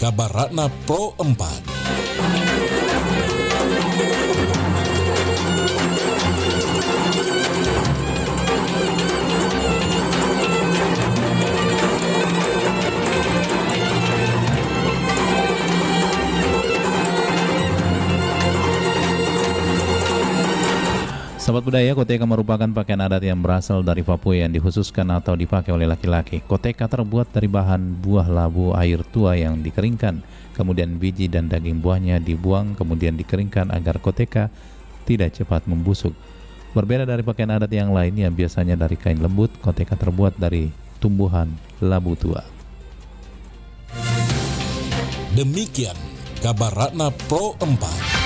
Kabar Ratna Pro 4. Sahabat budaya, koteka merupakan pakaian adat yang berasal dari Papua yang dikhususkan atau dipakai oleh laki-laki. Koteka terbuat dari bahan buah labu air tua yang dikeringkan, kemudian biji dan daging buahnya dibuang, kemudian dikeringkan agar koteka tidak cepat membusuk. Berbeda dari pakaian adat yang lain yang biasanya dari kain lembut, koteka terbuat dari tumbuhan labu tua. Demikian Kabar Ratna Pro 4.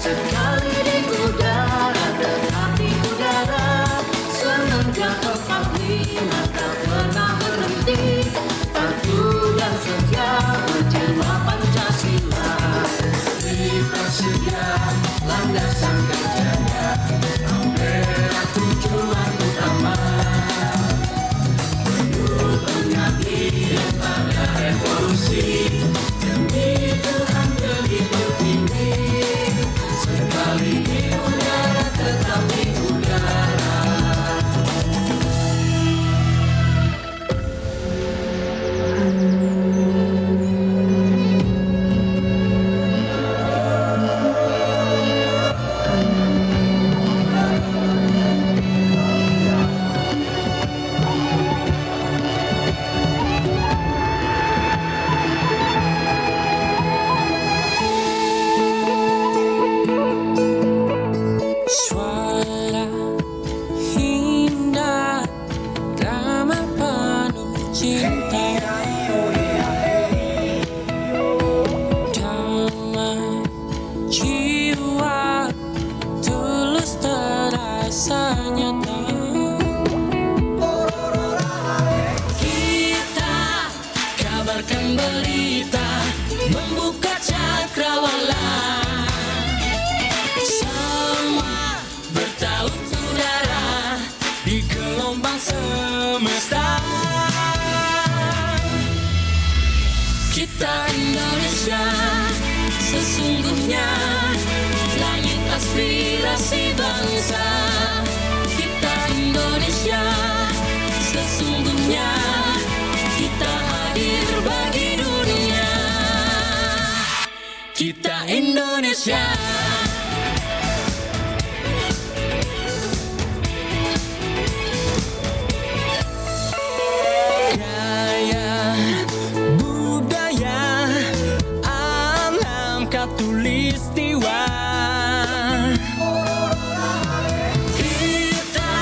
Sekali di udara, tetap di udara. Semenjak 45 tak pernah berhenti. Patuh dan setia berjiwa Pancasila. Kita sedia landasan kerjanya, merah tujuan utama. Penuh pengabdi pada revolusi, demi Tuhan demi pertiwi. Sekali di udara, tetap di udara. Berita membuka cakrawala, semua bertaut udara di gelombang semesta. Kita Indonesia sesungguhnya langit aspirasi bangsa. Kita Indonesia sesungguhnya kita hadir bagi dunia. Kita Indonesia. Gaya budaya alam katulistiwa. Kita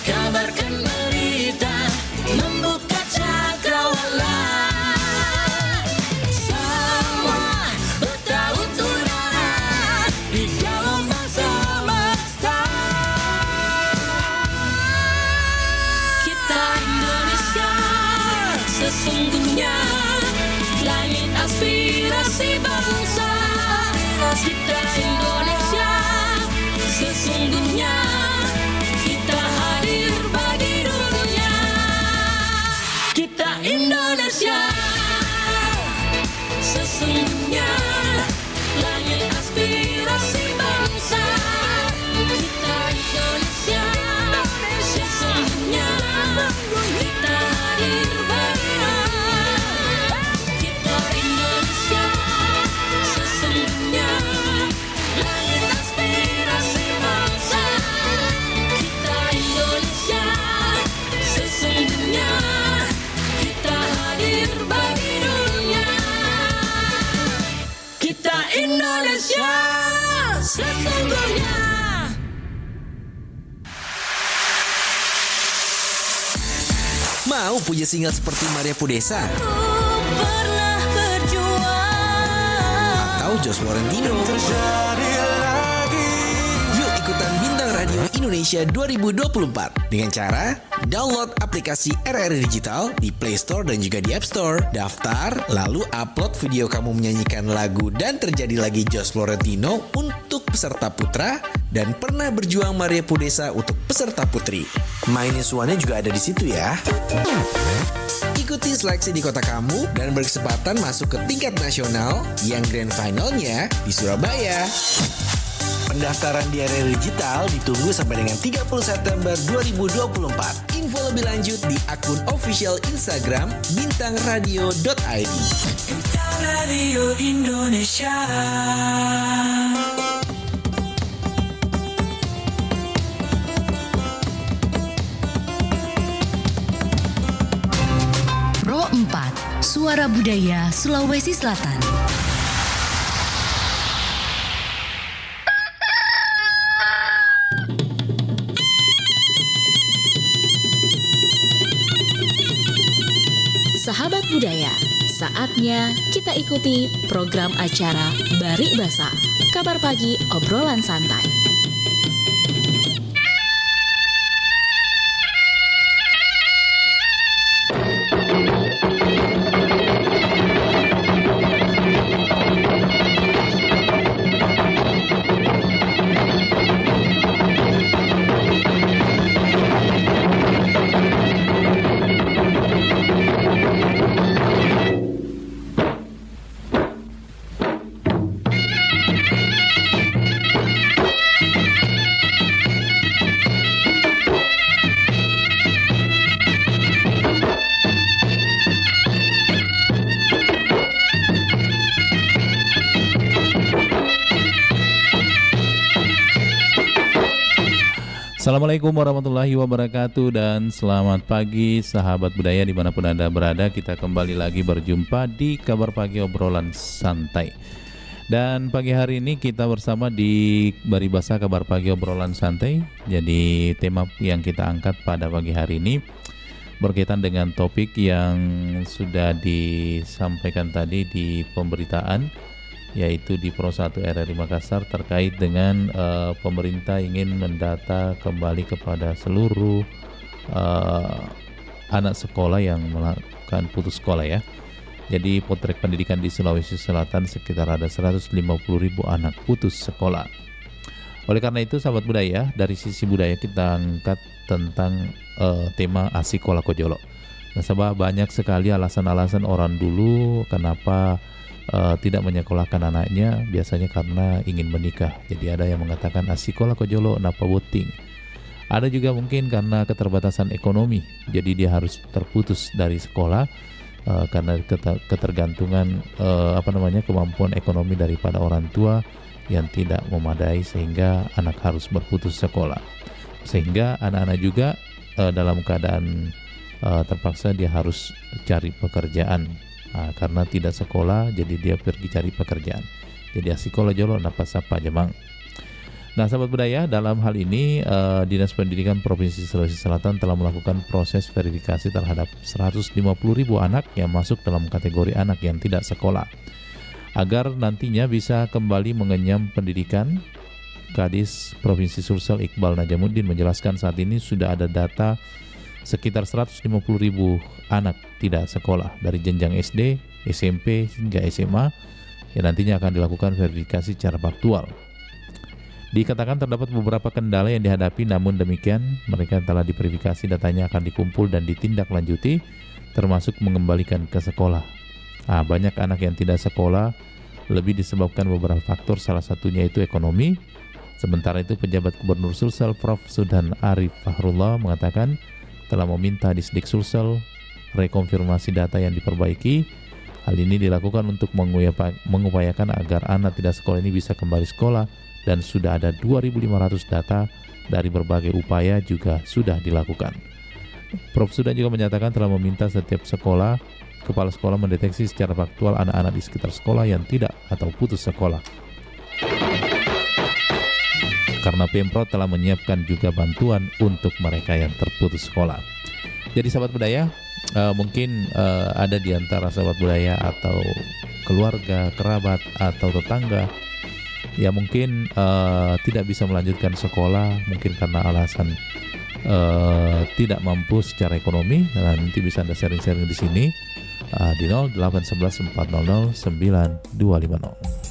kabarkan berita membuka cakrawala. Semua bertaut udara di gelombang semesta. Kita Indonesia sesungguhnya langit aspirasi bangsa. Kita Indonesia sesungguhnya kita hadir bagi dunia. Kita Indonesia sesungguhnya langit aspirasi bangsa. Kita Indonesia sesungguhnya kita hadir bagi dunia. Kita Indonesia sesungguhnya langit aspirasi bangsa. Kita Indonesia sesungguhnya kita hadir bagi dunia. Kita Indonesia sesungguhnya. Mau punya single seperti Maria Pudesa Pernah berjuang atau Jos Florentino? Yuk ikutan Bintang Radio Radio Indonesia 2024 dengan cara download aplikasi RRI Digital di Play Store dan juga di App Store. Daftar, lalu upload video kamu menyanyikan lagu Dan Terjadi Lagi Jos Florentino untuk peserta putra dan Pernah Berjuang Maria Pudesa untuk peserta putri. My News One-nya juga ada di situ ya. Ikuti seleksi di kota kamu dan berkesempatan masuk ke tingkat nasional yang grand finalnya di Surabaya. Pendaftaran di RRI Digital ditunggu sampai dengan 30 September 2024. Info lebih lanjut di akun official Instagram bintangradio.id. Bintang Radio Indonesia. Pro 4, Suara Budaya Sulawesi Selatan. Sahabat budaya, saatnya kita ikuti program acara Barik Basa, kabar pagi obrolan santai. Assalamualaikum warahmatullahi wabarakatuh dan selamat pagi sahabat budaya dimanapun Anda berada. Kita kembali lagi berjumpa di kabar pagi obrolan santai. Dan pagi hari ini kita bersama di Baribasa kabar pagi obrolan santai. Jadi tema yang kita angkat pada pagi hari ini berkaitan dengan topik yang sudah disampaikan tadi di pemberitaan, yaitu di Pro 1 RRI Makassar terkait dengan pemerintah ingin mendata kembali kepada seluruh anak sekolah yang melakukan putus sekolah ya. Jadi potret pendidikan di Sulawesi Selatan sekitar ada 150.000 anak putus sekolah. Oleh karena itu sahabat budaya, dari sisi budaya kita angkat tentang tema Asikola Kojolo. Nah, sebab banyak sekali alasan-alasan orang dulu kenapa tidak menyekolahkan anaknya, biasanya karena ingin menikah. Jadi ada yang mengatakan asikola kojolo napa boting. Ada juga mungkin karena keterbatasan ekonomi, jadi dia harus terputus dari sekolah karena ketergantungan kemampuan ekonomi daripada orang tua yang tidak memadai sehingga anak harus berputus sekolah. Sehingga anak-anak juga dalam keadaan terpaksa dia harus cari pekerjaan. Karena tidak sekolah, jadi dia pergi cari pekerjaan. Jadi asikola jolo napas apa jamang. Nah, sahabat budaya, dalam hal ini Dinas Pendidikan Provinsi Sulawesi Selatan telah melakukan proses verifikasi terhadap 150.000 anak yang masuk dalam kategori anak yang tidak sekolah, agar nantinya bisa kembali mengenyam pendidikan. Kadis Provinsi Sulsel Iqbal Najamuddin menjelaskan saat ini sudah ada data sekitar 150.000 anak tidak sekolah dari jenjang SD, SMP hingga SMA yang nantinya akan dilakukan verifikasi secara faktual. Dikatakan terdapat beberapa kendala yang dihadapi, namun demikian mereka telah diverifikasi, datanya akan dikumpul dan ditindaklanjuti, termasuk mengembalikan ke sekolah. Banyak anak yang tidak sekolah lebih disebabkan beberapa faktor, salah satunya itu ekonomi. Sementara itu pejabat Gubernur Sulsel Prof. Sudan Arif Fahrullah mengatakan telah meminta Disdik Sulsel rekonfirmasi data yang diperbaiki. Hal ini dilakukan untuk mengupayakan agar anak tidak sekolah ini bisa kembali sekolah, dan sudah ada 2.500 data dari berbagai upaya juga sudah dilakukan. Prof. Sudan juga menyatakan telah meminta setiap sekolah, kepala sekolah mendeteksi secara faktual anak-anak di sekitar sekolah yang tidak atau putus sekolah. Karena Pemprov telah menyiapkan juga bantuan untuk mereka yang terputus sekolah. Jadi sahabat budaya, mungkin ada di antara sahabat budaya atau keluarga, kerabat atau tetangga ya mungkin tidak bisa melanjutkan sekolah, mungkin karena alasan tidak mampu secara ekonomi. Nah, nanti bisa Anda sharing-sharing di sini di 0811 400 9250.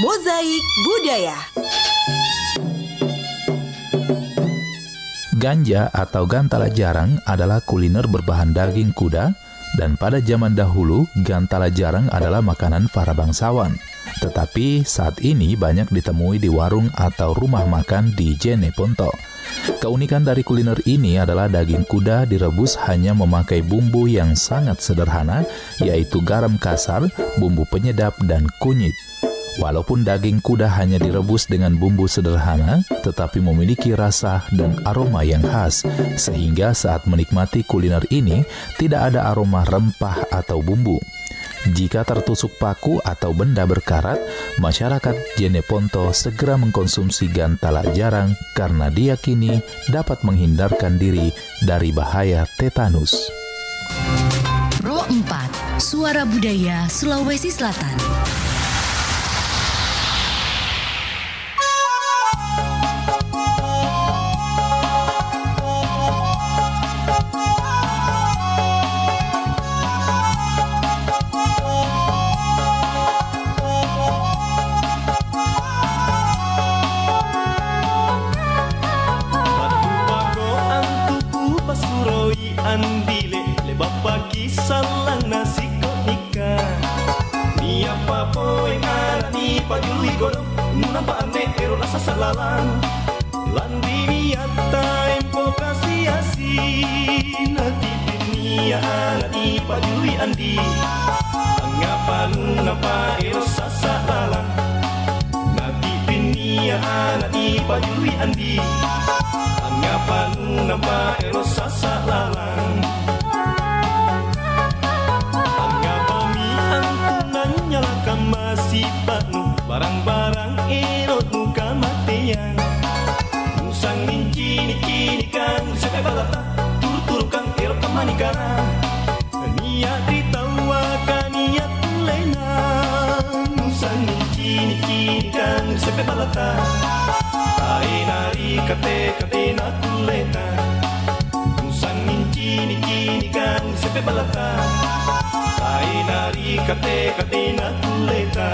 Mozaik Budaya. Ganja atau gantala jarang adalah kuliner berbahan daging kuda, dan pada zaman dahulu gantala jarang adalah makanan para bangsawan. Tetapi saat ini banyak ditemui di warung atau rumah makan di Jeneponto. Keunikan dari kuliner ini adalah daging kuda direbus hanya memakai bumbu yang sangat sederhana, yaitu garam kasar, bumbu penyedap, dan kunyit. Walaupun daging kuda hanya direbus dengan bumbu sederhana, tetapi memiliki rasa dan aroma yang khas, sehingga saat menikmati kuliner ini tidak ada aroma rempah atau bumbu. Jika tertusuk paku atau benda berkarat, masyarakat Jeneponto segera mengkonsumsi gantala jarang karena diyakini dapat menghindarkan diri dari bahaya tetanus. Pro 4, Suara Budaya Sulawesi Selatan. Andile le bapaki salang nasi konika ni apa poe ngarani pajului godong nunapa ane ero rasa salalang landi niata empo kasih asin hati dunia nadi pajului andi angapa nunapa ero sasa lalang nadi dunia nadi pajului andi angapa nunapa ero sasa lalang angapa mi antunan nyalakan masih panu barang-barang ero nuka matean nusang kini kan sampai balata tur-tur kang ero kamanikana niat ditawa kan niat lena nusang kini kan sampai balata ai nari kate na kuleta nusang kini kan sampai balata ai nari kate na kuleta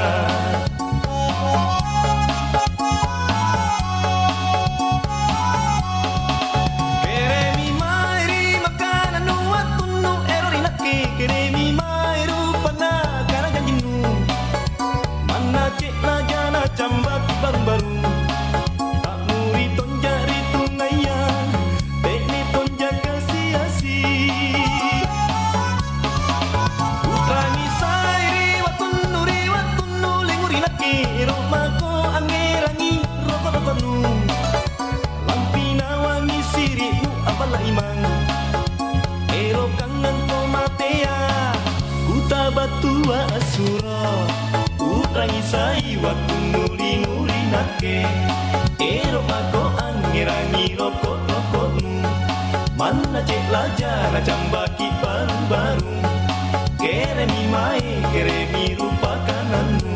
keremi mairi makanan nuat tunu ero rinake keremi mairu pana kana janjinu mana cek na jana cambak baru-baru Batua asura utrangi sai waktu nuri nake ero ako angerangi rokok mana cek laja na cambaki baru keremi mai keremi rupa kananmu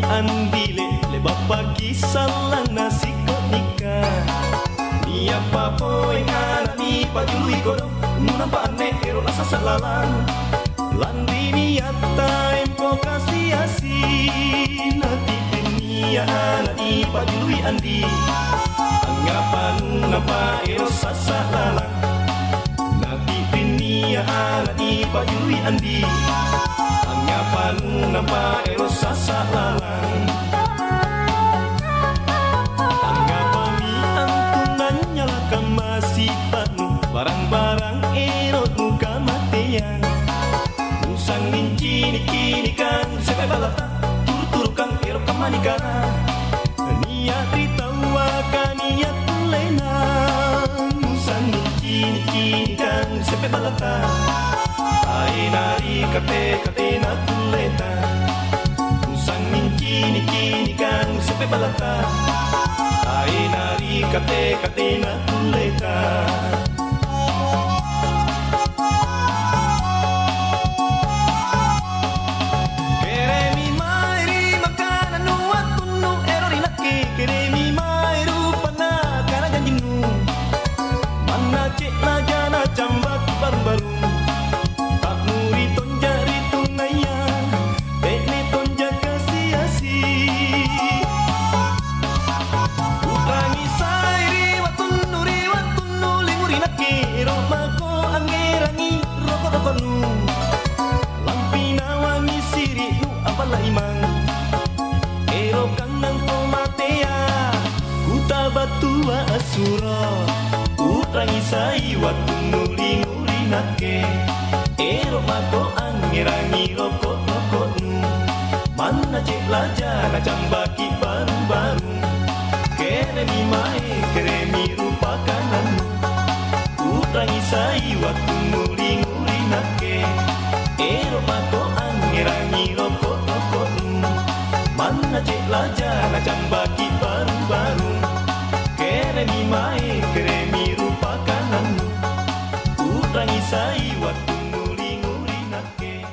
andile le bapaki salang nasi konika ni apa poe ngarani pajului godong nunapa ane ero rasa salalang landi niata empo kasih asin hati dunia nadi pajului andi angapa nunapa ero sasa lalang nadi dunia nadi pajului andi angapa nunapa ero sasa lalang angapa mi antunan nyalakan masih panu barang-barang ero nuka matean nusang kini kan sampai balata tur-tur kang ero kamanikana niat ditawa kan niat lena nusang kini kan sampai balata ai nari kate na kuleta nusang kini kan sampai balata ai nari kate na kuleta keremi mairi makanan nuat tunu ero rinake keremi mairu pana kana janjinu mana cek na jana cambak baru-baru Urangisai waktu nguli-nguli nake Ero mako angerangi rokok-rokokmu Mana cek lajana cambaki baru-baru Keremi mae, keremi rupa kananmu Urangisai waktu nguli-nguli nake Ero mako angerangi rokok-rokokmu Mana cek lajana cambaki baru-baru Keremi mae, keremi rupa kananmu Urangisai waktu nguli-nguli nake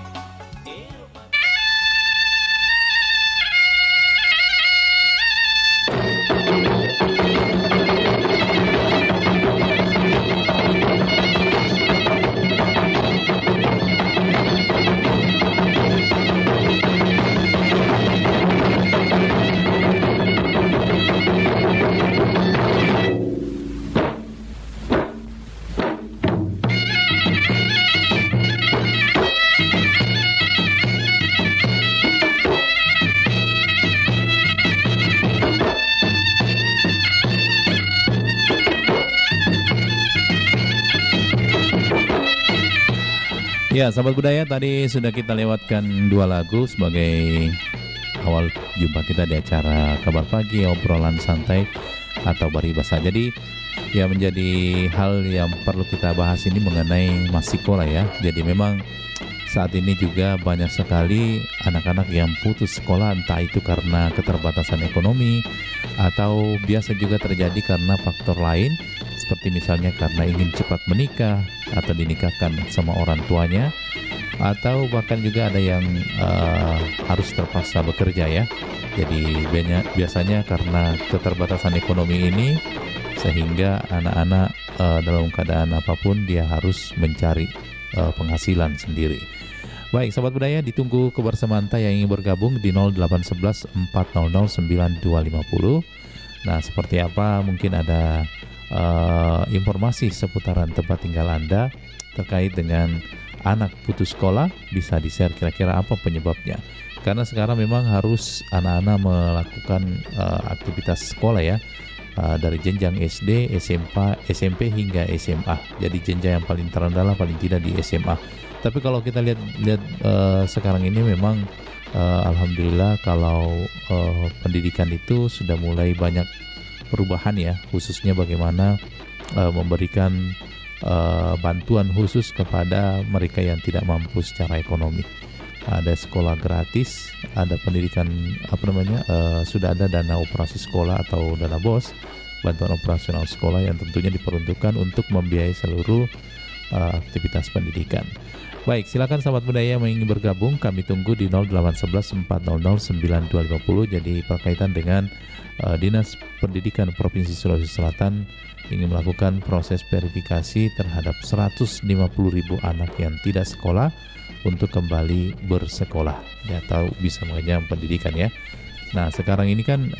Ya, sahabat budaya, tadi sudah kita lewatkan 2 lagu sebagai awal jumpa kita di acara Kabar Pagi, obrolan santai atau Baribasa. Jadi ya menjadi hal yang perlu kita bahas ini mengenai sekolah ya. Jadi memang saat ini juga banyak sekali anak-anak yang putus sekolah, entah itu karena keterbatasan ekonomi atau biasa juga terjadi karena faktor lain, seperti misalnya karena ingin cepat menikah atau dinikahkan sama orang tuanya, atau bahkan juga ada yang harus terpaksa bekerja ya. Jadi biasanya karena keterbatasan ekonomi ini sehingga anak-anak dalam keadaan apapun dia harus mencari penghasilan sendiri. Baik, sahabat budaya, ditunggu kebersamaan Anda yang ingin bergabung di 0811 400 9250. Nah, seperti apa, mungkin ada informasi seputaran tempat tinggal Anda terkait dengan anak putus sekolah, bisa di-share kira-kira apa penyebabnya. Karena sekarang memang harus anak-anak melakukan aktivitas sekolah ya, dari jenjang SD, SMP hingga SMA. Jadi jenjang yang paling terendah lah paling tidak di SMA. Tapi kalau kita lihat sekarang ini memang alhamdulillah kalau pendidikan itu sudah mulai banyak perubahan ya, khususnya bagaimana memberikan bantuan khusus kepada mereka yang tidak mampu secara ekonomi. Ada sekolah gratis, ada pendidikan sudah ada dana operasi sekolah atau dana BOS, bantuan operasional sekolah yang tentunya diperuntukkan untuk membiayai seluruh aktivitas pendidikan. Baik, silakan sahabat budaya yang ingin bergabung, kami tunggu di 0811 400 9250. Jadi berkaitan dengan Dinas Pendidikan Provinsi Sulawesi Selatan ingin melakukan proses verifikasi terhadap 150.000 anak yang tidak sekolah untuk kembali bersekolah ya, atau bisa mengenyam pendidikan ya. Nah, sekarang ini kan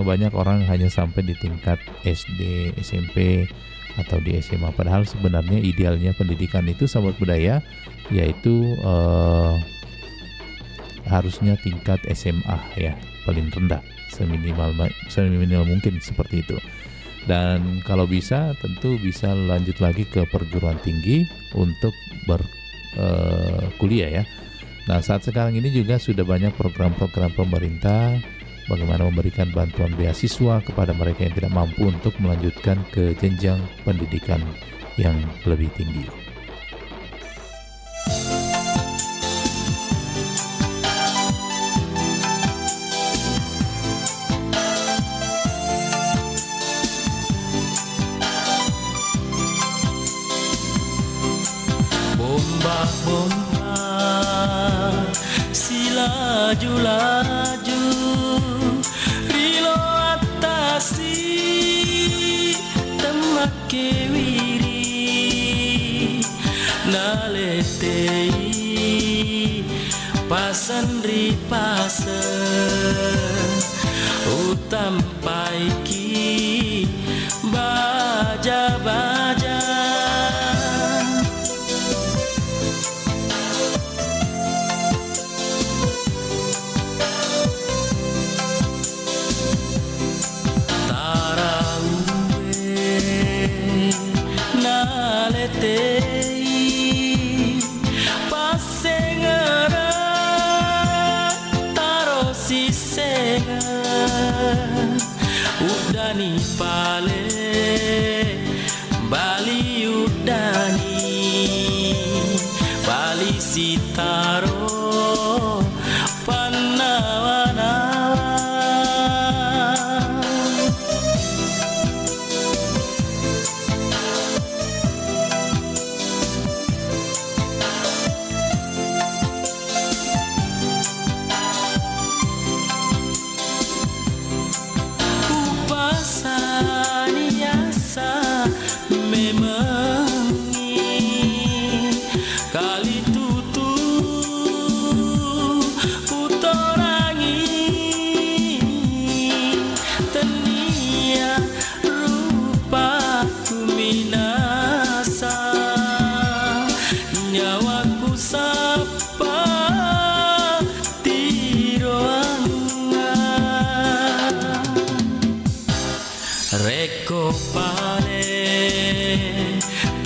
banyak orang hanya sampai di tingkat SD, SMP atau di SMA, padahal sebenarnya idealnya pendidikan itu sahabat budaya yaitu harusnya tingkat SMA ya, paling rendah, seminimal mungkin seperti itu. Dan kalau bisa tentu bisa lanjut lagi ke perguruan tinggi untuk berkuliah ya. Nah, saat sekarang ini juga sudah banyak program-program pemerintah bagaimana memberikan bantuan beasiswa kepada mereka yang tidak mampu untuk melanjutkan ke jenjang pendidikan yang lebih tinggi. Bomba si laju-laju rilo atasi temake wiri naletei pasandri pasen utampaiki baja-baja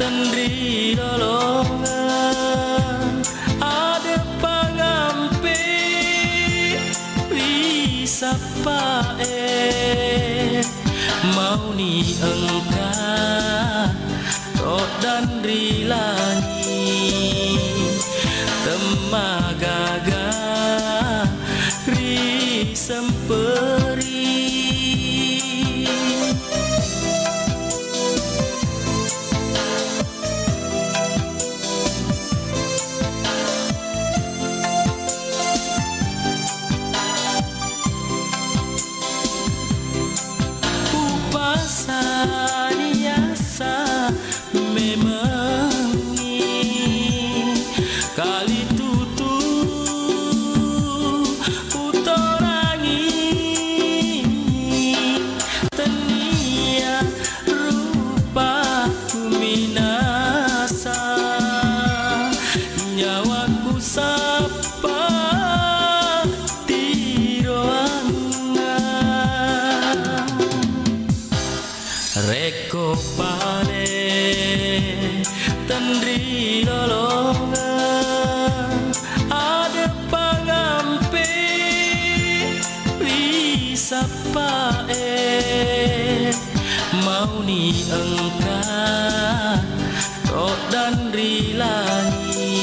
Tendri lolongan ada pangampe risapa mau ni engkau tok dan rilani temagaga ri semperi. Upasaniasa memengi kali tutu utorangi tenia rupa kuminasa nyawaku sapa di ruangan reko pale tendri lolongan ada pangampe risapa mau ni engkau tok dan rilani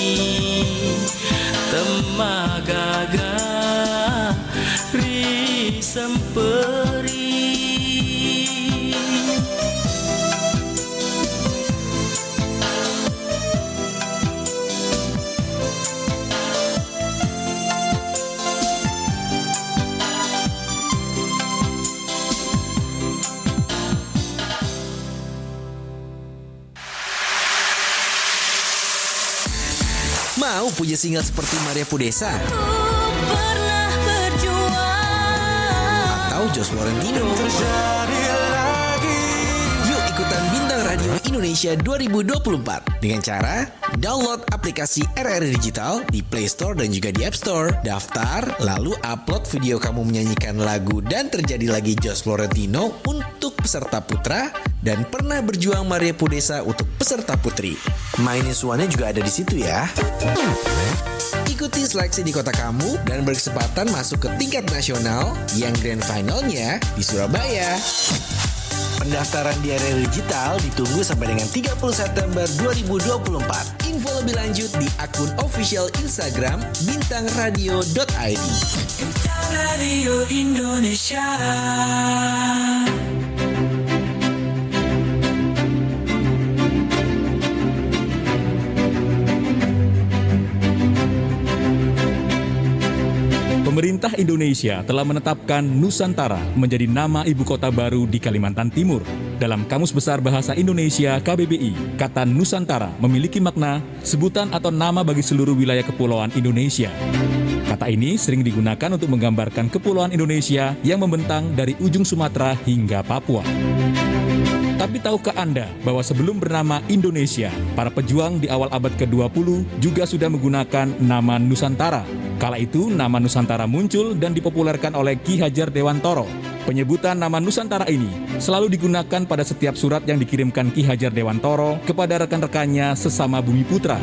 temagaga ri semperi. Mau punya single seperti Maria Pudesa Pernah berjuang atau Jos Florentino? Yuk ikutan Bintang Radio Indonesia 2024 dengan cara download aplikasi RRI Digital di Play Store dan juga di App Store. Daftar, lalu upload video kamu menyanyikan lagu Dan Terjadi Lagi Jos Florentino untuk peserta putra dan Pernah Berjuang Maria Pudesa untuk peserta putri. Mainin suaranya juga ada di situ ya. Ikuti seleksi di kota kamu dan berkesempatan masuk ke tingkat nasional yang grand finalnya di Surabaya. Pendaftaran di RRI Digital ditunggu sampai dengan 30 September 2024. Info lebih lanjut di akun official Instagram bintangradio.id. Bintang Radio Indonesia. Pemerintah Indonesia telah menetapkan Nusantara menjadi nama ibu kota baru di Kalimantan Timur. Dalam Kamus Besar Bahasa Indonesia KBBI, kata Nusantara memiliki makna sebutan atau nama bagi seluruh wilayah kepulauan Indonesia. Kata ini sering digunakan untuk menggambarkan kepulauan Indonesia yang membentang dari ujung Sumatera hingga Papua. Tapi tahukah Anda bahwa sebelum bernama Indonesia, para pejuang di awal abad ke-20 juga sudah menggunakan nama Nusantara. Kala itu, nama Nusantara muncul dan dipopulerkan oleh Ki Hajar Dewantoro. Penyebutan nama Nusantara ini selalu digunakan pada setiap surat yang dikirimkan Ki Hajar Dewantoro kepada rekan-rekannya sesama Bumi Putra.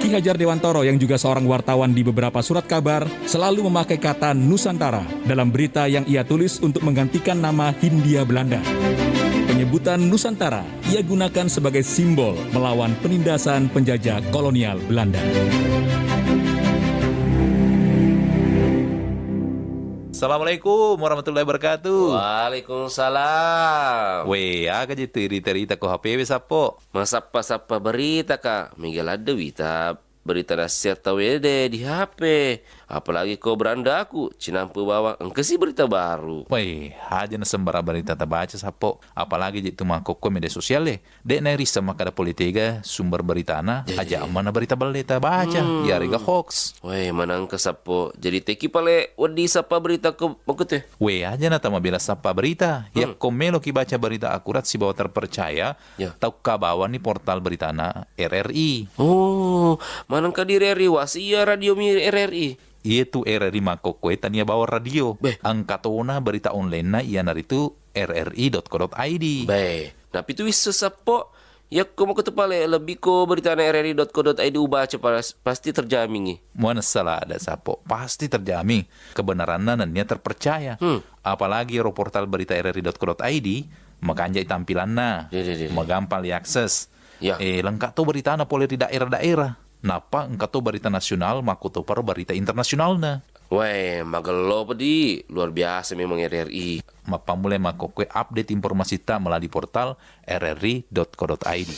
Ki Hajar Dewantoro yang juga seorang wartawan di beberapa surat kabar selalu memakai kata Nusantara dalam berita yang ia tulis untuk menggantikan nama Hindia Belanda. Penyebutan Nusantara ia gunakan sebagai simbol melawan penindasan penjajah kolonial Belanda. Assalamualaikum warahmatullahi wabarakatuh. Waalaikumsalam. Weh, aga je cerita ko HP sapo. Masapa-sapa berita kak. Miguel ada wita berita nasihat tahu deh di HP. Apalagi kau beranda aku, cinampu bawa engke sih berita baru. Weh, aja na sembara berita terbaca sapo. Apalagi jitu mangkok media sosial deh. Dek nari sama kada politika sumber berita na aja mana berita berita baca. Ya rega hoax. Weh, mana engke sapo. Jadi teki pale wedi sapa berita ke makute. Weh, aja na tama bila sapa berita. Ya komelo ki baca berita akurat si bawa terpercaya. Tau kabawan ni portal berita na RRI. Oh, mana engke di RRI wasia radio mi RRI. Itu RRI mangkok kue tania bawa radio. Angkatona berita online na iya naritu rri.co.id. Nah, itu bisa sapo. Ya, kau mau ketepale lebih ko berita na rri.co.id baca pasti terjamin. Mana salah ada sapo, pasti terjamin kebenarannya dan dia terpercaya. Apalagi portal berita rri.co.id, makanya tampilannya, gampang diakses. Ya. Lengkap tuh berita na boleh di daerah-daerah. Napa engkau tuh berita nasional, maku tuh per berita internasionalnya. Weh, magelo pedi, luar biasa memang RRI. Mapa mulai makokwe update informasi ta melalui portal rri.co.id.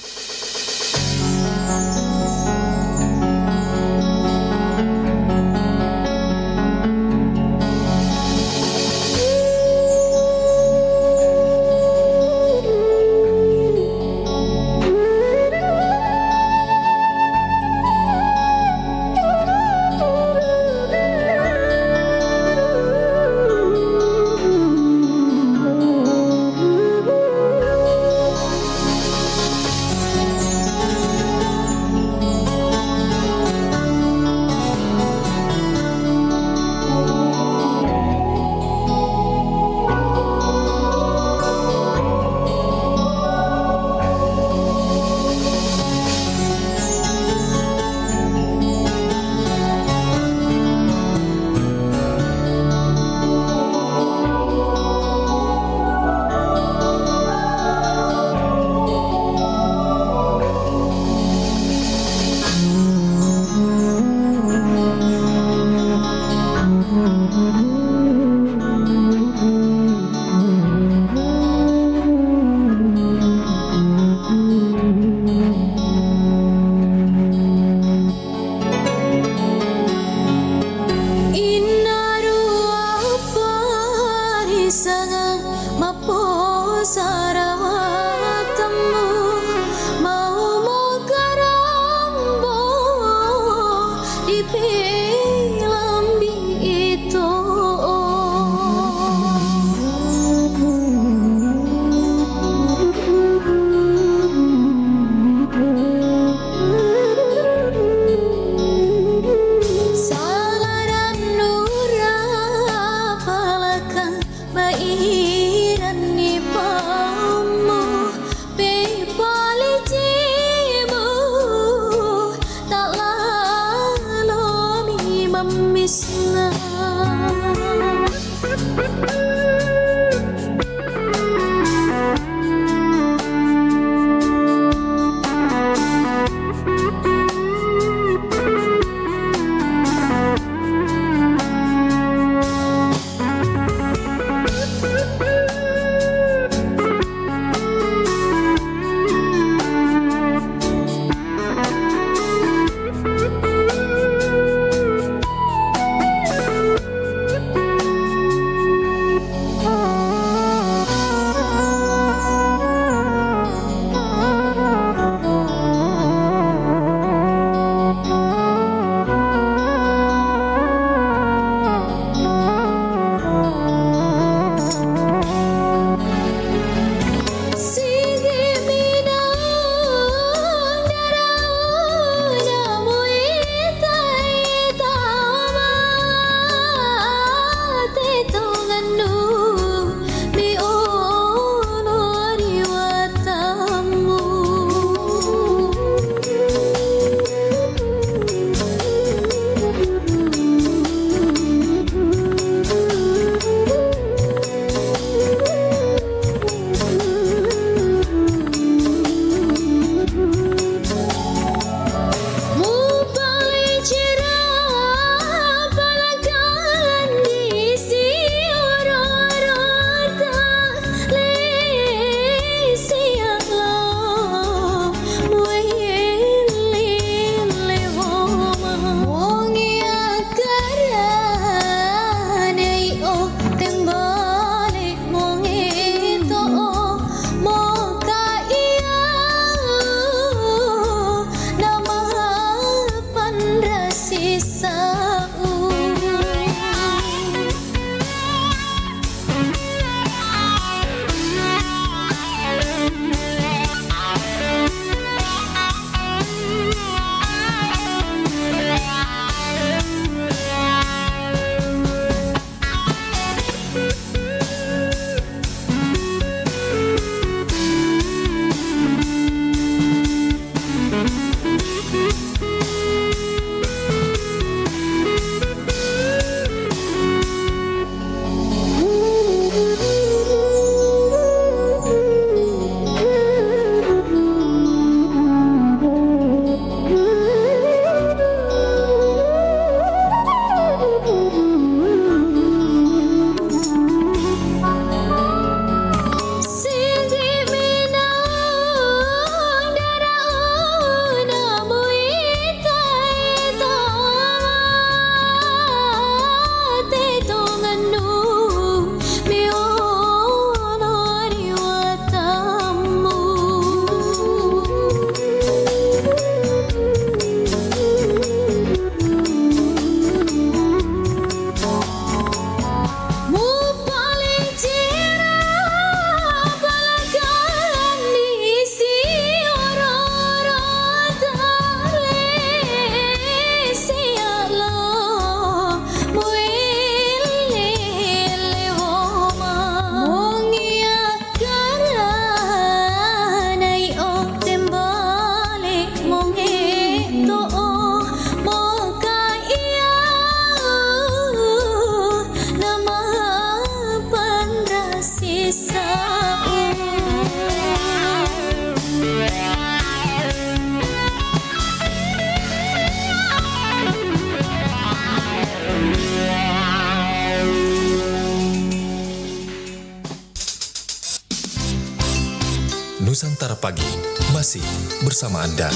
Nusantara Pagi masih bersama Anda.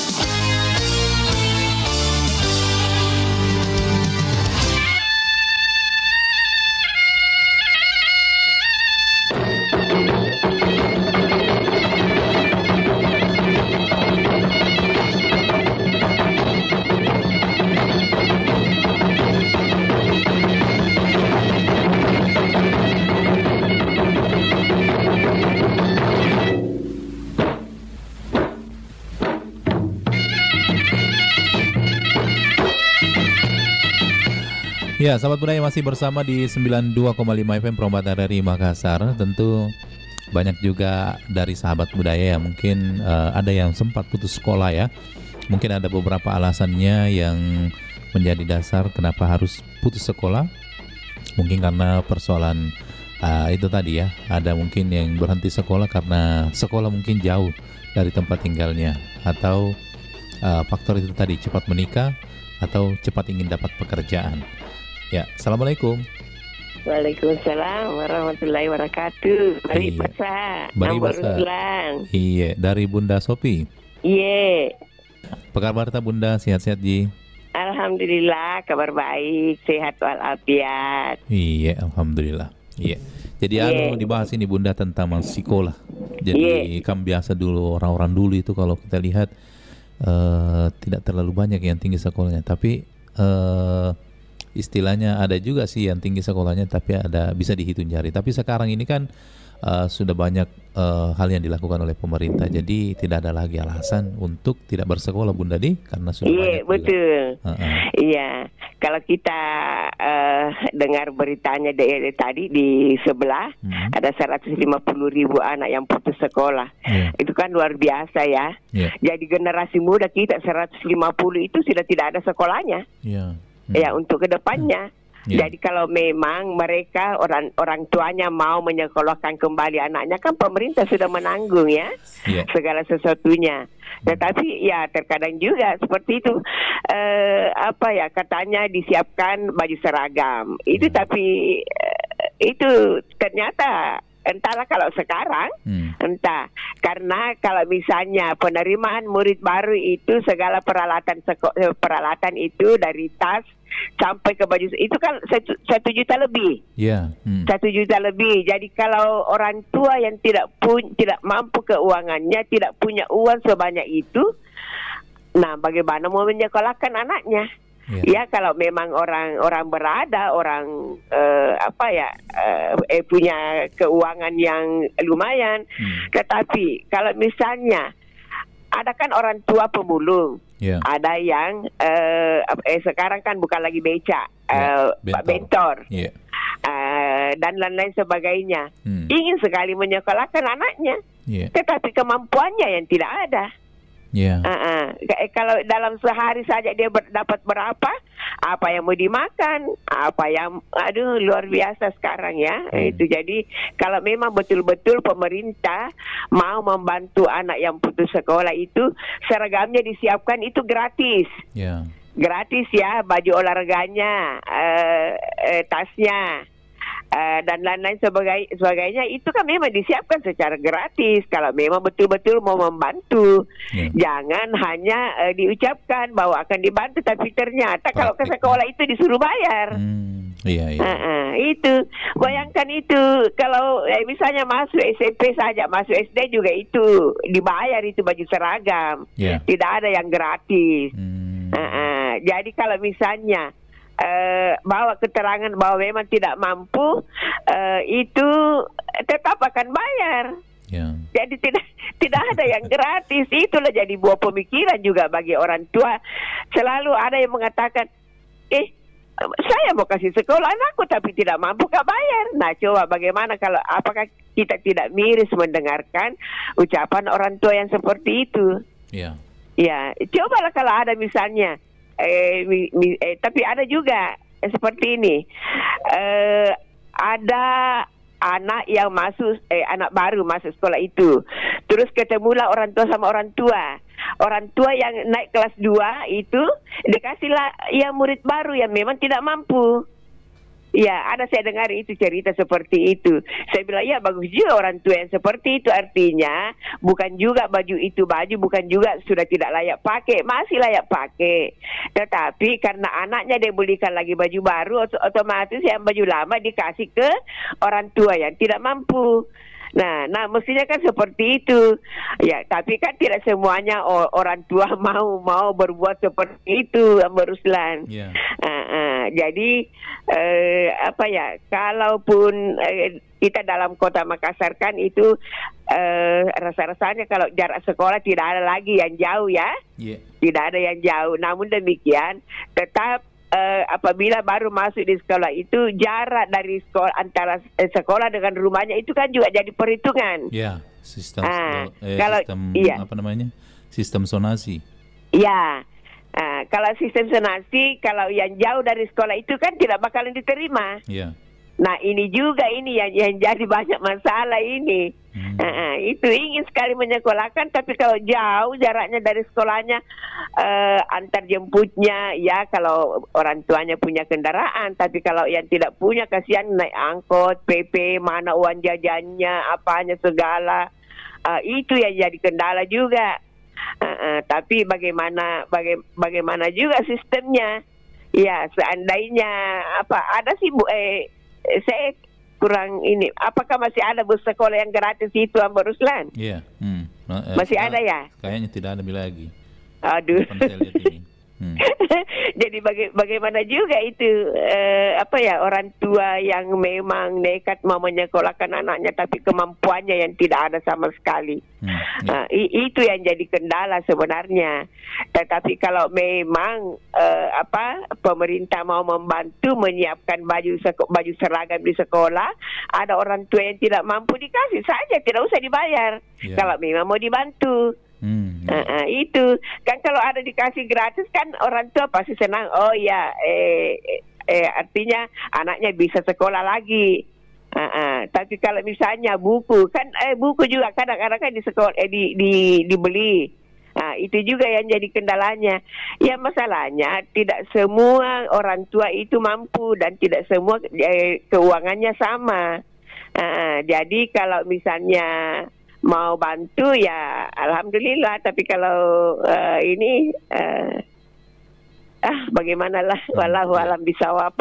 Ya, sahabat budaya masih bersama di 92,5 FM Perombakan RRI Makassar. Tentu banyak juga dari sahabat budaya yang mungkin ada yang sempat putus sekolah ya. Mungkin ada beberapa alasannya yang menjadi dasar kenapa harus putus sekolah. Mungkin karena persoalan itu tadi ya. Ada mungkin yang berhenti sekolah karena sekolah mungkin jauh dari tempat tinggalnya, atau faktor itu tadi cepat menikah atau cepat ingin dapat pekerjaan. Ya, assalamualaikum. Waalaikumsalam warahmatullahi wabarakatuh. Mari Basa. Mari Basa. Iya, dari Bunda Sopi. Iya. Apa kabar Bunda? Sehat-sehat Ji? Alhamdulillah, kabar baik, sehat walafiat. Iya, alhamdulillah. Iya. Jadi dibahas ini Bunda tentang sekolah. Jadi kan biasa dulu orang-orang dulu itu kalau kita lihat tidak terlalu banyak yang tinggi sekolahnya, tapi istilahnya ada juga sih yang tinggi sekolahnya tapi ada bisa dihitung jari. Tapi sekarang ini kan sudah banyak hal yang dilakukan oleh pemerintah, jadi tidak ada lagi alasan untuk tidak bersekolah Bunda Di, karena sudah banyak betul. Iya, kalau kita dengar beritanya tadi di sebelah ada 150.000 anak yang putus sekolah. Itu kan luar biasa ya. Jadi generasi muda kita 150 itu sudah tidak ada sekolahnya. Ya, untuk kedepannya. Jadi kalau memang mereka orang tuanya mau menyekolahkan kembali anaknya, kan pemerintah sudah menanggung ya segala sesuatunya. Tetapi ya terkadang juga seperti itu, katanya disiapkan baju seragam itu, tapi itu ternyata entahlah kalau sekarang, entah. Karena kalau misalnya penerimaan murid baru itu segala peralatan itu dari tas sampai ke baju itu kan 1 juta lebih. 1 juta lebih. Jadi kalau orang tua yang tidak mampu keuangannya, tidak punya uang sebanyak itu, nah bagaimana mau menyekolahkan anaknya? Ya kalau memang orang berada, orang punya keuangan yang lumayan. Tetapi kalau misalnya ada kan orang tua pemulung, ada yang sekarang kan bukan lagi beca, bentor, dan lain-lain sebagainya. Ingin sekali menyekolahkan anaknya, tetapi kemampuannya yang tidak ada. Kalau dalam sehari saja dia dapat berapa, apa yang mau dimakan, apa yang luar biasa sekarang ya. Itu jadi kalau memang betul-betul pemerintah mau membantu anak yang putus sekolah itu, seragamnya disiapkan itu gratis. Gratis ya, baju olahraganya, tasnya, dan lain-lain sebagainya itu kan memang disiapkan secara gratis kalau memang betul-betul mau membantu. Jangan hanya diucapkan bahwa akan dibantu tapi ternyata kalau ke sekolah itu disuruh bayar. Itu bayangkan itu kalau misalnya masuk SMP saja, masuk SD juga itu dibayar itu baju seragam. Tidak ada yang gratis. Jadi kalau misalnya bawa keterangan bahwa memang tidak mampu, itu tetap akan bayar. Jadi tidak ada yang gratis. Itulah jadi buah pemikiran juga bagi orang tua. Selalu ada yang mengatakan, saya mau kasih sekolah anakku tapi tidak mampu bayar. Nah coba bagaimana kalau apakah kita tidak miris mendengarkan ucapan orang tua yang seperti itu? Ya, cobalah kalau ada misalnya. Tapi ada juga seperti ini, ada anak yang anak baru masuk sekolah itu, terus ketemulah orang tua sama orang tua yang naik kelas 2 itu dikasihlah yang murid baru yang memang tidak mampu. Ya, ada saya dengar itu cerita seperti itu. Saya bilang, ya bagus juga orang tua yang seperti itu. Artinya, bukan juga baju itu bukan juga sudah tidak layak pakai. Masih layak pakai. Tetapi karena anaknya dia belikan lagi baju baru, otomatis yang baju lama dikasih ke orang tua yang tidak mampu. Nah, mestinya kan seperti itu. Ya, tapi kan tidak semuanya orang tua mau berbuat seperti itu, Mbak Ruslan. Yeah. Jadi kalaupun kita dalam kota Makassar kan itu rasa-rasanya kalau jarak sekolah tidak ada lagi yang jauh ya. Yeah. Tidak ada yang jauh. Namun demikian tetap apabila baru masuk di sekolah itu jarak dari sekolah antara sekolah dengan rumahnya itu kan juga jadi perhitungan. Ya, sistem sistem zonasi. Ya. Kalau sistem zonasi, kalau yang jauh dari sekolah itu kan tidak bakalan diterima. Ya. Nah, ini juga yang jadi banyak masalah ini. Itu ingin sekali menyekolahkan, tapi kalau jauh jaraknya dari sekolahnya, antar jemputnya, ya kalau orang tuanya punya kendaraan, tapi kalau yang tidak punya kasihan naik angkot, PP, mana uang jajannya, apanya segala, itu yang jadi kendala juga. Tapi bagaimana juga sistemnya? Ya, seandainya ada sih Bu, saya kurang ini. Apakah masih ada bus sekolah yang gratis itu, Mbak Ruslan? Iya. Masih ada ya? Kayaknya tidak ada lagi. Aduh. Jadi bagaimana juga itu orang tua yang memang nekat mau menyekolahkan anaknya tapi kemampuannya yang tidak ada sama sekali. Itu yang jadi kendala sebenarnya. Tetapi kalau memang pemerintah mau membantu menyiapkan baju seragam di sekolah, ada orang tua yang tidak mampu dikasih saja, tidak usah dibayar. Kalau memang mau dibantu. Itu kan kalau ada dikasih gratis kan orang tua pasti senang. Oh ya, artinya anaknya bisa sekolah lagi. Tapi kalau misalnya buku kan buku juga kadang-kadang kan di sekolah dibeli. Itu juga yang jadi kendalanya. Ya masalahnya tidak semua orang tua itu mampu dan tidak semua keuangannya sama. Jadi kalau misalnya mau bantu ya alhamdulillah, tapi kalau ini bagaimanalah, wallahu alam bisawab.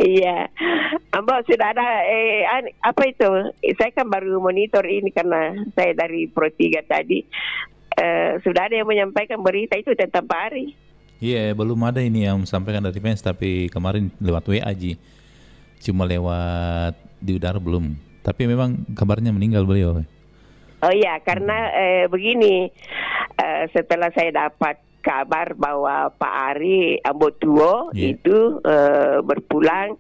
Iya. Mbak sudah ada apa itu? Saya kan baru monitor ini karena saya dari Pro 3 tadi. Sudah ada yang menyampaikan berita itu tentang Pak Ari. Iya, belum ada ini yang sampaikan dari fans, tapi kemarin lewat WA aja. Cuma lewat di udara belum. Tapi memang kabarnya meninggal beliau. Oh iya, karena begini, setelah saya dapat kabar bahwa Pak Ari Ambotuo itu berpulang,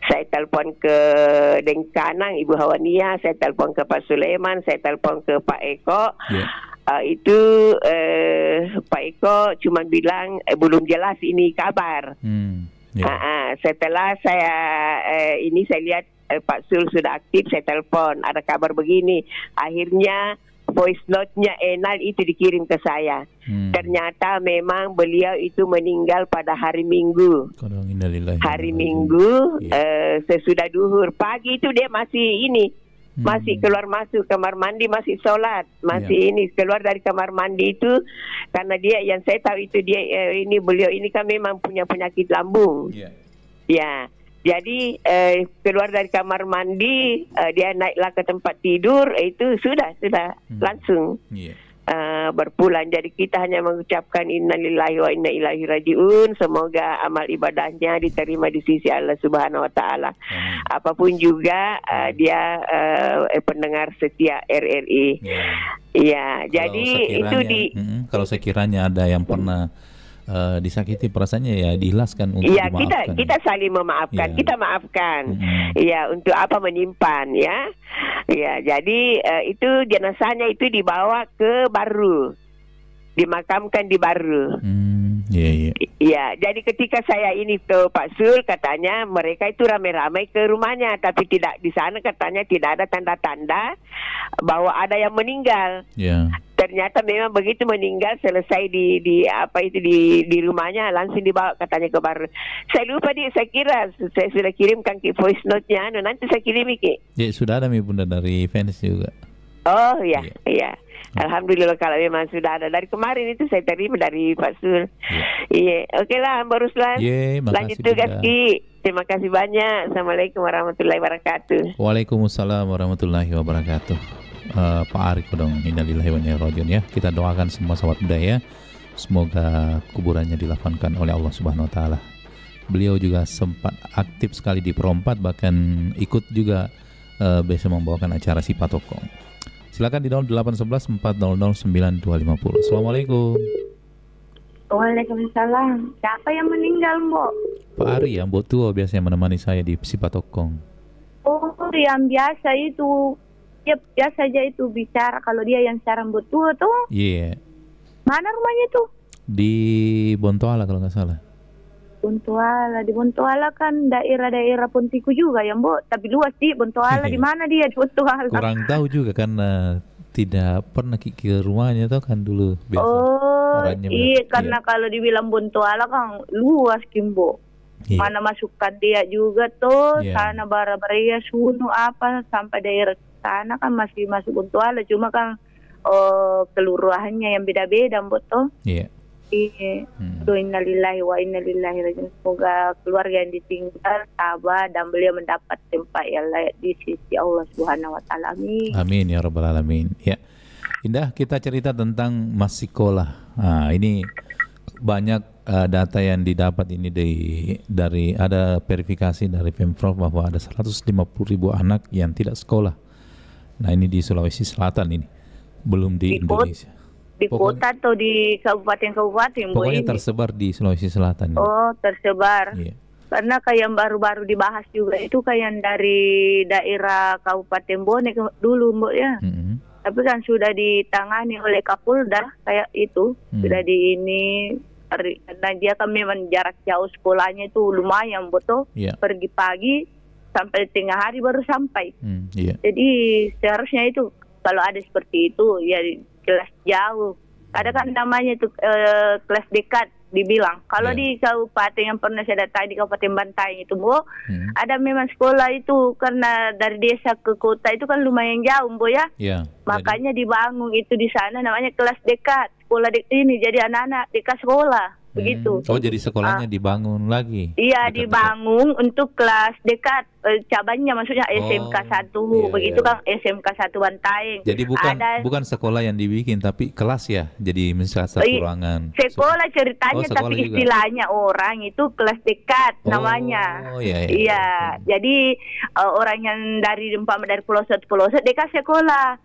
saya telepon ke Dengkanang Ibu Hawania, saya telepon ke Pak Sulaiman, saya telepon ke Pak Eko. Itu Pak Eko cuma bilang belum jelas ini kabar. Setelah saya saya lihat Pak Sul sudah aktif, saya telepon, ada kabar begini. Akhirnya voice note-nya Enal itu dikirim ke saya. Ternyata memang beliau itu meninggal pada hari Minggu. Hari Minggu sesudah duhur. Pagi itu dia masih masih keluar masuk kamar mandi, masih sholat, masih keluar dari kamar mandi itu karena dia yang saya tahu itu dia beliau ini kan memang punya penyakit lambung. Ya. Jadi keluar dari kamar mandi, dia naiklah ke tempat tidur, itu sudah langsung berpulang. Jadi kita hanya mengucapkan innalillahi wa inna ilaihi rajiun. Semoga amal ibadahnya diterima di sisi Allah Subhanahu wa taala. Apapun juga dia pendengar setia RRI. Ya, jadi itu kalau sekiranya ada yang pernah disakiti perasaannya ya diikhlaskan untuk dimaafkan. Kita saling memaafkan, kita maafkan. Ya, untuk apa menyimpan ya. Ya, jadi itu jenazahnya itu dibawa ke Baru. Dimakamkan di Baru. Ya, jadi ketika saya ini ke Pak Sul, katanya mereka itu ramai-ramai ke rumahnya, tapi tidak di sana katanya tidak ada tanda-tanda bahwa ada yang meninggal. ternyata memang begitu meninggal selesai di rumahnya langsung dibawa katanya ke Baru. Saya lupa saya kira saya sudah kirimkan ke voice note-nya, nanti saya kirim Ki. Ya sudah ada Bunda dari fans juga. Oh iya. Alhamdulillah kalau memang sudah ada dari kemarin itu saya terima dari Pak Sul. Iya, oke lah Mbak Ruslan. Lanjut tugas Ki. Terima kasih banyak. Assalamualaikum warahmatullahi wabarakatuh. Waalaikumsalam warahmatullahi wabarakatuh. Pak Arif dong, innalillahi wa inna ilaihi rajiun ya. Kita doakan semua sahabat budaya, semoga kuburannya dilapangkan oleh Allah Subhanahu wa taala. Beliau juga sempat aktif sekali di Pro 4, bahkan ikut juga biasa membawakan acara Sifat Tokong. Silakan di 0811 400 9250. Assalamualaikum. Waalaikumsalam. Siapa yang meninggal, Mbok? Pak Ari ya, Mbok tua biasanya menemani saya di Sifat Tokong. Oh, yang biasa itu. Ya, biasa aja itu bicara kalau dia yang secara Mbok tua tuh. Iya. Mana rumahnya tuh? Di Bontoala kalau nggak salah. Bontoala, di Bontoala kan daerah-daerah Pontiku juga ya Mbok, tapi luas sih Bontoala. Di mana dia di Bontoala? Kurang tahu juga karena tidak pernah ke rumahnya tuh kan dulu biasa. Oh iya, karena kalau dibilang Bontoala kan luas Mbok. Mana masukkan dia juga tuh, sana Bara-Baria, Sunu apa sampai daerah sana kan masih masuk Bontoala, cuma kan kelurahannya yang beda-beda Mbok tuh. Iya. Iya, innalillahi wa inna ilaihi rajiun. Semoga keluarga yang ditinggal sabar dan beliau mendapat tempat yang layak di sisi Allah Subhanahu wa taala. Amin. Amin ya rabbal alamin. Ya. Indah, kita cerita tentang Mas Sekolah. Nah, ini banyak data yang didapat ini dari ada verifikasi dari Pemprov bahwa ada 150.000 anak yang tidak sekolah. Nah, ini di Sulawesi Selatan ini. Belum di Indonesia. Di kota atau di kabupaten-kabupaten? Pokoknya tersebar di Sulawesi Selatan. Oh, tersebar. Iya. Karena kayak yang baru-baru dibahas juga itu kayak dari daerah Kabupaten Bone dulu Mbok ya. Tapi kan sudah ditangani oleh Kapolda kayak itu. Sudah karena dia kan memang jarak jauh sekolahnya itu lumayan betul. Pergi pagi sampai tengah hari baru sampai. Jadi seharusnya itu kalau ada seperti itu ya kelas jauh. Ada kan namanya itu kelas dekat dibilang. Kalau di kabupaten yang pernah saya datang di Kabupaten Bantaeng itu Mbok, ada memang sekolah itu karena dari desa ke kota itu kan lumayan jauh Mbok ya. Makanya dibangun itu di sana namanya kelas dekat. Sekolah ini jadi anak-anak dekat sekolah. Begitu. Oh, jadi sekolahnya dibangun lagi? Iya, dibangun untuk kelas dekat cabangnya, maksudnya SMK 1 begitu kan, SMK 1 Bantaeng. Jadi bukan sekolah yang dibikin tapi kelas ya. Jadi misalnya satu ruangan. Sekolah ceritanya tapi juga. Istilahnya orang itu kelas dekat namanya. Iya. Jadi orang yang dari pelosok dekat sekolah.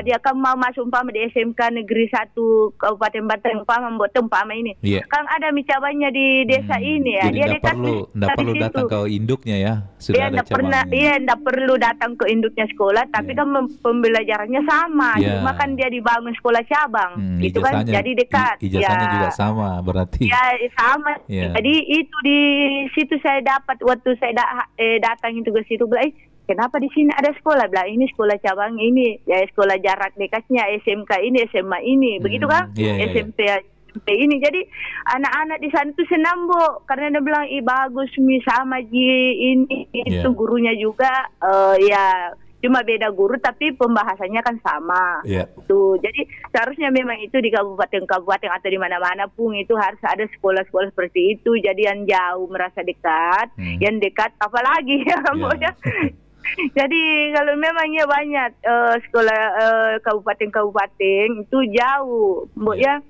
Dia kan mau masuk di SMK Negeri 1 Kabupaten Bantaeng umpama ini. Kan ada cabangnya di desa ini ya. Jadi dia enggak perlu datang ke induknya ya. Sudah ada cabang. Enggak perlu datang ke induknya sekolah, tapi kan pembelajarannya sama. Cuma kan dia dibangun sekolah cabang. Itu kan jadi dekat. Ijazahnya juga sama berarti. Ya, sama. Jadi itu di situ saya dapat waktu saya datang itu ke situ bilang, kenapa di sini ada sekolah? Bilang ini sekolah cabang ini, ya sekolah jarak dekatnya SMK ini, SMA ini, begitu kan? SMP ini. Jadi anak-anak di sana tuh senang Mbok karena dia bilang bagus sama ini itu gurunya juga ya cuma beda guru tapi pembahasannya kan sama. Tuh jadi seharusnya memang itu di kabupaten-kabupaten atau di mana-mana pun itu harus ada sekolah-sekolah seperti itu. Jadi yang jauh merasa dekat, yang dekat apalagi ya Mbok ya. Jadi kalau memangnya banyak sekolah kabupaten-kabupaten itu jauh Mbok ya.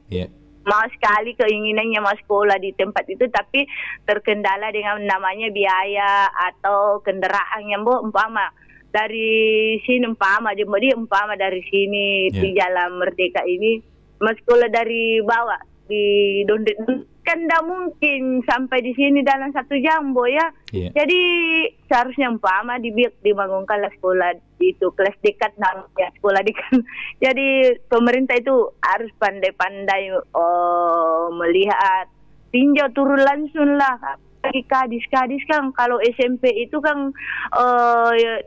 Mau sekali keinginannya mau sekolah di tempat itu tapi terkendala dengan namanya biaya atau kendaraan yang umpama dari sini umpama dari sini di Jalan Merdeka ini mau sekolah dari bawah di Dondet kan tidak mungkin sampai di sini dalam 1 jam ya. Jadi seharusnya umpama dibangunkanlah sekolah itu kelas dekat namanya sekolah dekat. Jadi pemerintah itu harus pandai-pandai melihat tinjau turun langsung lah. Bagi kadis kan kalau SMP itu kan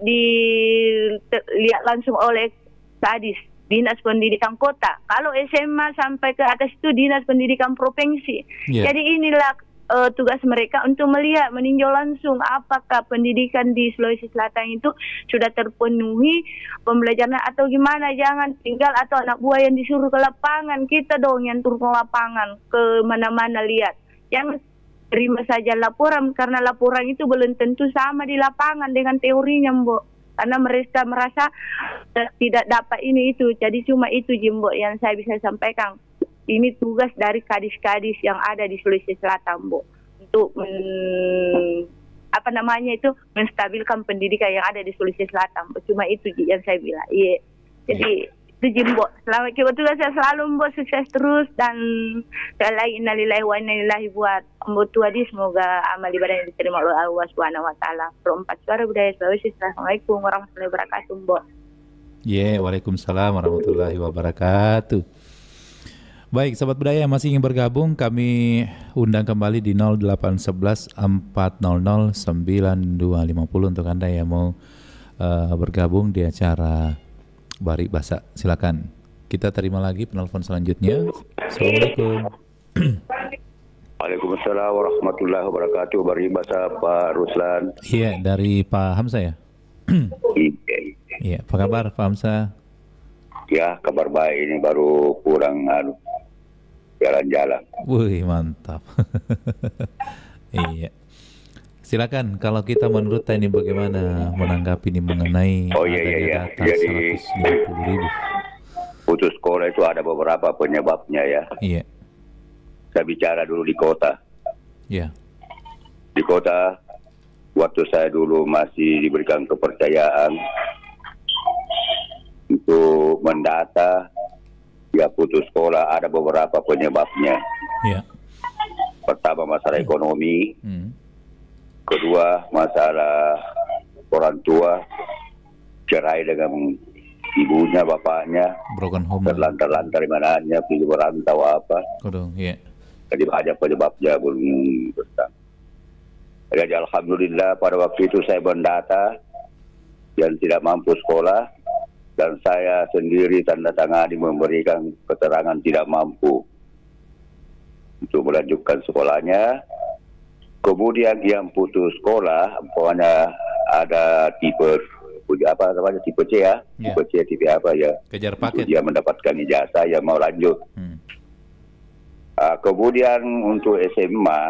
dilihat langsung oleh kadis Dinas Pendidikan Kota. Kalau SMA sampai ke atas itu Dinas Pendidikan Provinsi. Jadi inilah tugas mereka untuk melihat, meninjau langsung apakah pendidikan di Sulawesi Selatan itu sudah terpenuhi pembelajaran atau gimana. Jangan tinggal atau anak buah yang disuruh ke lapangan, kita dong yang turun ke lapangan, ke mana-mana lihat. Yang terima saja laporan, karena laporan itu belum tentu sama di lapangan dengan teorinya, Mbok. Karena mereka merasa tidak dapat ini itu. Jadi cuma itu, Jimbo, yang saya bisa sampaikan. Ini tugas dari kadis-kadis yang ada di Sulawesi Selatan, Bu, untuk menstabilkan pendidikan yang ada di Sulawesi Selatan. Cuma itu yang saya bilang. Iya. Jadi itu, Jimbo. Selamat kebetulan saya selalu, Mbok, sukses terus, dan sekali lagi innalillahi wa inna ilaihi buat Mbok Tuadi, semoga amal ibadah yang diterima oleh Allah Subhanahu wa taala. Pro 4 Suara Budaya Sulawesi. Assalamualaikum warahmatullahi wabarakatuh, Mbok. Waalaikumsalam warahmatullahi wabarakatuh. Baik, sahabat budaya yang masih ingin bergabung, kami undang kembali di 0811 400 9250 untuk Anda yang mau bergabung di acara Bari Basa. Silakan. Kita terima lagi penelpon selanjutnya. Assalamualaikum. Waalaikumsalam warahmatullahi wabarakatuh. Bari Basa, Pak Ruslan. Iya, dari Pak Hamzah ya? Iya, apa kabar Pak Hamzah? Ya, kabar baik, ini baru pulang jalan-jalan. Wih, mantap. Iya. Silakan, kalau kita menurut ini bagaimana menanggapi ini mengenai adanya data Jadi 150.000 putus sekolah itu ada beberapa penyebabnya ya. Iya. Saya bicara dulu di kota. Iya. Di kota, waktu saya dulu masih diberikan kepercayaan untuk mendata ya putus sekolah, ada beberapa penyebabnya. Iya. Pertama masalah ekonomi. Kedua, masalah orang tua cerai dengan ibunya, bapaknya, broken home, terlantar-lantar di mananya, pergi berantau apa. Iya. Jadi banyak penyebabnya belum besar. Jadi alhamdulillah pada waktu itu saya mendata yang tidak mampu sekolah, dan saya sendiri tanda tangani memberikan keterangan tidak mampu untuk melanjutkan sekolahnya. Kemudian yang putus sekolah, pokoknya ada tipe tipe C ya, tipe C, tipe apa ya? Kejar paket. Dia mendapatkan ijazah yang mau lanjut. Kemudian untuk SMA,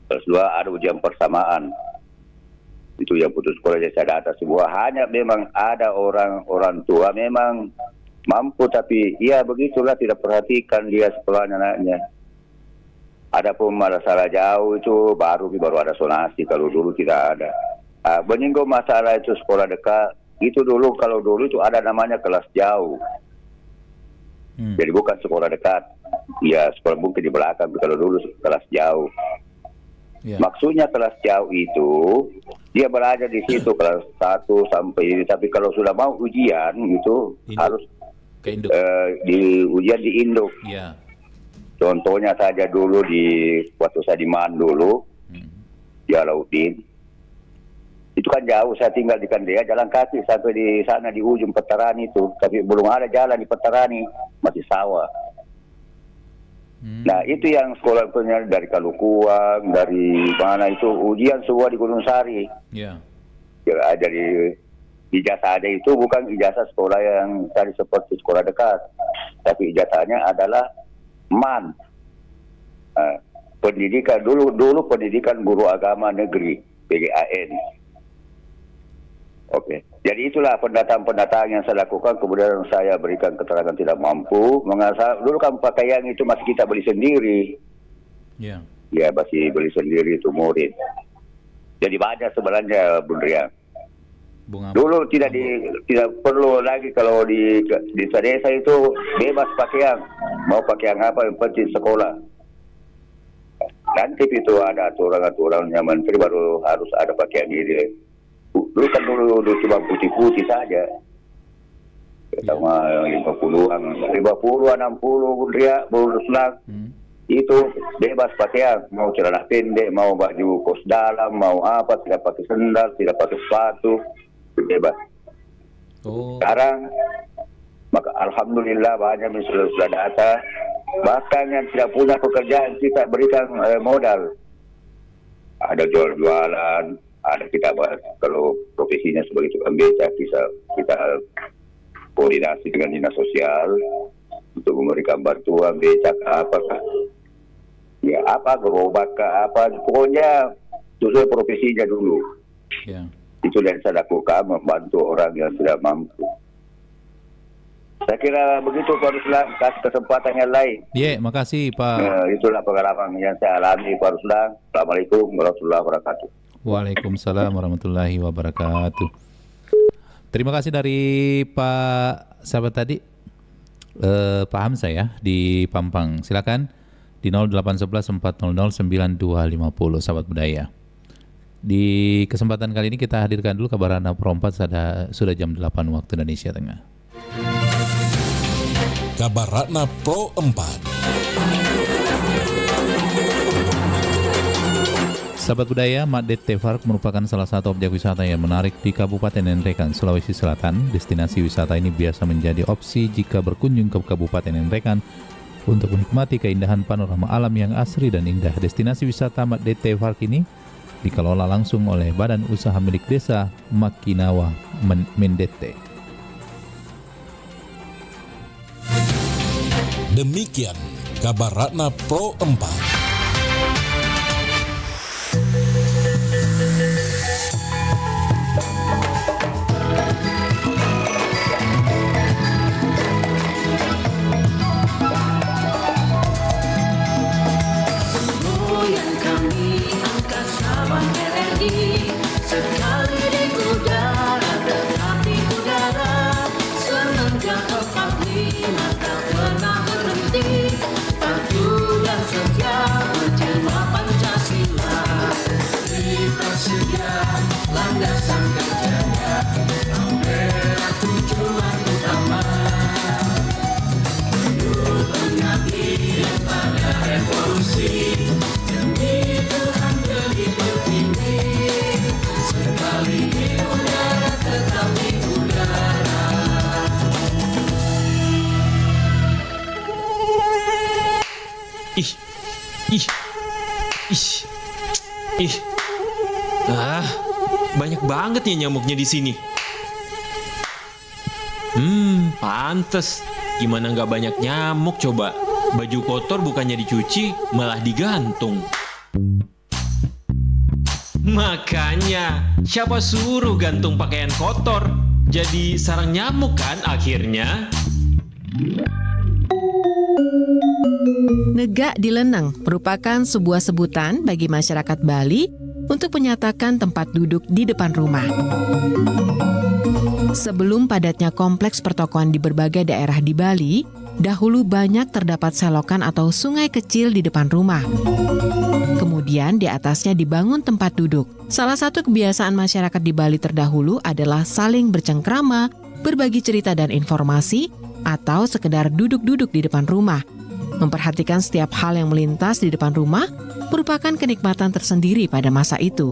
kelas 2 ada ujian persamaan. Itu yang putus sekolah saya data semua. Hanya memang ada orang tua memang mampu, tapi ya begitulah, tidak perhatikan dia sekolahnya anaknya. Adapun masalah jauh itu baru ada sonasi, kalau dulu tidak ada. Menyinggung masalah itu sekolah dekat, itu dulu, kalau dulu itu ada namanya kelas jauh. Jadi bukan sekolah dekat, ya sekolah mungkin di belakang, kalau dulu kelas jauh. Maksudnya kelas jauh itu dia belajar di situ kelas 1 sampai ini, tapi kalau sudah mau ujian itu harus di ujian di induk. Contohnya saja dulu waktu saya di Man dulu, di Alauddin, itu kan jauh, saya tinggal di Kandea, jalan kaki sampai di sana di ujung Petarani itu, tapi belum ada jalan di Petarani, masih sawah. Nah itu yang sekolah punya dari Kalukuang, dari mana itu ujian semua di Gunung Sari. Jadi ijazah ada itu bukan ijazah sekolah yang tadi seperti sekolah dekat, tapi ijazahnya adalah MAN, pendidikan dulu pendidikan guru agama negeri, PGAN. Oke, jadi itulah pendataan yang saya lakukan. Kemudian saya berikan keterangan tidak mampu. Dulu kan pakaian itu masih kita beli sendiri. Ya masih beli sendiri itu murid. Jadi banyak sebenarnya, Bung Rian. Dulu tidak perlu lagi, kalau di desa itu bebas pakaian, mau pakaian apa yang penting sekolah. Nanti itu ada aturan-aturannya menteri, baru harus ada pakaian ini. Dulu kan dulu cuma putih-putih saja, sama 50-an, 60 Ria, baru selang. Itu bebas pakaian, mau celana pendek, mau baju kos dalam, mau apa, tidak pakai sendal, tidak pakai sepatu, bebas. Sekarang Maka alhamdulillah banyak yang sudah datang. Bahkan yang tidak punya pekerjaan kita berikan modal. Ada jual-jualan, ada kita kalau profesinya sebagai tukang beca kita koordinasi dengan dinas sosial untuk memberikan bantuan becak apakah ya apa berobat ke apa, pokoknya sesuai profesinya dulu. Itu yang saya lakukan, membantu orang yang tidak mampu. Saya kira begitu Pak Ruslan, kasih kesempatan yang lain. Makasih Pak. Itulah pengalaman yang saya alami Pak Ruslan. Assalamualaikum warahmatullahi wabarakatuh. Waalaikumsalam warahmatullahi wabarakatuh. Terima kasih dari Pak sahabat tadi, Pak Hamzah ya di Pampang. Silakan di 0811 400 9250 sahabat budaya. Di kesempatan kali ini kita hadirkan dulu kabar Rana Pro 4 sudah jam 8 waktu Indonesia Tengah. Kabar Ratna Pro 4. Sahabat budaya, Maddet Tefark merupakan salah satu objek wisata yang menarik di Kabupaten Nentrekan, Sulawesi Selatan. Destinasi wisata ini biasa menjadi opsi jika berkunjung ke Kabupaten Nentrekan untuk menikmati keindahan panorama alam yang asri dan indah. Destinasi wisata Maddet Tefark ini dikelola langsung oleh Badan Usaha Milik Desa Makinawa Mendete. Demikian kabar Ratna Pro 4. Semboyan kami angkat sabang RRI, sekali di udara tetap di udara, semenjak 45 tak pernah berhenti, padu dan setia berjema Pancasila. Kita sedia landasan kerjanya, membela tujuan utama, untuk pengabdian pada revolusi, demi Tuhan demi pertiwi, sekali di udara tetap di udara. Banyak banget ya nyamuknya di sini. Pantes. Gimana nggak banyak nyamuk coba? Baju kotor bukannya dicuci, malah digantung. Makanya, siapa suruh gantung pakaian kotor? Jadi sarang nyamuk kan akhirnya? Negak Dileneng merupakan sebuah sebutan bagi masyarakat Bali untuk menyatakan tempat duduk di depan rumah. Sebelum padatnya kompleks pertokoan di berbagai daerah di Bali, dahulu banyak terdapat selokan atau sungai kecil di depan rumah. Kemudian di atasnya dibangun tempat duduk. Salah satu kebiasaan masyarakat di Bali terdahulu adalah saling bercengkrama, berbagi cerita dan informasi, atau sekedar duduk-duduk di depan rumah. Memperhatikan setiap hal yang melintas di depan rumah merupakan kenikmatan tersendiri pada masa itu.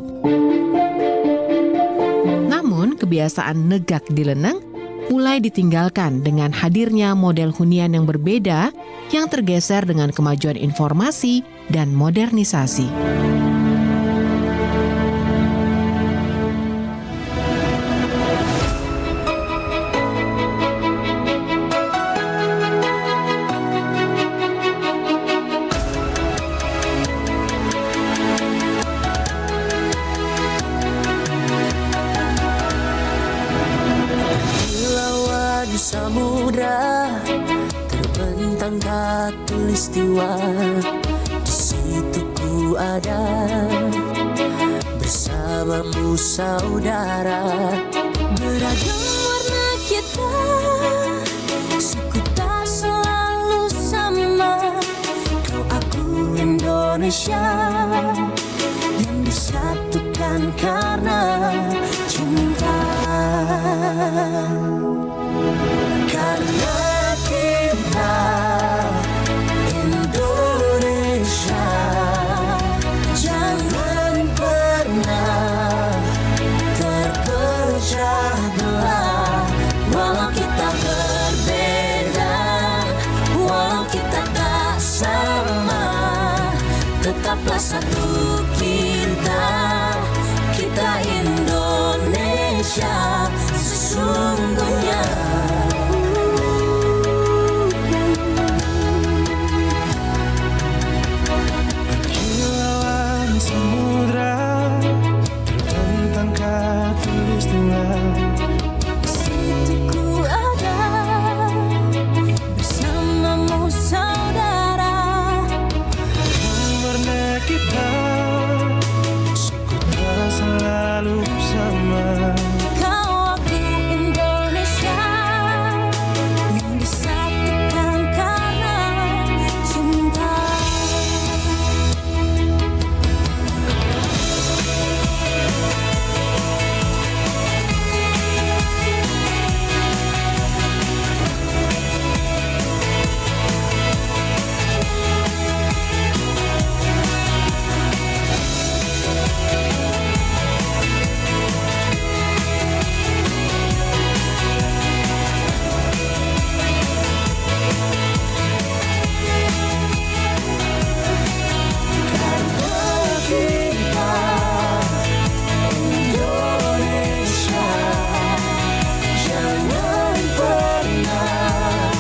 Namun, kebiasaan negak dileneng mulai ditinggalkan dengan hadirnya model hunian yang berbeda yang tergeser dengan kemajuan informasi dan modernisasi. Samudra terbentang khatulistiwa, di situ ku ada bersamamu saudara. Beragam warna kita, suku tak selalu sama. Kau aku Indonesia yang disatukan karena cinta. Karena kita Indonesia, jangan pernah terpecah belah. Walau kita berbeda, satu kita Indonesia sesungguhnya. Kilauan samudra terbentang khatulistiwa. Situ ku ada bersamamu saudara. Warna kita suku tak selalu sama. Kau aku Indonesia yang disatukan karena cinta. Indonesia, jangan pernah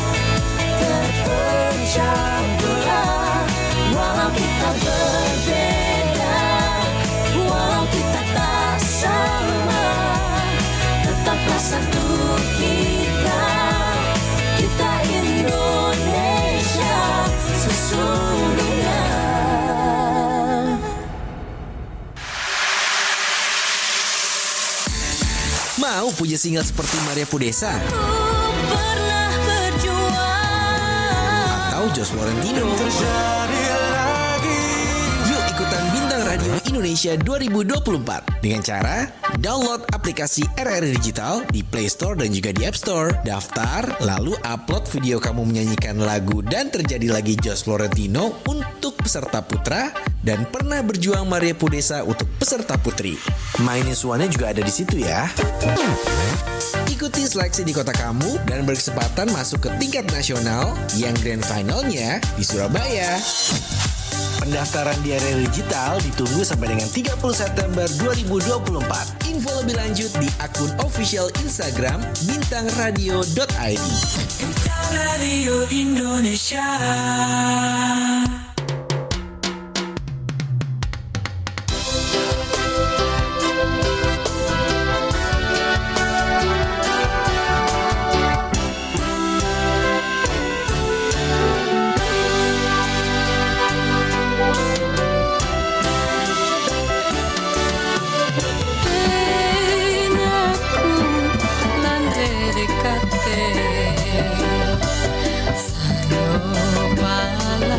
terpecah belah. Walau kita berbeda, walau kita tak sama, tetaplah satu kita Indonesia sesungguhnya. Mau punya single seperti Maria Pudesa Pernah berjuang atau Jos Florentino? Yuk ikutan Bintang Radio Indonesia 2024 dengan cara download aplikasi RRI Digital di Play Store dan juga di App Store. Daftar, lalu upload video kamu menyanyikan lagu Dan Terjadi Lagi Jos Florentino untuk peserta putra dan Pernah Berjuang Maria Pudesa untuk peserta putri. Mainin suaranya juga ada di situ ya. Ikuti seleksi di kota kamu dan berkesempatan masuk ke tingkat nasional yang grand finalnya di Surabaya. Pendaftaran di RRI Digital ditunggu sampai dengan 30 September 2024. Info lebih lanjut di akun official Instagram bintangradio.id. Bintang Radio Indonesia. Sana pala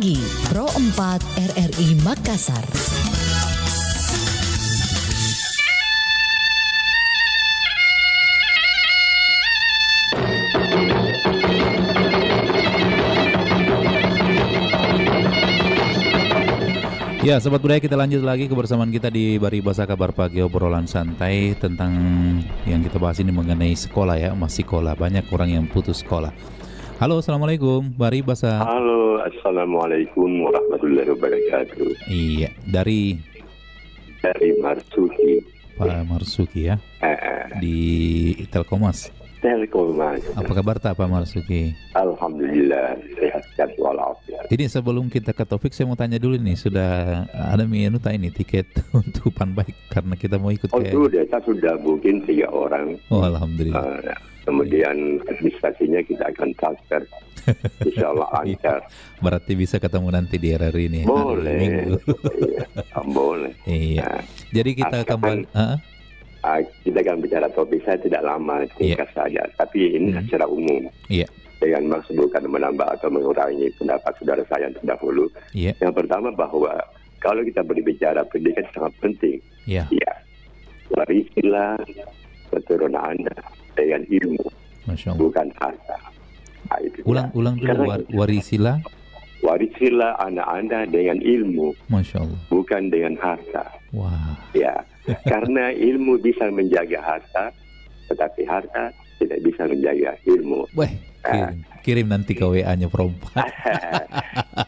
Pagi Pro 4 RRI Makassar. Ya, Sobat Budaya, kita lanjut lagi kebersamaan kita di Bari Basa Kabar Pagi, obrolan santai tentang yang kita bahas ini mengenai sekolah ya, masih sekolah. Banyak orang yang putus sekolah. Halo, Assalamualaikum, Bari Basa. Halo, Assalamualaikum warahmatullahi wabarakatuh. Iya, dari Marsuki. Pak Marsuki ya, di Telkomas. Telkomas. Apa kabar Pak Marsuki? Alhamdulillah, sehat walafiat. Ini sebelum kita ke topik, saya mau tanya dulu nih, sudah ada ini tiket untuk Panbaik karena kita mau ikut Saya sudah booking 3 orang. Oh, alhamdulillah. Kemudian administrasinya kita akan transfer. Insyaallah lancar. Berarti bisa ketemu nanti di RRI ini. Boleh. Boleh. Iya. Jadi kita kembali. Kita akan bicara topik, saya tidak lama, singkat saja. Tapi ini secara umum. Iya. Dengan maksud bukan menambah atau mengurangi pendapat saudara saya yang terdahulu. Iya. Yang pertama bahwa kalau kita berbicara pendidikan sangat penting. Iya. Ya. Warisilah keturunan Anda dengan ilmu, Masya Allah. bukan harta. Ulang dulu, warisilah anak Anda dengan ilmu, Masya Allah, bukan dengan harta. Wah. Ya, karena ilmu bisa menjaga harta, tetapi harta tidak bisa menjaga ilmu. Kirim nanti ke WA-nya perempuan.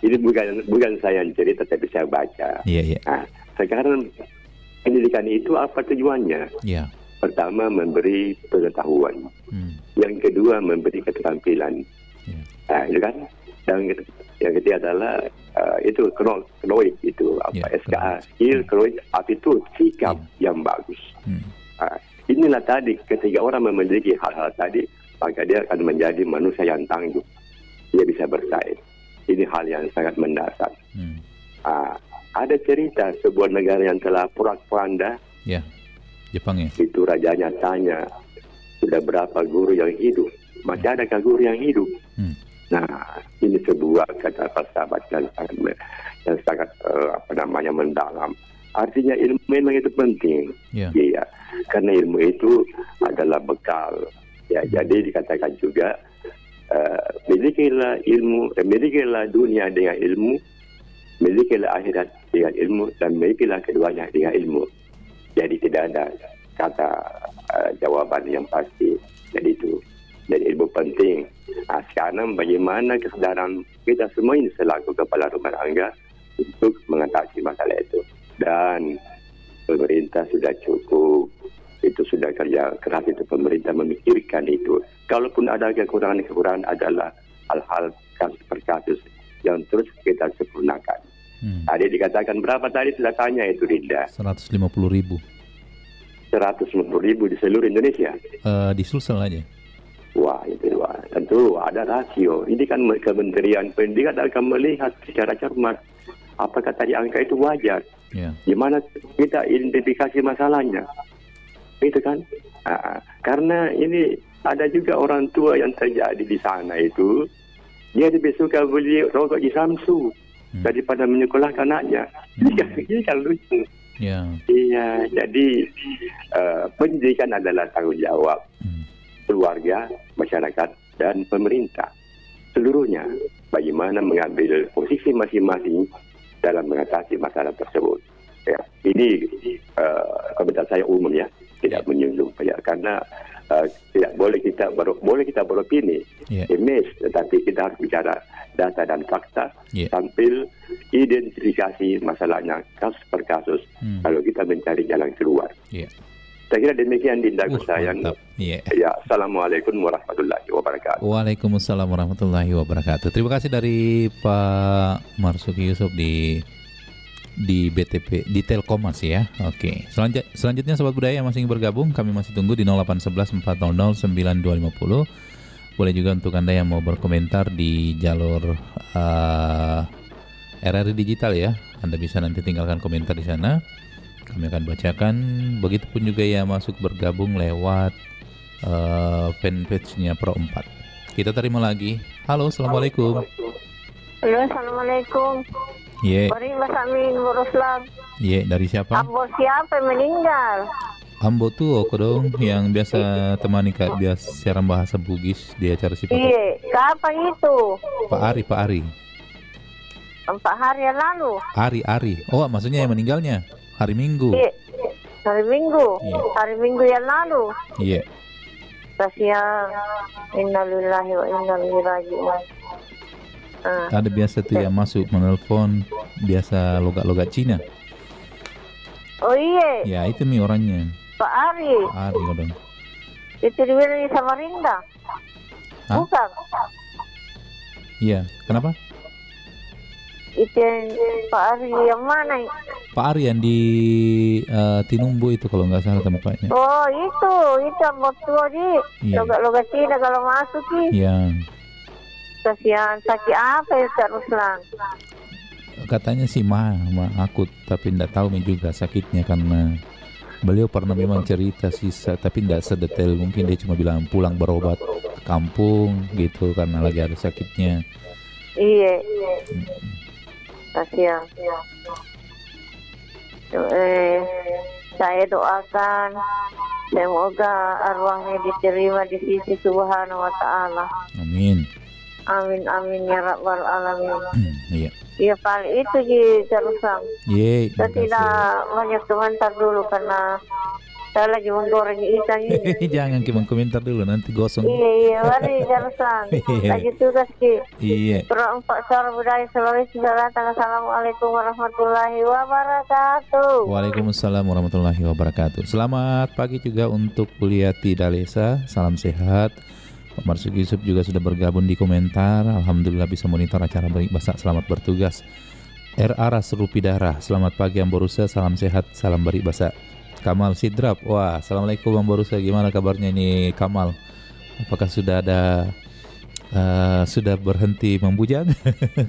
Ini bukan saya yang cerita, tapi saya baca. Iya. Nah, sekarang pendidikan itu apa tujuannya? Iya. Pertama, memberi pengetahuan. Yang kedua, memberi keterampilan. Nah, itu kan. Dan yang ketiga adalah itu kroid itu SKA, skill, kroid, attitude, sikap yang bagus. Inilah tadi, ketika orang memiliki hal-hal tadi, maka dia akan menjadi manusia yang tangguh. Dia bisa bersaing. Ini hal yang sangat mendasar. Ada cerita sebuah negara yang telah porak-poranda. Ya, Jepang ya. Itu rajanya tanya, sudah berapa guru yang hidup? Masih adakah guru yang hidup? Nah, ini sebuah kata sahabat yang sangat mendalam. Artinya ilmu memang itu penting. Iya. Karena ilmu itu adalah bekal. Ya, jadi dikatakan juga milikilah ilmu, milikilah dunia dengan ilmu, milikilah akhirat dengan ilmu, dan milikilah keduanya dengan ilmu. Jadi tidak ada kata jawaban yang pasti. Jadi itu. Jadi ilmu penting. Sekarang bagaimana kesadaran kita semua ini selaku kepala rumah tangga untuk mengatasi masalah itu. Dan pemerintah sudah cukup. Itu sudah kerja keras itu pemerintah memikirkan itu. Kalaupun ada kekurangan adalah hal-hal kasus per kasus yang terus kita sempurnakan. Tadi dikatakan berapa tadi sudah tanya itu Rinda? 150.000. 150.000 di seluruh Indonesia? Di Sulsel aja. Wah, itu tentu ada rasio. Ini kan Kementerian Pendidikan akan melihat secara cermat apakah tadi angka itu wajar. Gimana kita identifikasi masalahnya. Itu kan. Karena ini ada juga orang tua yang terjadi di sana itu. Dia lebih suka beli rokok di Samsu daripada menyekolahkan anaknya. Ini kan lucu. Iya, jadi pendidikan adalah tanggung jawab keluarga, masyarakat, dan pemerintah seluruhnya. Bagaimana mengambil posisi masing-masing dalam mengatasi masalah tersebut. Ya, ini komentar saya umum ya, tidak menyinggung ya, karena tidak boleh kita beropini, image, tetapi kita harus bicara data dan fakta, sambil identifikasi masalahnya kasus per kasus. Kalau kita mencari jalan keluar. Saya kira demikian Dinda sayang. Ya, Assalamualaikum warahmatullahi wabarakatuh. Waalaikumsalam warahmatullahi wabarakatuh. Terima kasih dari Pak Marsuki Yusuf di BTP di Telkomas ya. Oke. Selanjutnya Sobat Budaya yang masih ingin bergabung, kami masih tunggu di 0811 400 9250. Boleh juga untuk Anda yang mau berkomentar di jalur RRI Digital ya. Anda bisa nanti tinggalkan komentar di sana. Kami akan bacakan. Begitupun juga ya masuk bergabung lewat fanpage-nya Pro 4. Kita terima lagi. Halo, Assalamualaikum. Halo, assalamualaikum. Ye. Bari Mas Amin Ruslan. Ye, dari siapa? Ambo siapa yang meninggal? Ambo tuh aku dong yang biasa temani Kak biasa siaran bahasa Bugis di acara Sipatok. Iya, kapan itu? Pak Ari. 4 hari yang lalu. Ari. Oh, maksudnya yang meninggalnya hari Minggu. Iya. Hari Minggu. Iya. Hari Minggu yang lalu. Iya. Kasihan. Innalillahi wa inna ilaihi raji'un. Ada biasa tuh yang masuk menelpon biasa logat-logat Cina. Oh iya. Ya, itu mi orangnya. Pak Ari. Ari kodong. Itu dibilang di Samarinda. Hah? Bukan. Iya, kenapa? Itu yang Pak Ari yang mana? Pak Ari yang di Tinumbu itu kalau nggak salah tempatnya. Oh itu yang tua di Iya. logat Cina kalau masuk ki. Iya. Kasihan, sakit apa ya Kak Ruslan? Katanya sih mah akut, tapi tidak tahu juga sakitnya karena beliau pernah memang cerita sih, tapi tidak sedetail mungkin. Dia cuma bilang pulang berobat ke kampung gitu karena lagi ada sakitnya. Iya. Kasihan. Saya doakan semoga arwahnya diterima di sisi Subhanahu wa Ta'ala. Amin. Amin ya rabbal alamin. Iya. Iya paling itu terusan. Ye. Saya tidak banyak komentar dulu karena saya lagi menggoreng ikan ini. Jangan kita komentar dulu nanti gosong. Iya mari terusan. Lagi tugas ki. Iya. Pro 4 Suara Budaya Sulawesi Selatan. Assalamualaikum warahmatullahi wabarakatuh. Waalaikumsalam warahmatullahi wabarakatuh. Selamat pagi juga untuk Kuliati Dalesa. Salam sehat. Pak Marsuki Yusuf juga sudah bergabung di komentar. Alhamdulillah bisa monitor acara Bari Basa. Selamat bertugas. R.A. Serupidara. Selamat pagi Amborusa. Salam sehat. Salam Bari Basa. Kamal Sidrap. Wah, assalamualaikum Amborusa. Gimana kabarnya nih Kamal? Apakah sudah ada sudah berhenti membujang?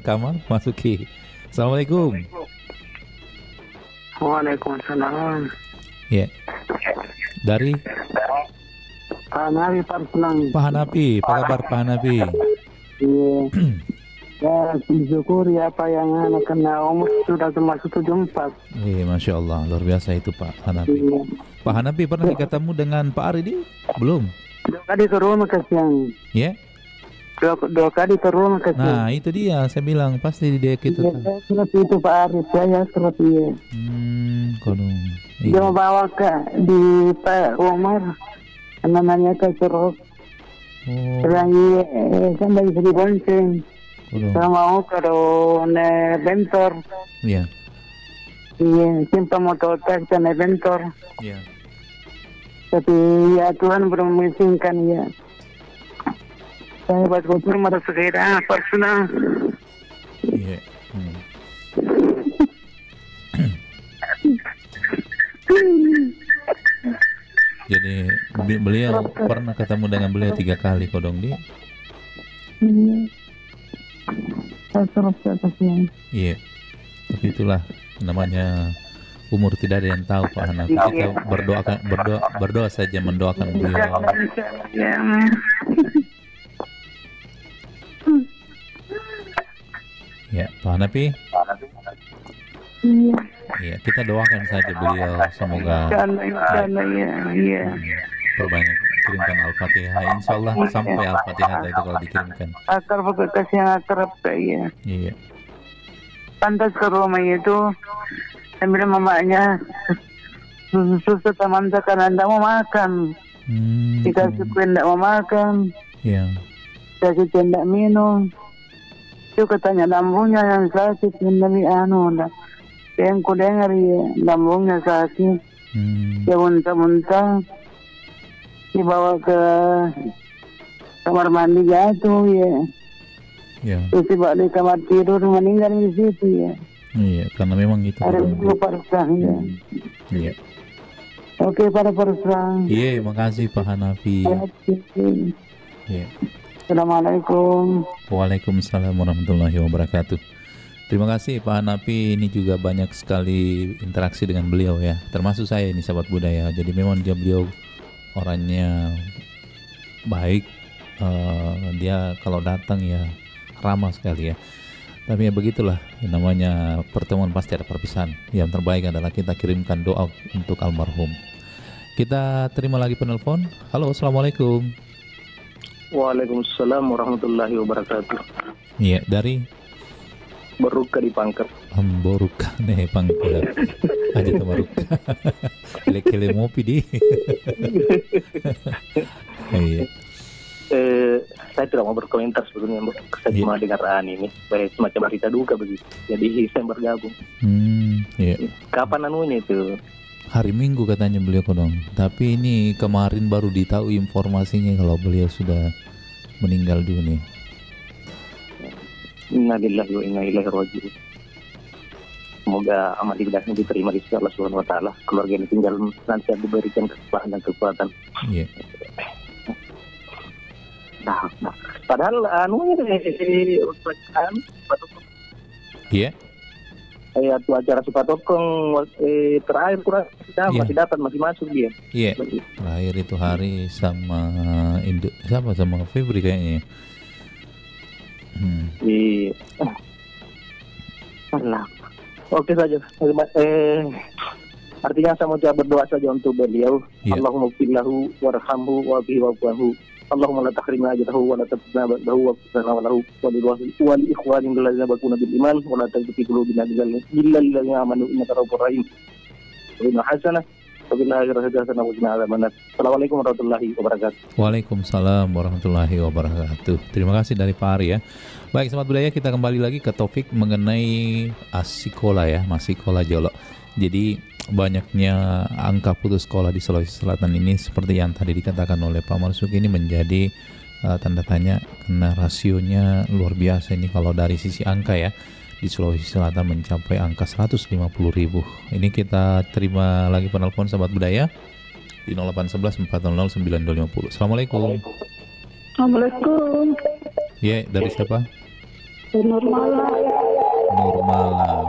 Kamal Masuki. Assalamualaikum. Waalaikumsalam. Ya. Dari Pak Hanafi Pak Senang. Pak Hanafi, apa kabar Pak Hanafi? Iya. Ya, syukuri apa yang anak kena umur sudah termasuk 74. Masya Allah, luar biasa itu Pak Hanafi. Iya. Pak Hanafi pernah ketemu dengan Pak Ari di? Belum? 2 kali ke rumah kasihan. Ya? 2 kali ke rumah kasihan. Nah, itu dia, saya bilang pasti dia kita. Iya, seperti itu Pak Ari, saya seperti ya. Kodong. Dia membawa di Pak Umar. Namanya Kasurok. Lagi sampai bisa dibonceng. Saya mau kalau naik bentor. Iya. Iya, simpang motor taksi naik bentor. Iya. Tapi ya Tuhan belum mengizinkan ya. Saya buat kotor mata segera personal. Iya. Jadi beliau pernah ketemu dengan beliau 3 kali kodong di. Iya. Saya suruh kasihan. Iya. Tapi itulah namanya umur, tidak ada yang tahu Pak Hanafi. Kita berdoa saja mendoakan beliau. Ya, Pak Hanafi. Iya, kita doakan saja beliau semoga perbanyak kirimkan Al-Fatihah. Insya Allah sampai Al-Fatihah itu kalau dikirimkan. Akar kasihan akrab ya. Iya. Pantas ke rumah itu sambil mamanya susu teman karena tidak mau makan. Dikasih kue tidak mau makan. Iya. Dikasih tidak minum. Itu katanya lambungnya yang sakit, lebih yang ku dengar ya, lambungnya sakit. Dia muntah-muntah, dibawa ke kamar mandi jatuh ya. Ya. Terus dibawa di kamar tidur, meninggal di situ ya. Iya, karena memang itu. Ada perang ya. Iya. Oke, para perang. Iya, makasih Pak Hanafi. Iya. Assalamualaikum. Waalaikumsalam warahmatullahi wabarakatuh. Terima kasih Pak Hanafi, ini juga banyak sekali interaksi dengan beliau ya, termasuk saya ini sahabat budaya. Jadi memang beliau orangnya baik, dia kalau datang ya ramah sekali ya. Tapi ya begitulah, yang namanya pertemuan pasti ada perpisahan. Yang terbaik adalah kita kirimkan doa untuk almarhum. Kita terima lagi penelpon. Halo, assalamualaikum. Waalaikumsalam warahmatullahi wabarakatuh. Iya, dari Baruka di Pangkep. Baruka nih Pangkep. Aja tuh Baruka. Kele-kele ngopi di. Iya. Saya tidak mau berkomentar sebetulnya, saya cuma dengar ini semacam berita duka begitu. Jadi saya bergabung. Iya. Kapan anunya itu? Hari Minggu katanya beliau kodong. Tapi ini kemarin baru ditahu informasinya kalau beliau sudah meninggal dunia. Inna lillahi wa inna ilaihi raji'un. Semoga amal ibadahnya diterima di sisi Allah Subhanahu wa taala. Keluarga yang tinggal nanti diberikan keselamatan dan kekuatan. Iya. Nah, padahal anunya iya. Tuh acara Supatokong terakhir kurang masih dapat, masih masuk dia. Iya. Terakhir itu hari sama sama Febri kayaknya. Iya. Oke saja. Artinya saya mau berdoa saja untuk beliau. Allahumma fillahu warhamhu wa bihi wa'fu. Allahumma la tahrimna ajrahu wa la tabna lahu wa qina lahu wa li ikhwani allazina bakuna bil iman wa la tazki qulubina illa allazina amanu innaka ra'ufur rahim. Wa hasanah wa bil akhirati hasanah wa qina adzabannar. Assalamualaikum warahmatullahi wabarakatuh. Waalaikumsalam warahmatullahi wabarakatuh. Terima kasih dari Pak Ari ya. Baik, Sobat Budaya, kita kembali lagi ke topik mengenai asikola ya, masikola Jolo. Jadi banyaknya angka putus sekolah di Sulawesi Selatan ini seperti yang tadi dikatakan oleh Pak Marzuki ini menjadi tanda tanya karena rasionya luar biasa ini kalau dari sisi angka ya. Di Sulawesi Selatan mencapai angka 150.000. Ini kita terima lagi penelpon Sobat Budaya di 0811 400 9250. Assalamualaikum. Assalamualaikum. Ya, dari siapa? Nurmala.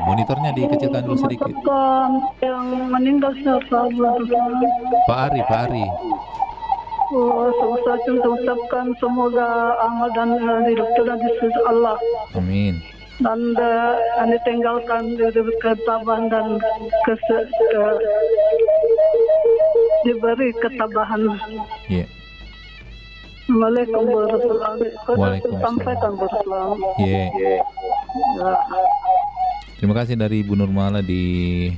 Monitornya dikecilkan dulu sedikit. Yang meninggal siapa? Pak Ari. Saya ucapkan semoga amal dan hidupnya di sisi Allah. Amin. Dan ditinggalkan ketabahan dan diberi ketabahan. Iya. Assalamualaikum warahmatullahi wabarakatuh. Sampaikan berselamat. Iya. Terima kasih dari Bu Nurmala di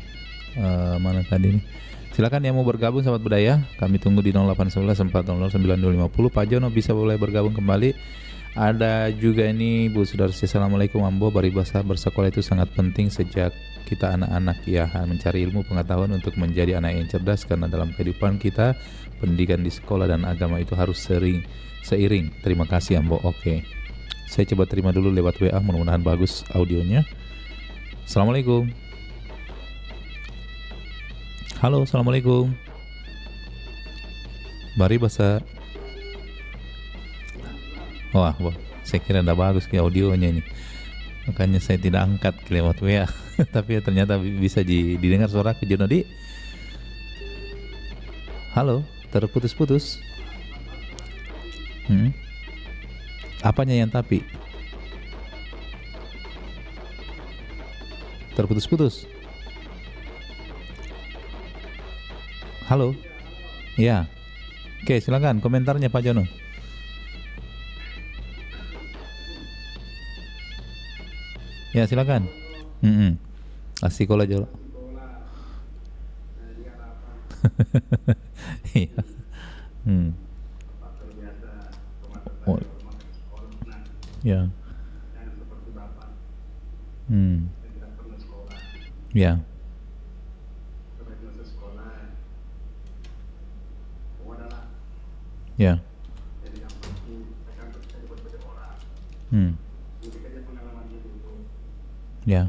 mana tadi nih. Silakan yang mau bergabung Sobat Budaya, kami tunggu di 0811 400 9250. Pak Jono bisa boleh bergabung kembali. Ada juga ini Bu Sudarsi. Assalamualaikum Ambo. Paribasa bersekolah itu sangat penting sejak kita anak-anak ya, mencari ilmu pengetahuan untuk menjadi anak yang cerdas karena dalam kehidupan kita pendidikan di sekolah dan agama itu harus seiring. Terima kasih Ambo. Oke. Saya coba terima dulu lewat WA, mudah-mudahan bagus audionya. Assalamualaikum. Halo, assalamualaikum. Bari bahasa. Wah, saya kira tidak bagus ke audionya ini. Makanya saya tidak angkat lewat WA. Tapi ya ternyata bisa didengar suara ke Jonodi. Halo, terputus-putus. Apanya yang tapi? Terputus-putus. Halo. Ya. Oke, silakan komentarnya Pak Jono. Ya, silakan. Asikola Jolo. Iya. Oh. Ya. Ya. Ya. Ya.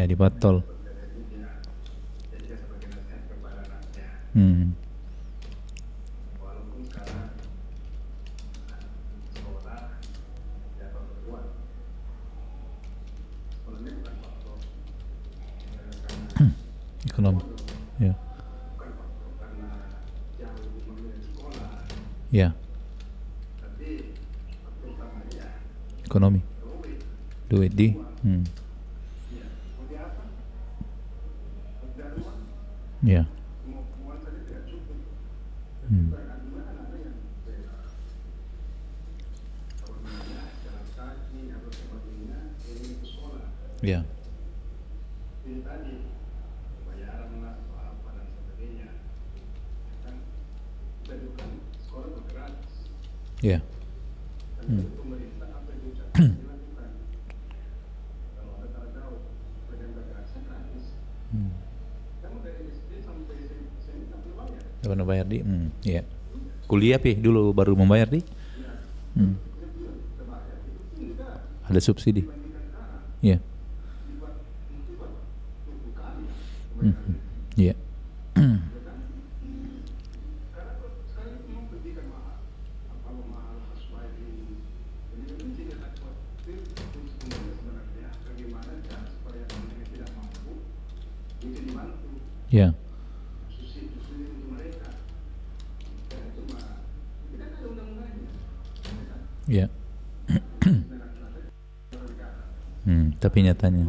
Dipatol. Ekonomi. Ya. Ya. Ekonomi. Duit di. Ya. Ya. Ya. Pernah bayar di, ya. Kuliah dulu baru membayar di. Ada subsidi. Ya. Ya. Ya. Ya. Tapi nyatanya.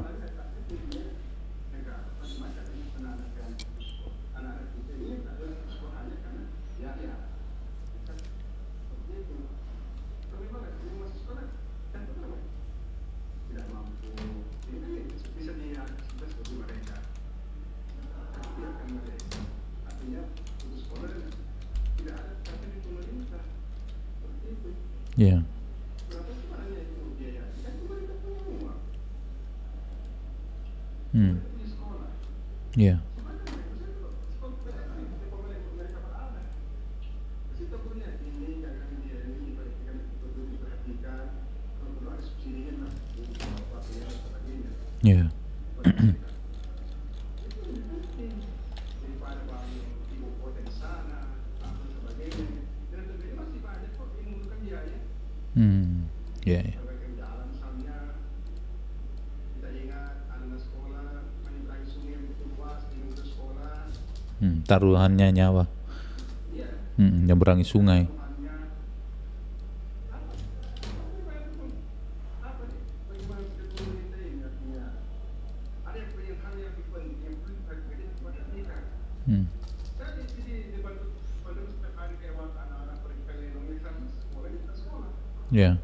Ya. Ya. Ya. Ya, ya. Taruhannya nyawa. Nyeberangi sungai. Ya.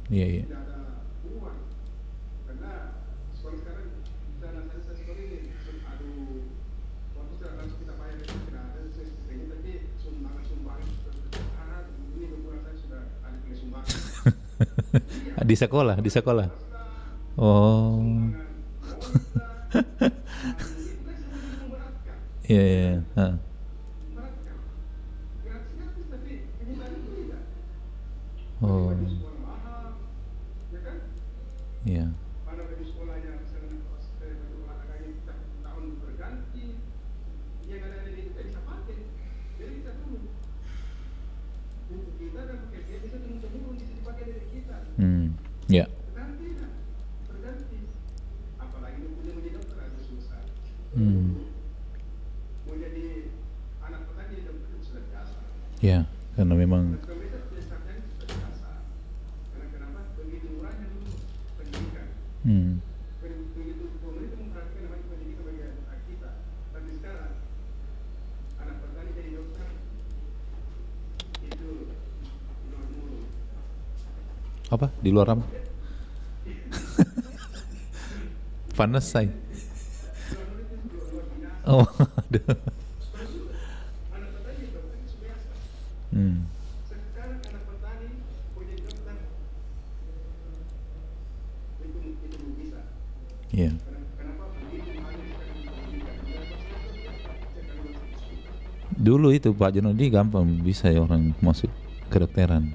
Iya, iya. Di sekolah. Oh. Iya, iya. Oh. Iya. Ya. Ya, karena memang apa di luar apa? Panas say. Oh, aduh. Iya. Dulu itu Pak Junodi gampang bisa ya orang masuk kedokteran.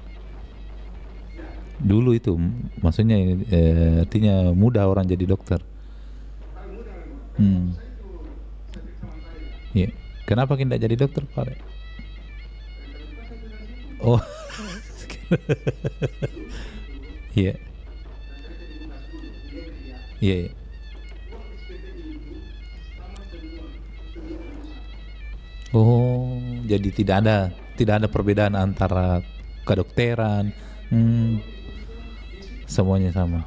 Dulu itu maksudnya artinya mudah orang jadi dokter. Iya. Kenapa kita jadi dokter, Pak? Oh. Iya. Iya. Oh, jadi tidak ada perbedaan antara kedokteran, semuanya sama.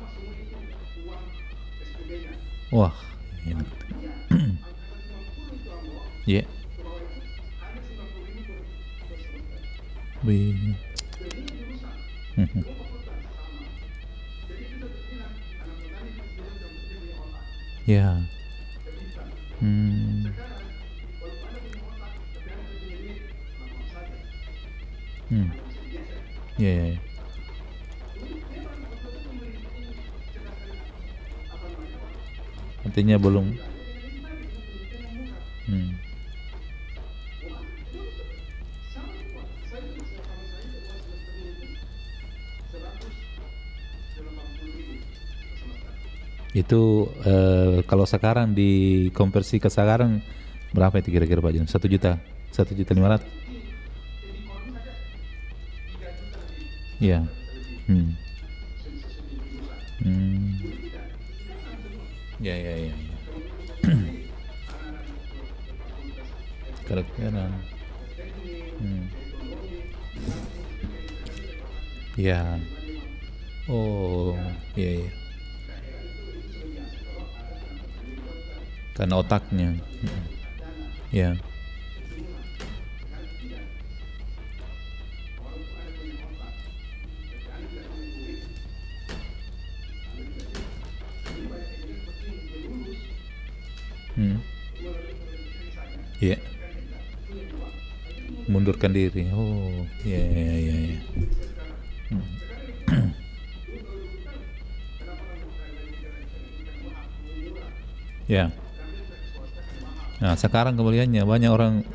Wah, ya. Ya. Ya. Artinya belum. Itu kalau sekarang dikonversi ke sekarang berapa itu kira-kira Pak Jon? 1.500.000. Ya. Ya. Kedokteran. Ya. Oh, iya. Karena otaknya. Ya. Ya. Mundurkan diri. Oh, ya. Ya. Nah, sekarang kembaliannya banyak orang,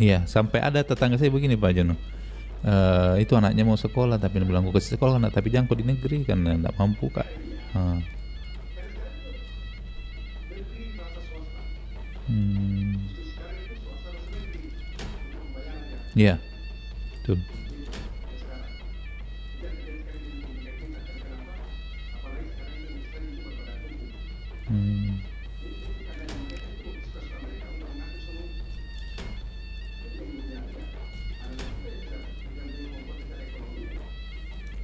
iya, sampai ada tetangga saya begini Pak Jono, itu anaknya mau sekolah tapi bilang gue ke sekolah tapi jangan kok di negeri karena tidak mampu Kak. Iya, betul.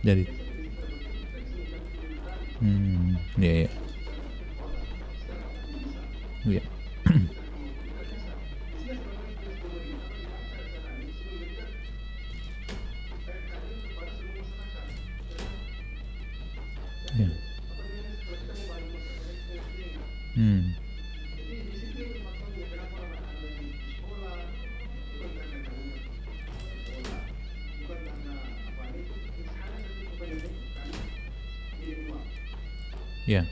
Jadi, ya. Ya. Ya. Ya.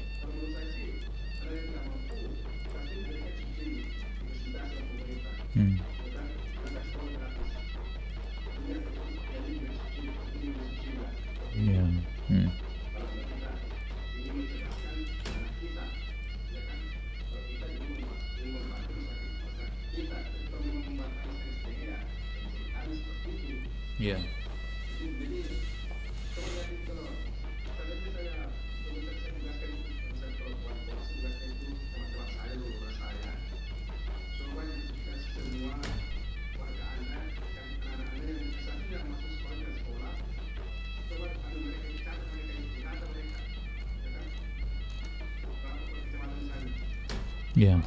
Ya.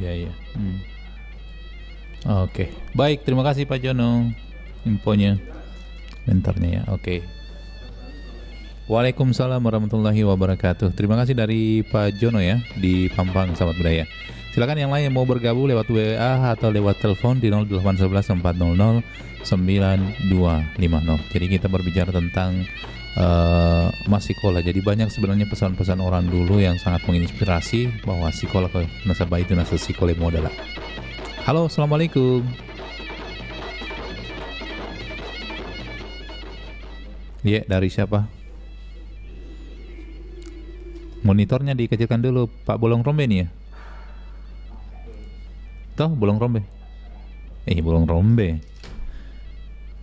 Ya. Oke. Baik, terima kasih Pak Jono infonya. Bentarnya ya. Oke. Waalaikumsalam warahmatullahi wabarakatuh. Terima kasih dari Pak Jono ya di Pampang, sahabat budaya. Silakan yang lain yang mau bergabung lewat WA atau lewat telepon di 0811 400 9250. Jadi kita berbicara tentang masikola. Jadi banyak sebenarnya pesan-pesan orang dulu yang sangat menginspirasi bahwa sikola ke nasabah itu nasa sikole modala. Halo, assalamualaikum. Iya, dari siapa? Monitornya dikecilkan dulu, Pak Bolong Rombe nih ya. Toh, Bolong Rombe. Bolong Rombe.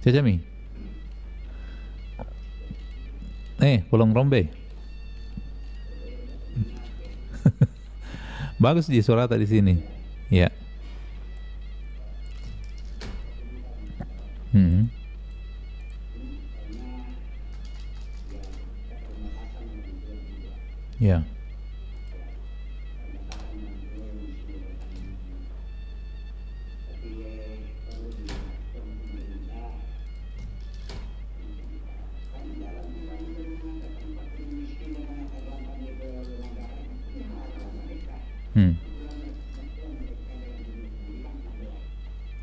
Cacami. Bolong Rombe. Bagus di suara tadi sini. Ya. Ya.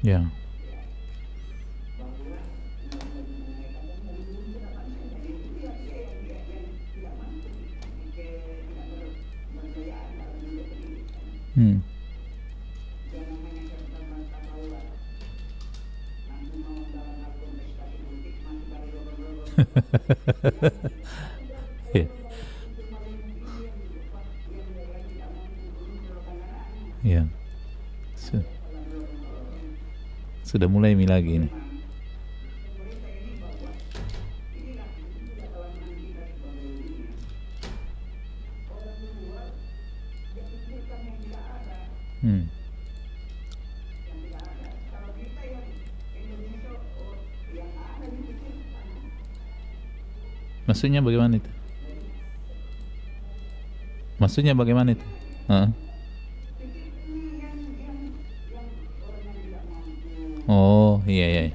Ya. Ya. Ya. Sudah mulai lagi ini. Maksudnya bagaimana itu? Maksudnya bagaimana itu? Oh, iya.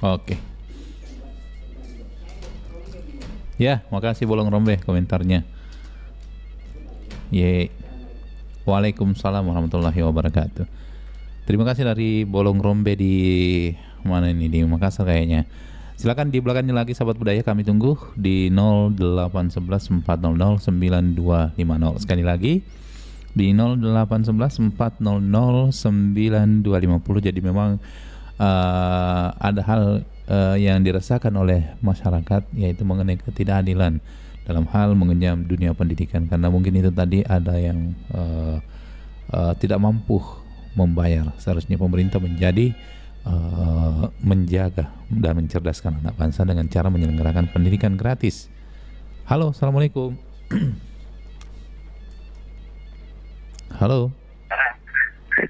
Oke. Ya, makasih Bolong Rombe komentarnya. Waalaikumsalam warahmatullahi wabarakatuh. Terima kasih dari Bolong Rombe di mana ini, di Makassar kayaknya. Silakan di belakangnya lagi sahabat budaya, kami tunggu di 0811 400 9250. Sekali lagi di 0811 400 9250. Jadi memang ada hal yang dirasakan oleh masyarakat, yaitu mengenai ketidakadilan dalam hal mengenyam dunia pendidikan, karena mungkin itu tadi ada yang tidak mampu membayar. Seharusnya pemerintah menjadi menjaga dan mencerdaskan anak bangsa dengan cara menyelenggarakan pendidikan gratis. Halo, assalamualaikum. Halo.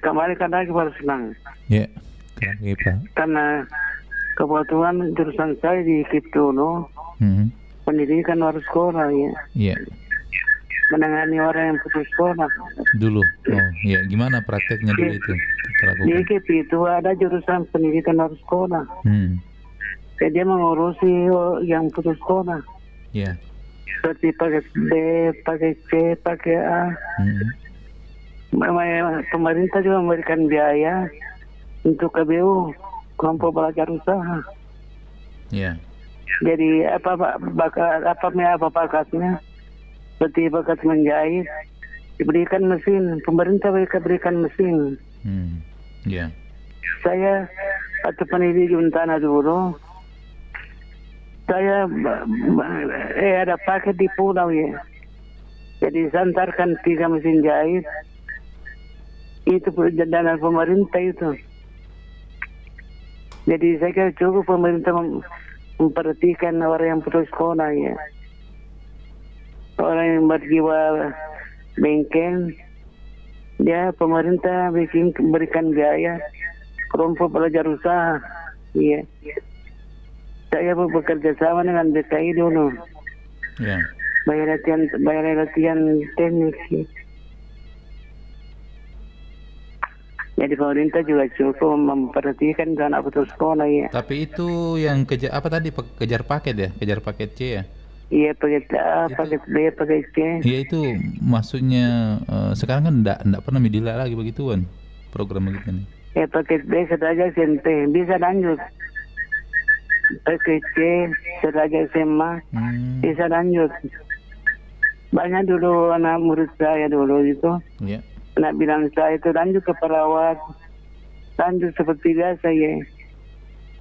Kembali lagi baru senang. Ya, kembali Pak. Karena kebetulan jurusan saya di Kiptono, pendidikan harus sekolah ya. Iya. Menangani orang yang putus sekolah. Dulu. Oh, ya. Gimana prakteknya dulu itu? Di KIP itu ada jurusan pendidikan harus sekolah. Kayak dia mengurusi yang putus sekolah. Iya. Seperti pakai B, pakai C, pakai A. Pemerintah juga memberikan biaya untuk KBU, kelompok belajar usaha. Iya. Jadi apa bakatnya? Seperti bakat menjahit, diberikan mesin, pemerintah berikan mesin. Yeah. Saya atau pendidik Juntana dulu, saya ada paket di pulau ya. Jadi saya antarkan 3 mesin jahit, Itu dana pemerintah itu. Jadi saya kira cukup pemerintah memperhatikan orang yang putus sekolah ya. Orang yang berjiwa bengkel, dia pemerintah berikan biaya kelompok pelajar usaha. Iya. Saya bekerja sama dengan DKI dulu. Ya. Bayar latihan teknik. Jadi pemerintah juga cukup memperhatikan anak putus sekolah ya. Tapi itu yang kejar apa tadi, kejar paket ya, kejar paket C ya? Iya, paket A, paket B, paket C. Iya, itu maksudnya sekarang kan enggak pernah dila lagi begituan program begitu nih. Ya paket B sederajat SMP bisa lanjut. Paket C sederajat SMA bisa lanjut. Banyak dulu anak murid saya dulu itu. Iya. Nak bilang saya itu lanjut ke perawat, lanjut seperti biasa ya.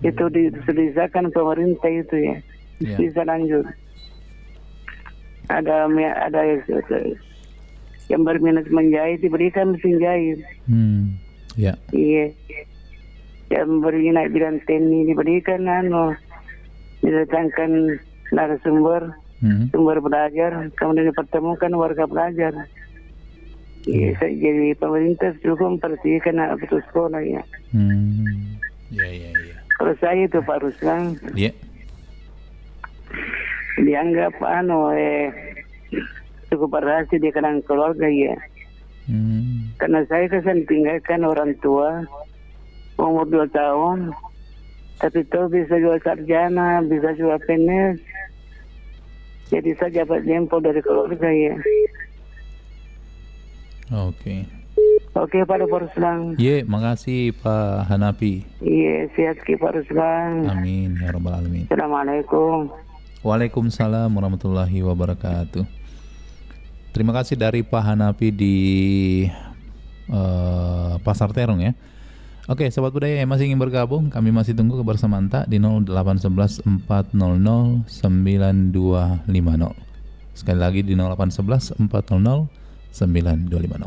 Itu disediakan pemerintah itu ya, bisa lanjut. Ada yang berminat menjahit diberikan mesin jahit. Ya. Iya. Yang berminat bidang teknik diberikan didatangkan narasumber, sumber belajar, kemudian dipertemukan warga pelajar. Iya, jadi pemerintah juga memperhatikan anak putus sekolah ya. Ya. Kalau saya itu Pak Ruslan, dianggap cukup berhasil di kalangan keluarga ya. Karena saya kesan tinggalkan orang tua umur 2 tahun, tapi tahu bisa juga sarjana, bisa juga PNS. Jadi saya dapat jempol dari keluarga ya. Oke. Oke Pak Ruslan. Ye, makasih Pak Hanapi. Iya, sehat Pak Ruslan. Amin ya rabbal alamin. Assalamualaikum. Waalaikumsalam warahmatullahi wabarakatuh. Terima kasih dari Pak Hanapi di Pasar Terong ya. Oke, Sobat Budaya yang masih ingin bergabung, kami masih tunggu kebersamaan di 0811 400 9250. Sekali lagi di 0811 400 9250. Mana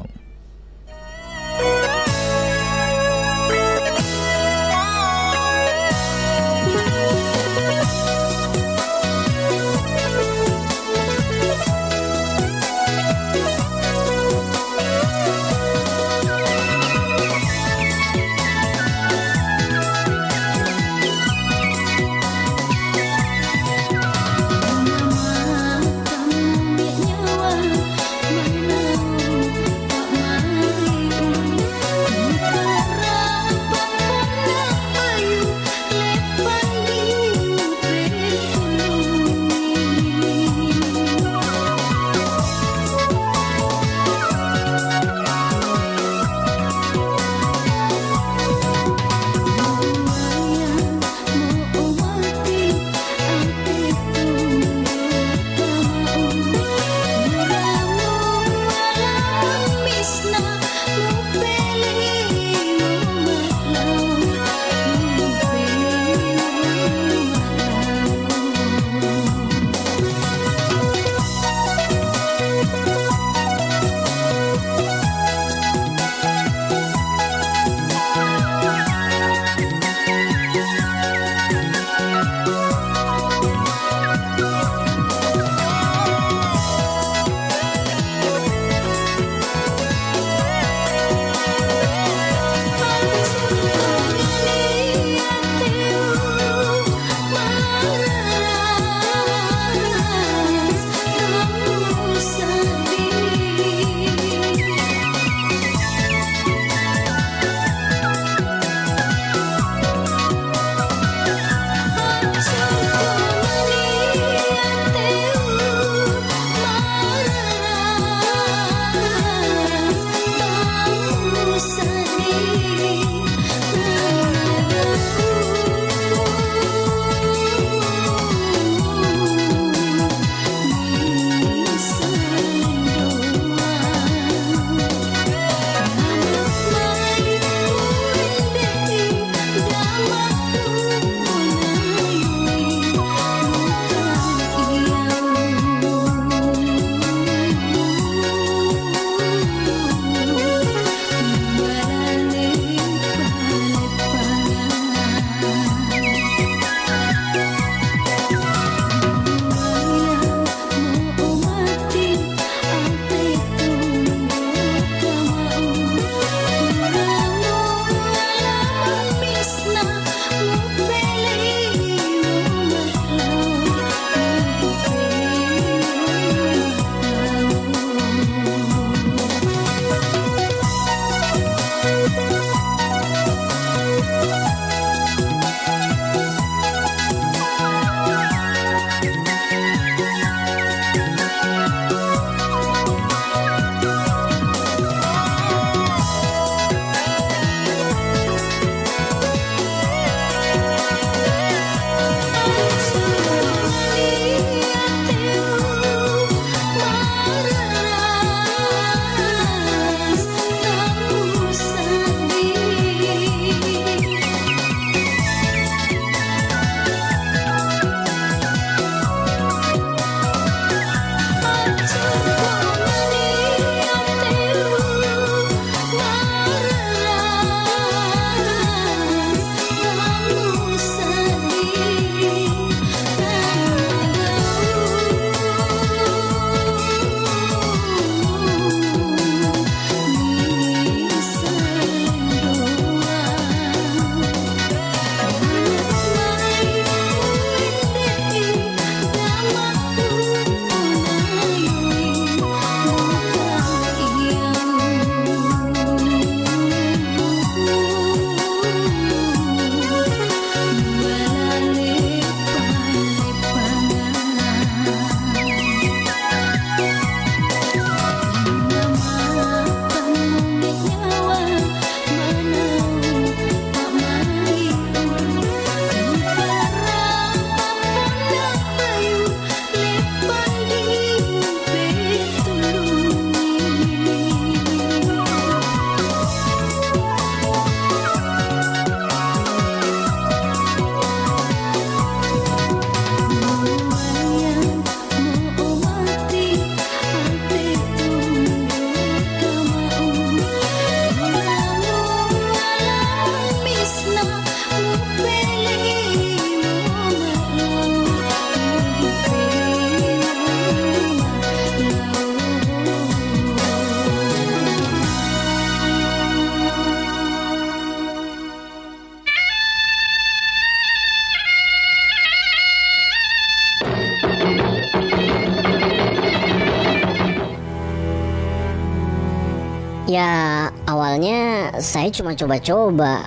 Ya, awalnya saya cuma coba-coba.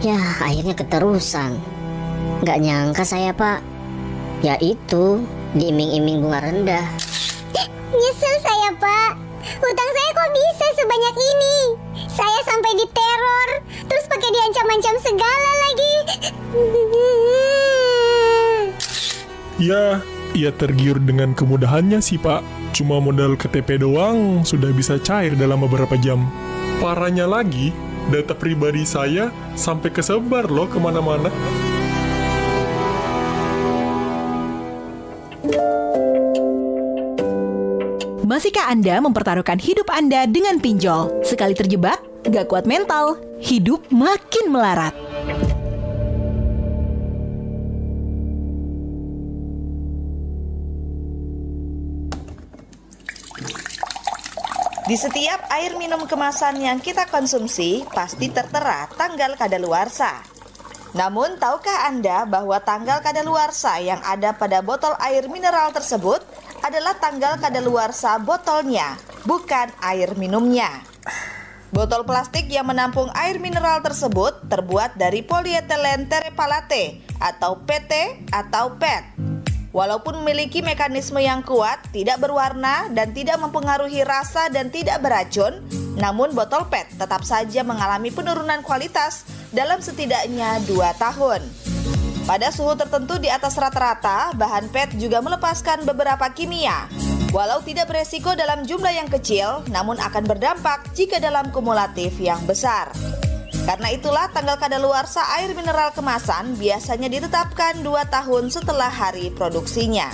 Ya, akhirnya keterusan. Nggak nyangka saya, Pak. Ya itu, diiming-iming bunga rendah. Nyesel saya, Pak. Hutang saya kok bisa sebanyak ini? Saya sampai diteror, terus pakai diancam-ancam segala lagi. Ya, ia tergiur dengan kemudahannya sih, Pak. Cuma modal KTP doang sudah bisa cair dalam beberapa jam. Parahnya lagi, data pribadi saya sampai kesebar loh kemana-mana. Masihkah Anda mempertaruhkan hidup Anda dengan pinjol? Sekali terjebak, gak kuat mental, hidup makin melarat. Di setiap air minum kemasan yang kita konsumsi, pasti tertera tanggal kadaluarsa. Namun, tahukah Anda bahwa tanggal kadaluarsa yang ada pada botol air mineral tersebut adalah tanggal kadaluarsa botolnya, bukan air minumnya. Botol plastik yang menampung air mineral tersebut terbuat dari polietilen terephthalate atau PT atau PET. Walaupun memiliki mekanisme yang kuat, tidak berwarna dan tidak mempengaruhi rasa dan tidak beracun, namun botol PET tetap saja mengalami penurunan kualitas dalam setidaknya 2 tahun. Pada suhu tertentu di atas rata-rata, bahan PET juga melepaskan beberapa kimia. Walau tidak beresiko dalam jumlah yang kecil, namun akan berdampak jika dalam kumulatif yang besar. Karena itulah tanggal kadaluarsa air mineral kemasan biasanya ditetapkan 2 tahun setelah hari produksinya.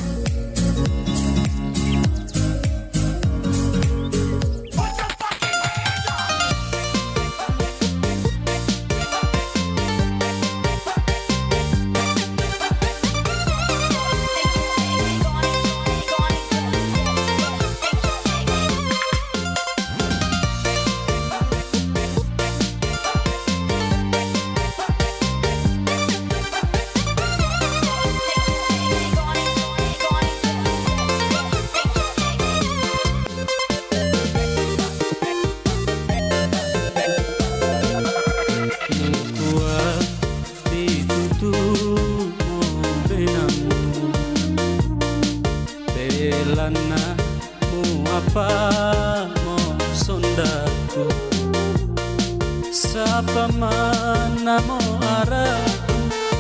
Sapa mana mo arah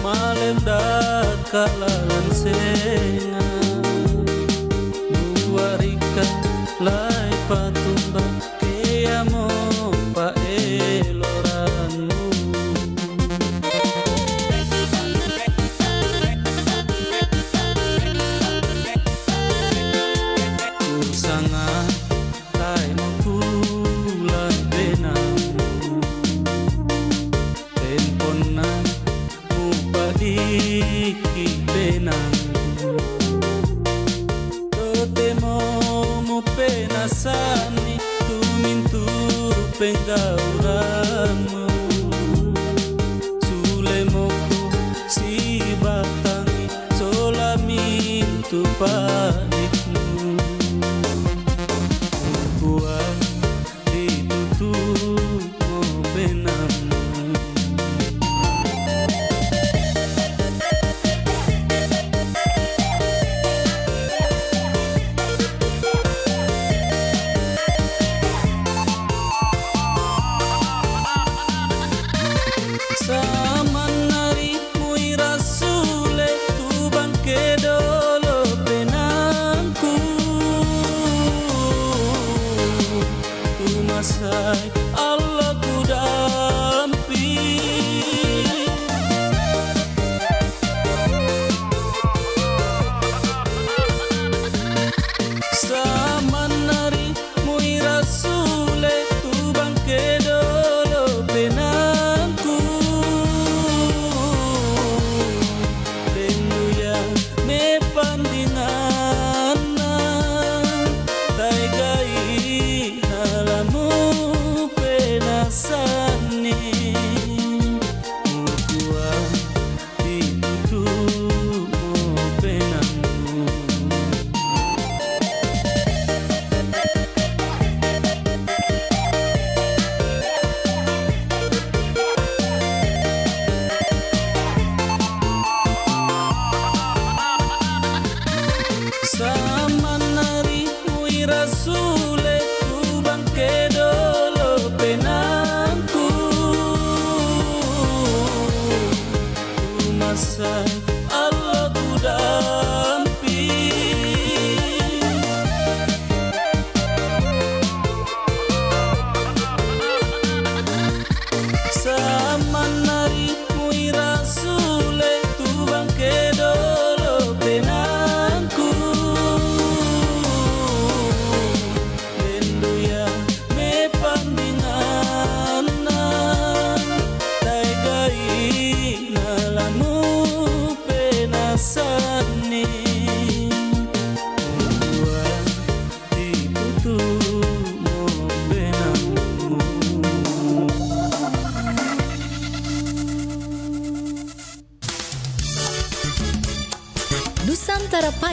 malenda kalalan senga Nuwarika lai patumba kaya mo paeloranmu Kusanga tai mo kulan benang Iki benang Totemo mo penasani Tumintu penggauranmu Sulemoko si batangi Solamintu padikmu Buat ditutup mo benang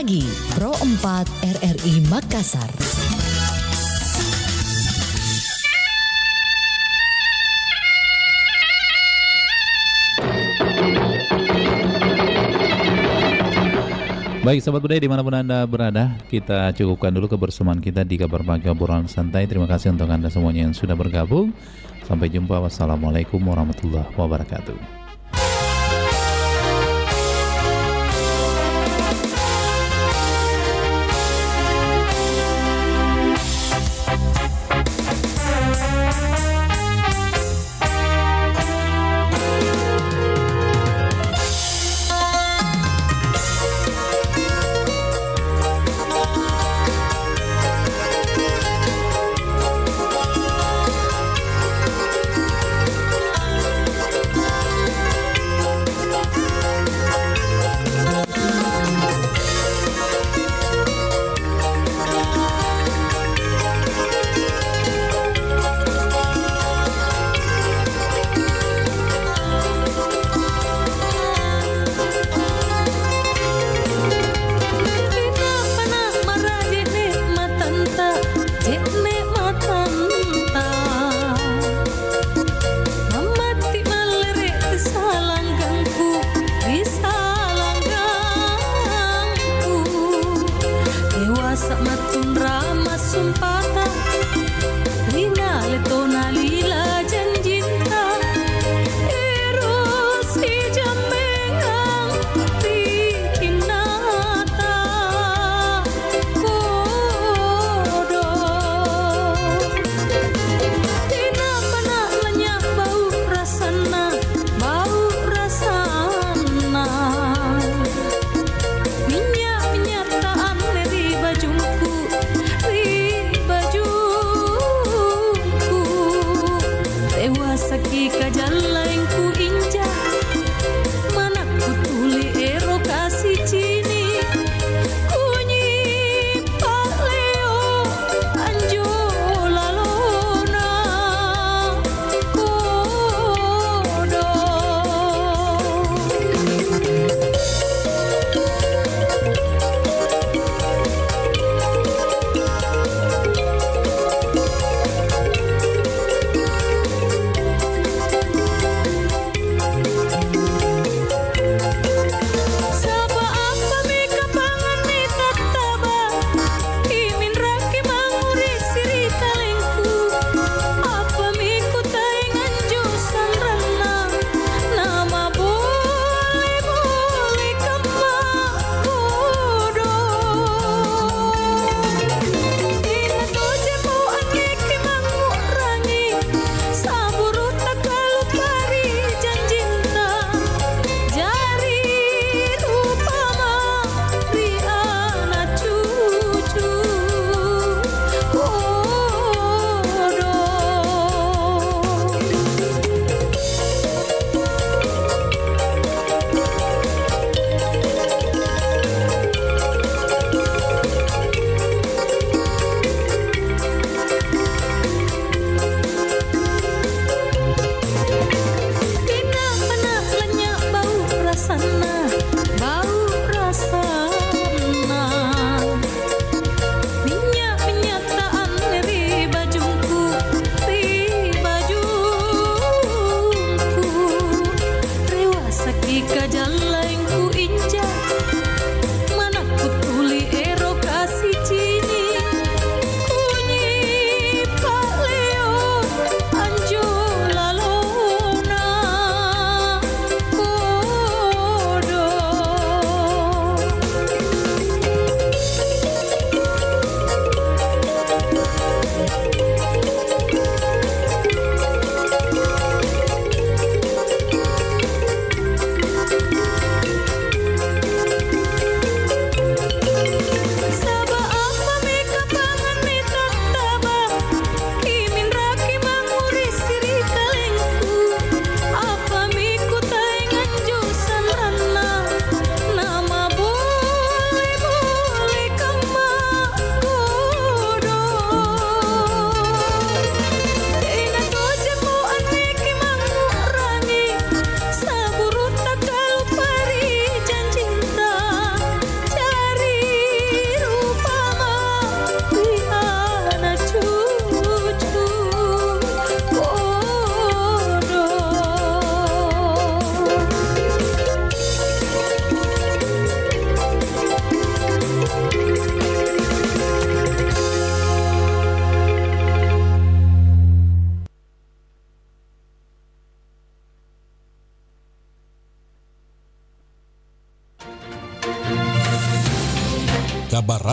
Pagi Pro 4 RRI Makassar. Baik sahabat budaya dimanapun Anda berada, kita cukupkan dulu kebersamaan kita di Kabar Pagi Obrolan Santai. Terima kasih untuk Anda semuanya yang sudah bergabung. Sampai jumpa, wassalamualaikum warahmatullahi wabarakatuh. Baju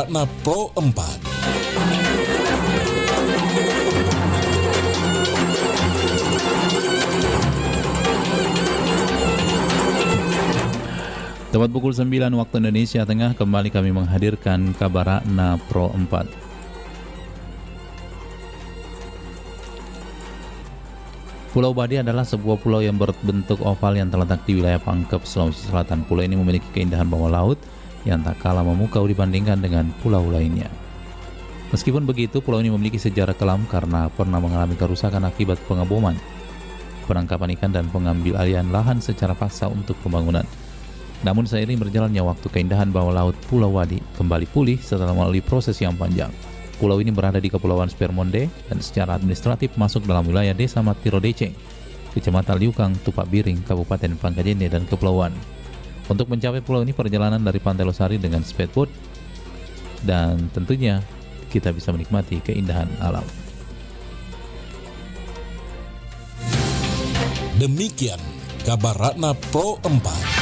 Kabaratna Pro 4. Tepat pukul 9 waktu Indonesia Tengah, kembali kami menghadirkan Kabaratna Pro 4. Pulau Badi adalah sebuah pulau yang berbentuk oval yang terletak di wilayah Pangkep, Sulawesi Selatan. Pulau ini memiliki keindahan bawah laut yang tak kalah memukau dibandingkan dengan pulau lainnya. Meskipun begitu, pulau ini memiliki sejarah kelam karena pernah mengalami kerusakan akibat pengeboman, penangkapan ikan, dan pengambil alihan lahan secara paksa untuk pembangunan. Namun seiring berjalannya waktu, keindahan bawah laut Pulau Wadi kembali pulih setelah melalui proses yang panjang. Pulau ini berada di Kepulauan Spermonde dan secara administratif masuk dalam wilayah Desa Matiro Deceng, Kecamatan Liukang, Tupak Biring, Kabupaten Pangkajene, dan Kepulauan. Untuk mencapai pulau ini, perjalanan dari Pantai Losari dengan speedboat, dan tentunya kita bisa menikmati keindahan alam. Demikian Kabaratna Pro 4.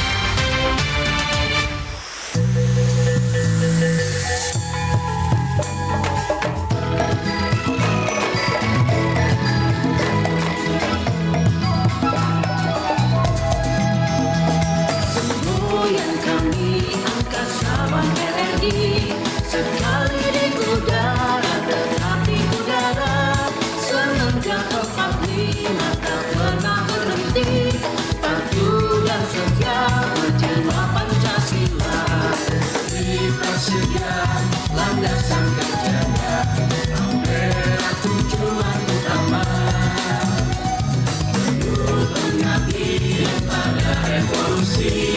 Semboyan kami angkasawan RRI, sekali di udara tetap di udara. Semenjak 45 tak pernah berhenti, padu dan setia berjiwa Pancasila. Kita sedia landasan kerjanya, membela tujuan utama, untuk pengabdian pada revolusi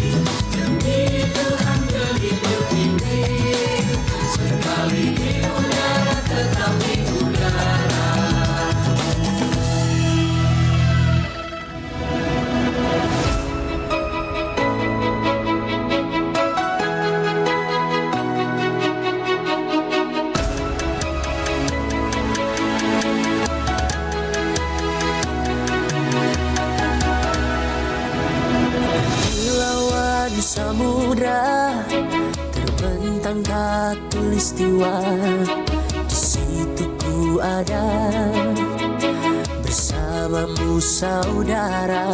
demi Tuhan gelibut ini. Sekali di udara tetap di udara. Di samudra terbentang khatulistiwa, di situ ku ada bersamamu saudara.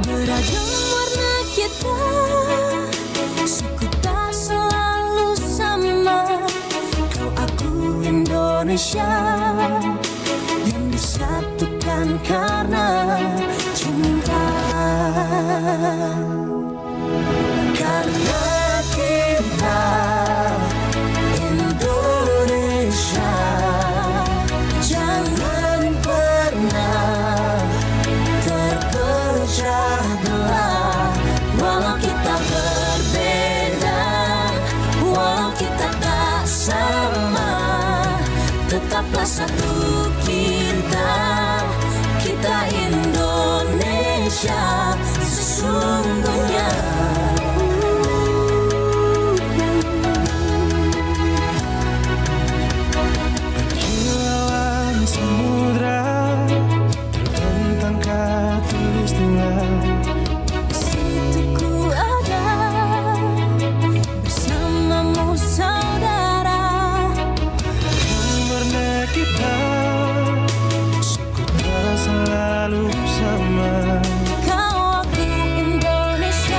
Beragam warna kita, suku tak selalu sama. Kau aku Indonesia yang disatukan karena cinta. Karena kita Indonesia, jangan pernah terpecah belah. Walau kita berbeda, walau kita tak sama, tetaplah satu kita, kita Indonesia sesungguhnya. Selalu sama. Kau aku Indonesia.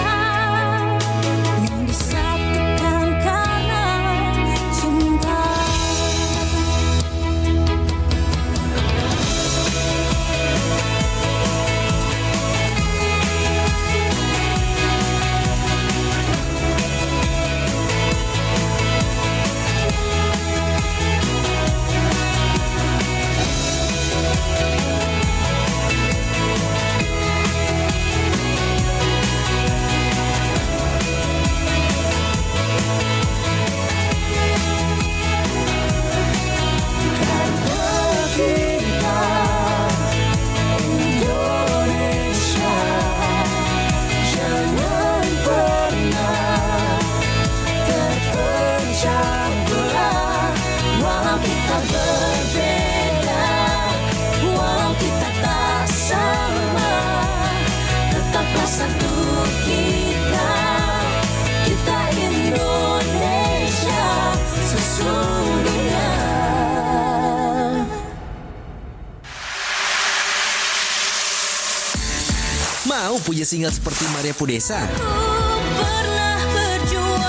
Mau punya single seperti Maria Pudesa? Pernah berjuang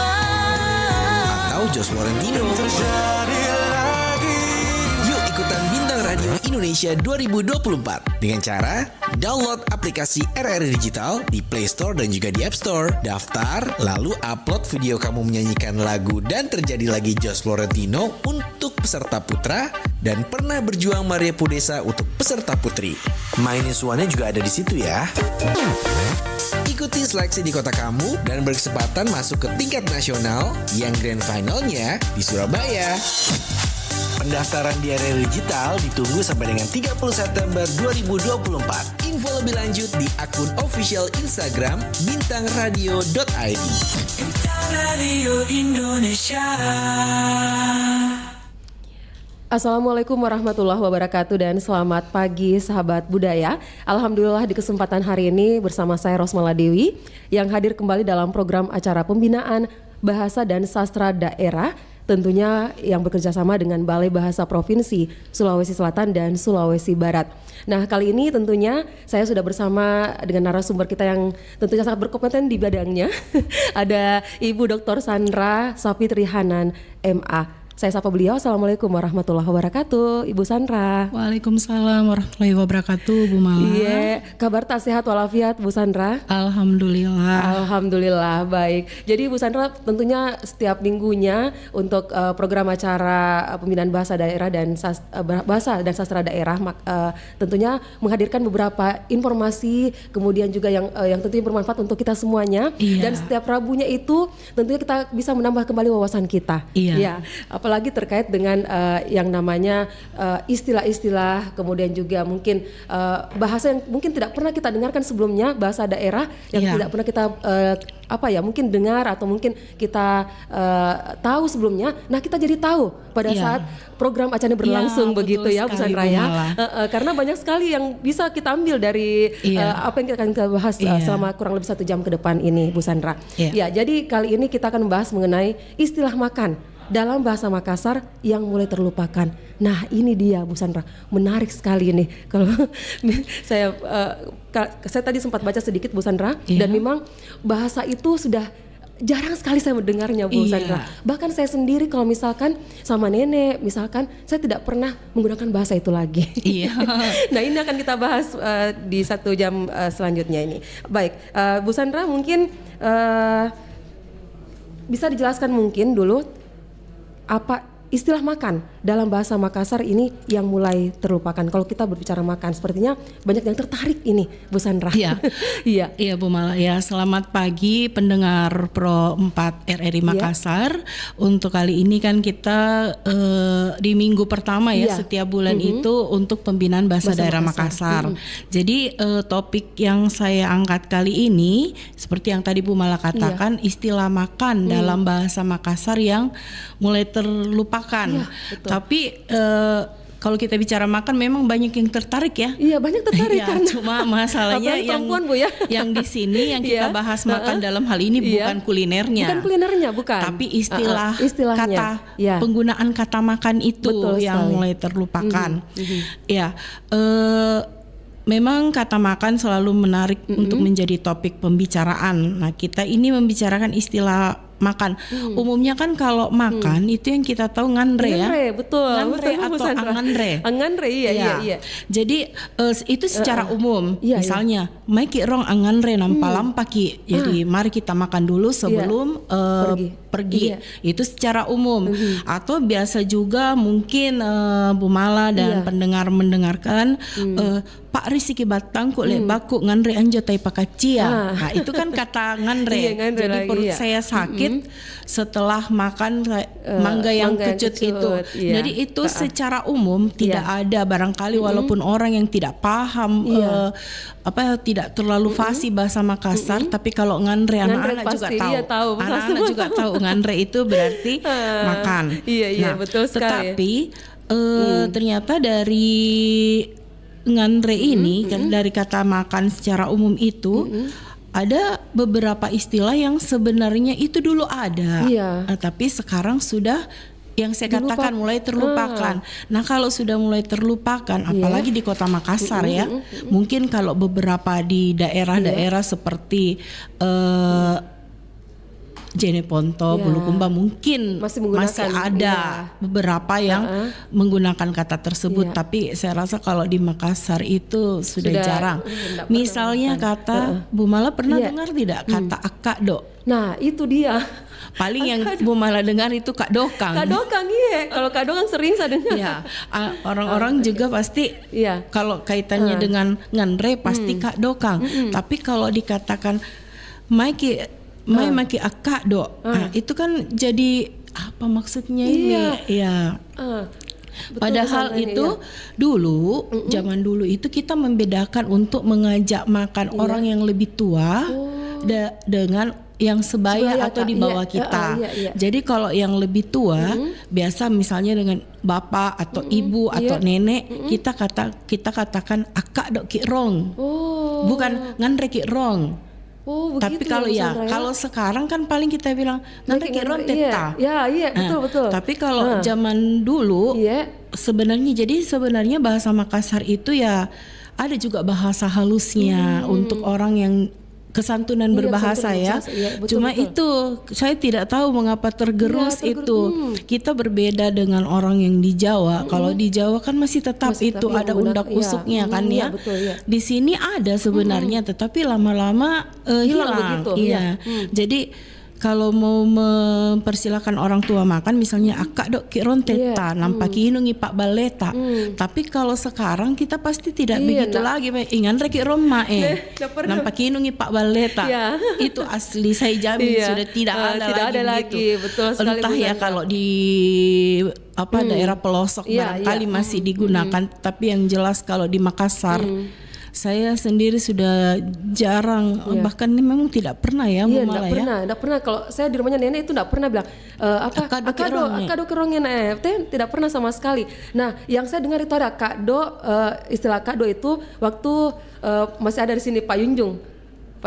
Atau Josh Florentino? Yuk ikutan Bintang Radio Indonesia 2024 dengan cara download aplikasi RRI Digital di Play Store dan juga di App Store. Daftar, lalu upload video kamu menyanyikan lagu Dan Terjadi Lagi Josh Florentino untuk peserta putra dan Pernah Berjuang Maria Pudesa untuk peserta putri. Mainin suaranya juga ada di situ ya. Ikuti seleksi di kota kamu dan berkesempatan masuk ke tingkat nasional yang grand finalnya di Surabaya. Pendaftaran di RRI Digital ditunggu sampai dengan 30 September 2024. Info lebih lanjut di akun official Instagram bintangradio.id. Bintang Radio Indonesia. Assalamualaikum warahmatullahi wabarakatuh dan selamat pagi sahabat budaya. Alhamdulillah di kesempatan hari ini bersama saya Rosmala Dewi yang hadir kembali dalam program acara pembinaan bahasa dan sastra daerah, tentunya yang bekerja sama dengan Balai Bahasa Provinsi Sulawesi Selatan dan Sulawesi Barat. Nah, kali ini tentunya saya sudah bersama dengan narasumber kita yang tentunya sangat berkompeten di bidangnya. Ada Ibu Dr. Sandra Sapitri Hanan, MA. Saya sapa beliau. Assalamualaikum warahmatullahi wabarakatuh, Ibu Sandra. Waalaikumsalam warahmatullahi wabarakatuh, Bu Mala. Iya, kabar tak sehat walafiat, Bu Sandra? Alhamdulillah. Alhamdulillah, baik. Jadi Bu Sandra tentunya setiap minggunya untuk program acara pembinaan bahasa daerah dan bahasa dan sastra daerah tentunya menghadirkan beberapa informasi, kemudian juga yang tentunya bermanfaat untuk kita semuanya. Iya. Dan setiap Rabunya itu tentunya kita bisa menambah kembali wawasan kita. Iya. Ya. Apalagi terkait dengan yang namanya istilah-istilah, kemudian juga mungkin bahasa yang mungkin tidak pernah kita dengarkan sebelumnya, bahasa daerah yang tidak pernah kita mungkin dengar atau mungkin kita tahu sebelumnya. Nah, kita jadi tahu pada saat program acara berlangsung begitu ya, Bu Sandra ya. Karena banyak sekali yang bisa kita ambil dari apa yang akan kita bahas selama kurang lebih 1 jam ke depan ini, Bu Sandra. Ya, jadi kali ini kita akan membahas mengenai istilah makan dalam bahasa Makassar yang mulai terlupakan. Nah, ini dia Bu Sandra, menarik sekali nih. Kalau saya tadi sempat baca sedikit Bu Sandra, dan memang bahasa itu sudah jarang sekali saya mendengarnya, Bu Sandra. Bahkan saya sendiri kalau misalkan sama nenek, misalkan saya tidak pernah menggunakan bahasa itu lagi. Nah, ini akan kita bahas di 1 jam selanjutnya ini. Baik, Bu Sandra mungkin bisa dijelaskan mungkin dulu apa istilah makan dalam bahasa Makassar ini yang mulai terlupakan. Kalau kita berbicara makan, sepertinya banyak yang tertarik ini, Bu Sandra. Iya, iya Bu Mala. Ya, selamat pagi pendengar Pro 4 RRI Makassar. Untuk kali ini kan kita di minggu pertama setiap bulan itu untuk pembinaan bahasa daerah Makassar. Jadi topik yang saya angkat kali ini seperti yang tadi Bu Mala katakan, istilah makan dalam bahasa Makassar yang mulai terlupakan. Tapi kalau kita bicara makan memang banyak yang tertarik ya. Iya, banyak tertarik kan. Cuma masalahnya yang di sini yang kita bahas makan dalam hal ini bukan kulinernya. Bukan kulinernya, bukan. Tapi istilahnya. Penggunaan kata makan itu yang mulai terlupakan. Ya, memang kata makan selalu menarik untuk menjadi topik pembicaraan. Nah, kita ini membicarakan istilah makan. Umumnya kan kalau makan itu yang kita tahu nganre ya. Betul. Nganre atau anganre. Anganre, iya. Jadi itu secara umum. Misalnya, maiki rong anganre nampalampaki. Jadi mari kita makan dulu sebelum pergi. Itu secara umum. Atau biasa juga mungkin Bu Mala dan pendengar mendengarkan Pak Riziki Batang kok lebaku nganre anjo tai pakacia. Nah, itu kan kata nganre. Jadi perut saya sakit setelah makan mangga yang kecut itu. Jadi itu secara umum tidak ada, barangkali walaupun orang yang tidak paham tidak terlalu fasih bahasa Makassar, tapi kalau nganre anak-anak juga tahu. Anak-anak juga tahu nganre itu berarti makan. Iya, betul sekali. Tetapi ternyata dari nganre ini dari kata makan secara umum itu ada beberapa istilah yang sebenarnya itu dulu ada, tapi sekarang sudah yang saya katakan mulai terlupakan. Nah, kalau sudah mulai terlupakan, apalagi di Kota Makassar ya, mungkin kalau beberapa di daerah-daerah seperti Jeneponto, Bulukumba mungkin masih ada beberapa yang menggunakan kata tersebut, tapi saya rasa kalau di Makassar itu sudah jarang. Misalnya kata Bu Mala pernah dengar tidak kata akado? Nah, itu dia. Paling yang Bu Mala dengar itu Kak Dokang. Kak Dokang, iya. Kalau Kak Dokang sering saya dengar. Ya, orang-orang juga pasti kalau kaitannya dengan ngandre pasti Kak Dokang. Tapi kalau dikatakan Maki akado, itu kan jadi apa maksudnya ini? Iya. Padahal itu dulu, zaman dulu itu kita membedakan untuk mengajak makan orang yang lebih tua dengan yang sebaya atau di bawah kita. Jadi kalau yang lebih tua, biasa misalnya dengan bapak atau ibu atau nenek, kita katakan akak dok ki rong, bukan ngandre ki rong. Tapi kalau kalau sekarang kan paling kita bilang ngandre ki rong teta. Betul. Tapi kalau zaman dulu, sebenarnya bahasa Makassar itu ya ada juga bahasa halusnya untuk orang yang kesantunan berbahasa ya. Cuma itu saya tidak tahu mengapa tergerus itu. Kita berbeda dengan orang yang di Jawa. Kalau di Jawa kan masih tetap itu ada undak usuknya kan ya. Di sini ada sebenarnya, tetapi lama-lama hilang. Jadi kalau mau mempersilahkan orang tua makan, misalnya akak dok kiron teta, nampaki inungi pak baleta. Tapi kalau sekarang kita pasti tidak begitu lagi. Ingan reki roma nampaki inungi pak baleta. Itu asli saya jamin sudah tidak ada lagi. Betul sekali. Entah ya kalau di daerah pelosok barangkali masih digunakan, tapi yang jelas kalau di Makassar saya sendiri sudah jarang, bahkan ini memang tidak pernah ya, tidak pernah. Kalau saya di rumahnya nenek itu tidak pernah bilang akado kerongnya, tidak pernah sama sekali. Nah, yang saya dengar itu ada akado, istilah akado itu waktu masih ada di sini Pak Yunjung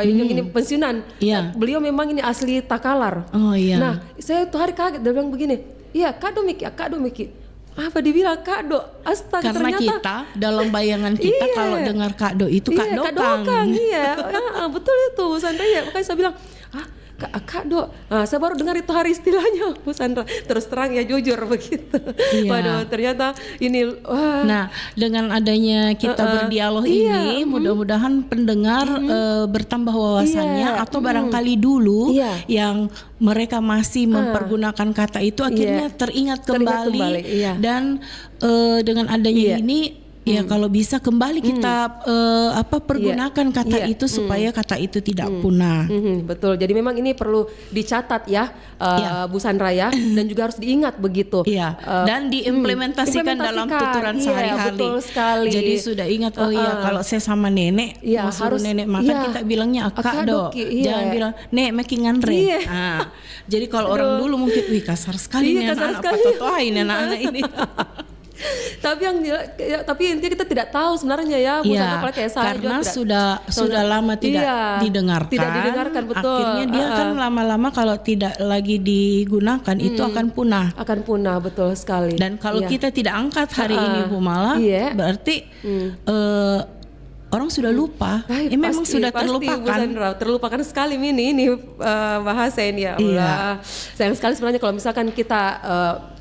ini pensiunan. Beliau memang ini asli Takalar. Nah, saya tuh hari kaget, dia bilang begini, akado miki. Apa dibilang kado? Astaga, karena ternyata kita dalam bayangan kita kalau dengar kado itu Kak Dokang. Betul itu Bu Sandra ya. Makanya saya bilang kado. Saya baru dengar itu hari istilahnya Bu Sandra. Terus terang ya, jujur begitu. Waduh, ternyata ini Nah, dengan adanya kita berdialog ini, mudah-mudahan pendengar bertambah wawasannya, atau barangkali dulu yang mereka masih mempergunakan kata itu akhirnya teringat kembali. Dan dengan adanya ini kalau bisa kembali kita pergunakan kata itu supaya kata itu tidak punah. Betul. Jadi memang ini perlu dicatat ya, Bu Sandra ya, dan juga harus diingat begitu. Dan diimplementasikan dalam tuturan sehari-hari. Betul sekali. Jadi sudah ingat kalau saya sama nenek mau suruh nenek makan, kita bilangnya akado. Jangan bilang nek making ngandre. Jadi kalau orang dulu mungkin kasar sekali nih anak-anak patotohain anak-anak ini. Tapi intinya kita tidak tahu sebenarnya ya, Bu Sandra, apalagi kayak saya karena sudah lama tidak didengarkan. Tidak didengarkan, betul. Akhirnya dia kan lama-lama kalau tidak lagi digunakan itu akan punah. Akan punah, betul sekali. Dan kalau kita tidak angkat hari ini Bu Mala, berarti orang sudah lupa. Memang sudah terlupakan. Bu Sandra, terlupakan sekali ini bahasa ini ya Allah. Sayang sekali sebenarnya kalau misalkan kita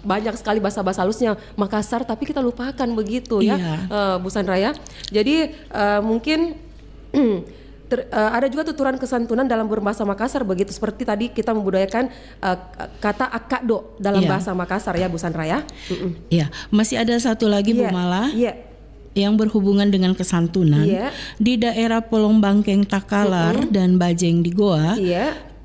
banyak sekali bahasa-bahasa halusnya Makassar, tapi kita lupakan begitu ya, Bu Sandra ya. Jadi mungkin ada juga tuturan kesantunan dalam berbahasa Makassar begitu, seperti tadi kita membudayakan kata akado dalam bahasa Makassar ya, Bu Sandra ya. Masih ada satu lagi Bu Mala. Yang berhubungan dengan kesantunan di daerah Polong Bangkeng Takalar dan Bajeng di Goa.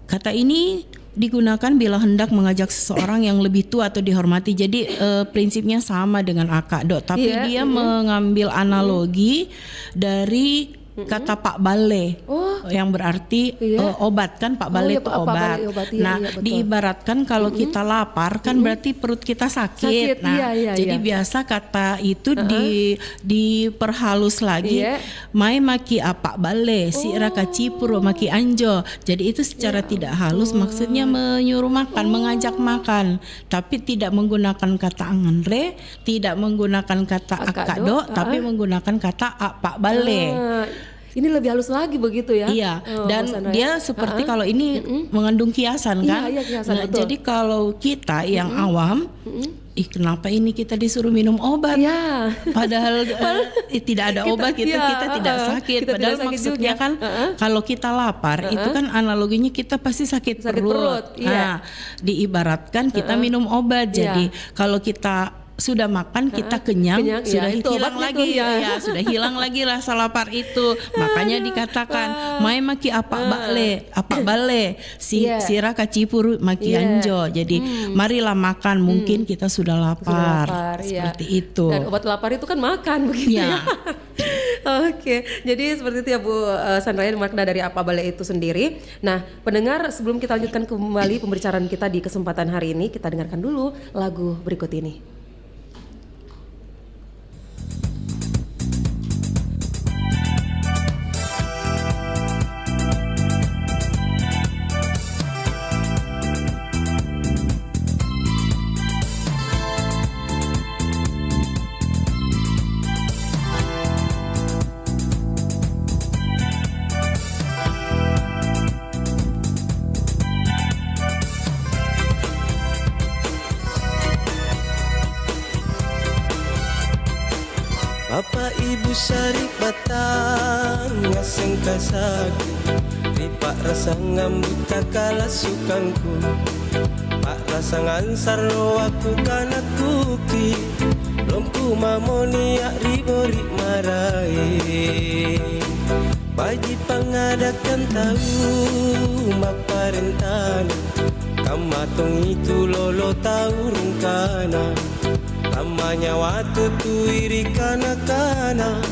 Kata ini digunakan bila hendak mengajak seseorang yang lebih tua atau dihormati. Jadi prinsipnya sama dengan akado, tapi dia mengambil analogi dari kata Pak Bale. yang berarti obat kan, Pak Bale itu obat. Nah, diibaratkan kalau kita lapar kan berarti perut kita sakit. Nah, jadi biasa kata itu diperhalus lagi. Mai maki apa Bale, si raka cipuro maki anjo. Jadi itu secara tidak halus maksudnya menyuruh makan, mengajak makan, tapi tidak menggunakan kata anganre, tidak menggunakan kata akado, tapi menggunakan kata apa Bale. Ini lebih halus lagi begitu ya? Iya, dan dia seperti kalau ini mengandung kiasan kan? Iya, kiasan, nah, jadi kalau kita yang awam, kenapa ini kita disuruh minum obat? Padahal tidak ada obat gitu, kita tidak sakit. Padahal maksudnya kan kalau kita lapar itu kan analoginya kita pasti sakit perut. Nah, diibaratkan kita minum obat. Jadi kalau kita sudah makan kita kenyang sudah hilang lagi sudah hilang lagi rasa lapar itu. Makanya dikatakan mai maki apa bale si sira kacipuru maki anjo. Jadi marilah makan, mungkin kita sudah lapar seperti itu. Dan obat lapar itu kan makan begitu ya. Oke, jadi seperti itu ya Bu Sandraya, makna dari apa bale itu sendiri. Nah, pendengar, sebelum kita lanjutkan kembali pembicaraan kita di kesempatan hari ini, kita dengarkan dulu lagu berikut ini. Bapak Ibu sari batang ngaseng kasaki, ripak rasa ngambut kala sukangku, pak rasa ngansar aku kana kuki, lomku mamoni yak ribori marai, baji pangadakan tahu maparentana, kamatong itu lolo tahu rungkana. Namanya waktu tu iri kana-kana,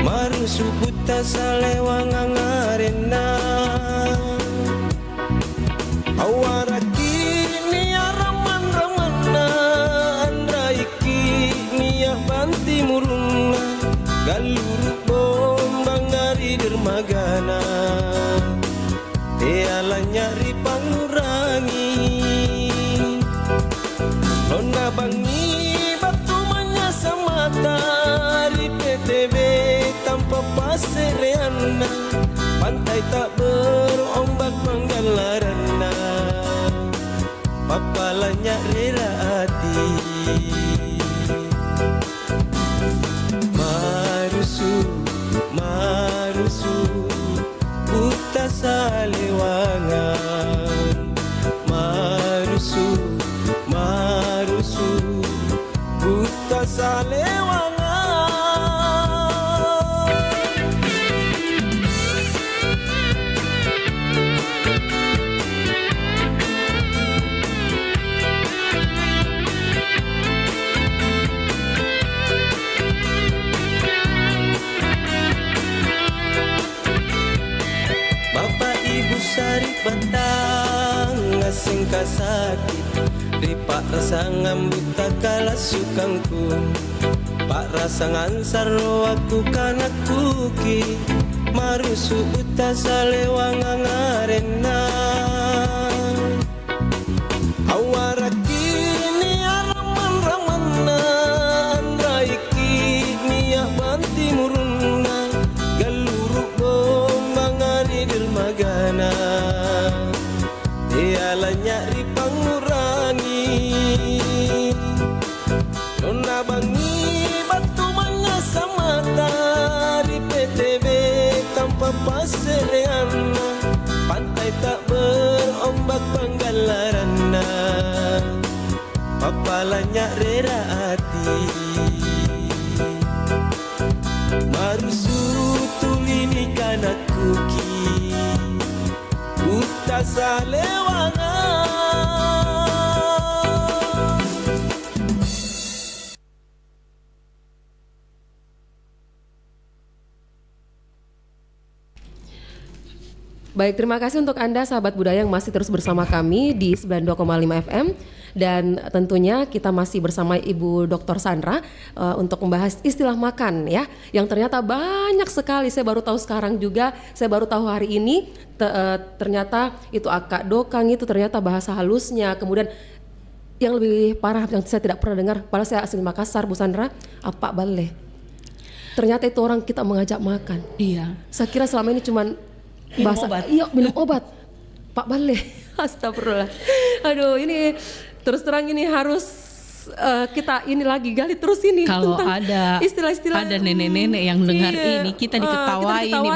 maru subuta salewang angarena. Awaraki ni araman-ramana, andra iki ni banti muruna, galuru bombang ngari dermagana, teala nyari pangurangi, lona bangi matahari PTB tanpa pasereana, pantai tak berombak manggalarana, papalanya rera hati, marusu buta salewangan, marusu buta salewangan. Bapak Ibu sari batang ngaseng kasaki, ripak rasa ngambut kala sukangku, pak rasa ngansar aku kana kuki, marusu uta salewang angarena. Awaraki ni araman-ramana, andra iki ni banti muruna, galuru bombang ngari dermagana, tiala nyari pangurangi, nona bangi batu mangasa matahari PTB tanpa pasereana, pantai tak berombak panggalarana, papalanya rera hati, marusu tulini kana kuki, buta salewangan. Baik, terima kasih untuk Anda sahabat budaya yang masih terus bersama kami di 92,5 FM. Dan tentunya kita masih bersama Ibu Dr. Sandra untuk membahas istilah makan ya, yang ternyata banyak sekali. Saya baru tahu sekarang juga, saya baru tahu hari ini ternyata itu akak dokang itu ternyata bahasa halusnya. Kemudian yang lebih parah yang saya tidak pernah dengar, padahal saya asli Makassar, Bu Sandra, apa bale. Ternyata itu orang kita mengajak makan. Iya. Saya kira selama ini cuman bahasa minum obat. Pak bale. Astagfirullah. Aduh, ini terus terang ini harus kita ini lagi gali terus ini. Kalau ada istilah-istilah, ada nenek-nenek yang dengar ini, kita diketawain nih.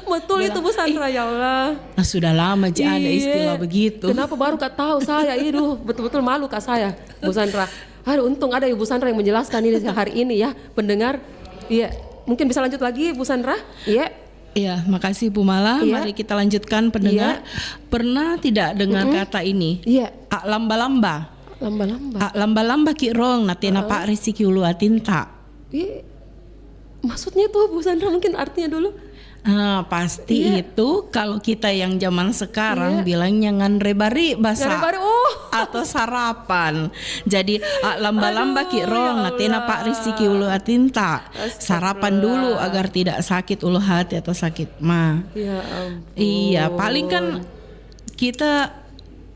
Betul itu Bu Sandra, ya Allah. Nah, sudah lama ada istilah begitu. Kenapa baru Kak tahu saya? Aduh, betul-betul malu Kak saya, Bu Sandra. Aduh, untung ada Ibu Sandra yang menjelaskan ini hari ini ya, pendengar. Iya, mungkin bisa lanjut lagi Bu Sandra? Iya. Ya, makasih Bu Mala. Iya. Mari kita lanjutkan pendengar. Iya. Pernah tidak dengar kata ini? Iya. Ak lamba-lamba. Lamba-lamba. Ak lamba-lamba ki rong natena pak risiki ulu atinta. Maksudnya tuh Bu Sandra mungkin artinya dulu. Nah, pasti itu kalau kita yang zaman sekarang bilangnya nganrebari basa atau sarapan. Jadi lamba-lamba ki rong natena pak risiki ulu atinta. Sarapan dulu agar tidak sakit ulu hati atau sakit ma. Ya ampun. Iya, paling kan kita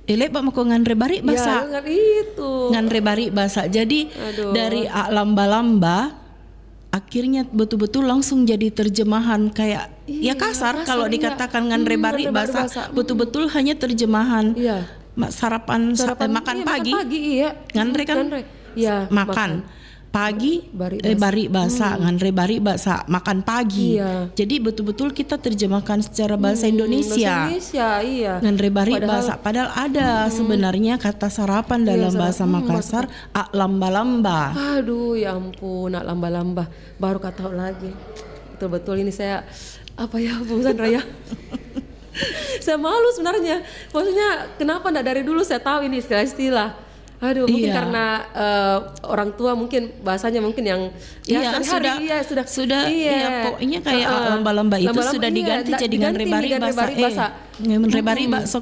elek mako nganrebari basa. Ya, itu. Nganrebari basa. Jadi dari lamba-lamba akhirnya betul-betul langsung jadi terjemahan kayak ya kasar kalau dikatakan nganrebari bahasa betul-betul hanya terjemahan sarapan makan pagi nganre kan makan pagi bari bahasa nganrebari bahasa makan pagi jadi betul-betul kita terjemahkan secara bahasa Indonesia nganrebari bahasa padahal ada sebenarnya kata sarapan dalam bahasa Makassar lamba-lamba. Aduh ya ampun, lamba-lamba baru kata lagi. Betul-betul ini saya apa ya Bu Sandra ya. Saya malu sebenarnya. Maksudnya kenapa enggak dari dulu saya tahu ini istilah-istilah. Aduh, mungkin karena orang tua mungkin bahasanya mungkin yang sudah pokoknya kayak lamba-lamba itu sudah diganti jadi nganrebari bahasa nganrebari bahasa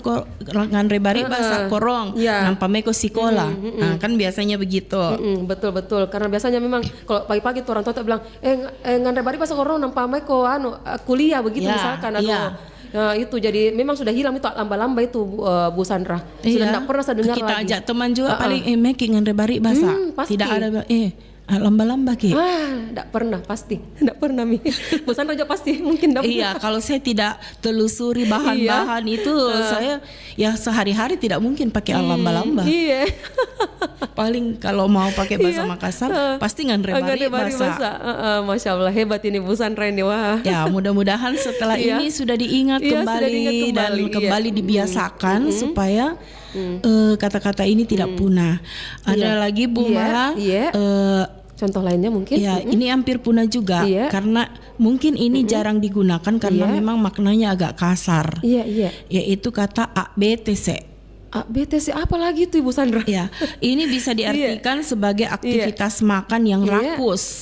nganrebari bahasa korong nampameko sikola. Nah, kan biasanya begitu. Betul karena biasanya memang kalau pagi-pagi tuh orang tua bilang nganrebari bahasa korong nampameko kuliah begitu misalkan atau nah itu jadi memang sudah hilang itu lamba-lamba itu Bu Sandra. Sudah tidak pernah saya dengar kita lagi. Kita ajak teman juga paling making nganrebari bahasa. Tidak ada lamba-lamba ki. Tidak pernah pasti. Tidak pernah Mi. Bu Sandra juga pasti mungkin tidak pernah. Iya, kalau saya tidak telusuri bahan-bahan itu saya ya sehari-hari tidak mungkin pakai lamba-lamba. Iya. Paling kalau mau pakai bahasa Makassar pasti nganrebari bahasa. Masya Allah, hebat ini Bu Sandra ini. Wah. Ya, mudah-mudahan setelah ini sudah diingat kembali dan kembali dibiasakan supaya kata-kata ini tidak punah. Ada lagi Bu Mala. Contoh lainnya mungkin? Ya, ini hampir punah juga karena mungkin ini jarang digunakan karena memang maknanya agak kasar. Yaitu kata ABTC. ABTC apa lagi itu Ibu Sandra? Ya, ini bisa diartikan sebagai aktivitas makan yang rakus.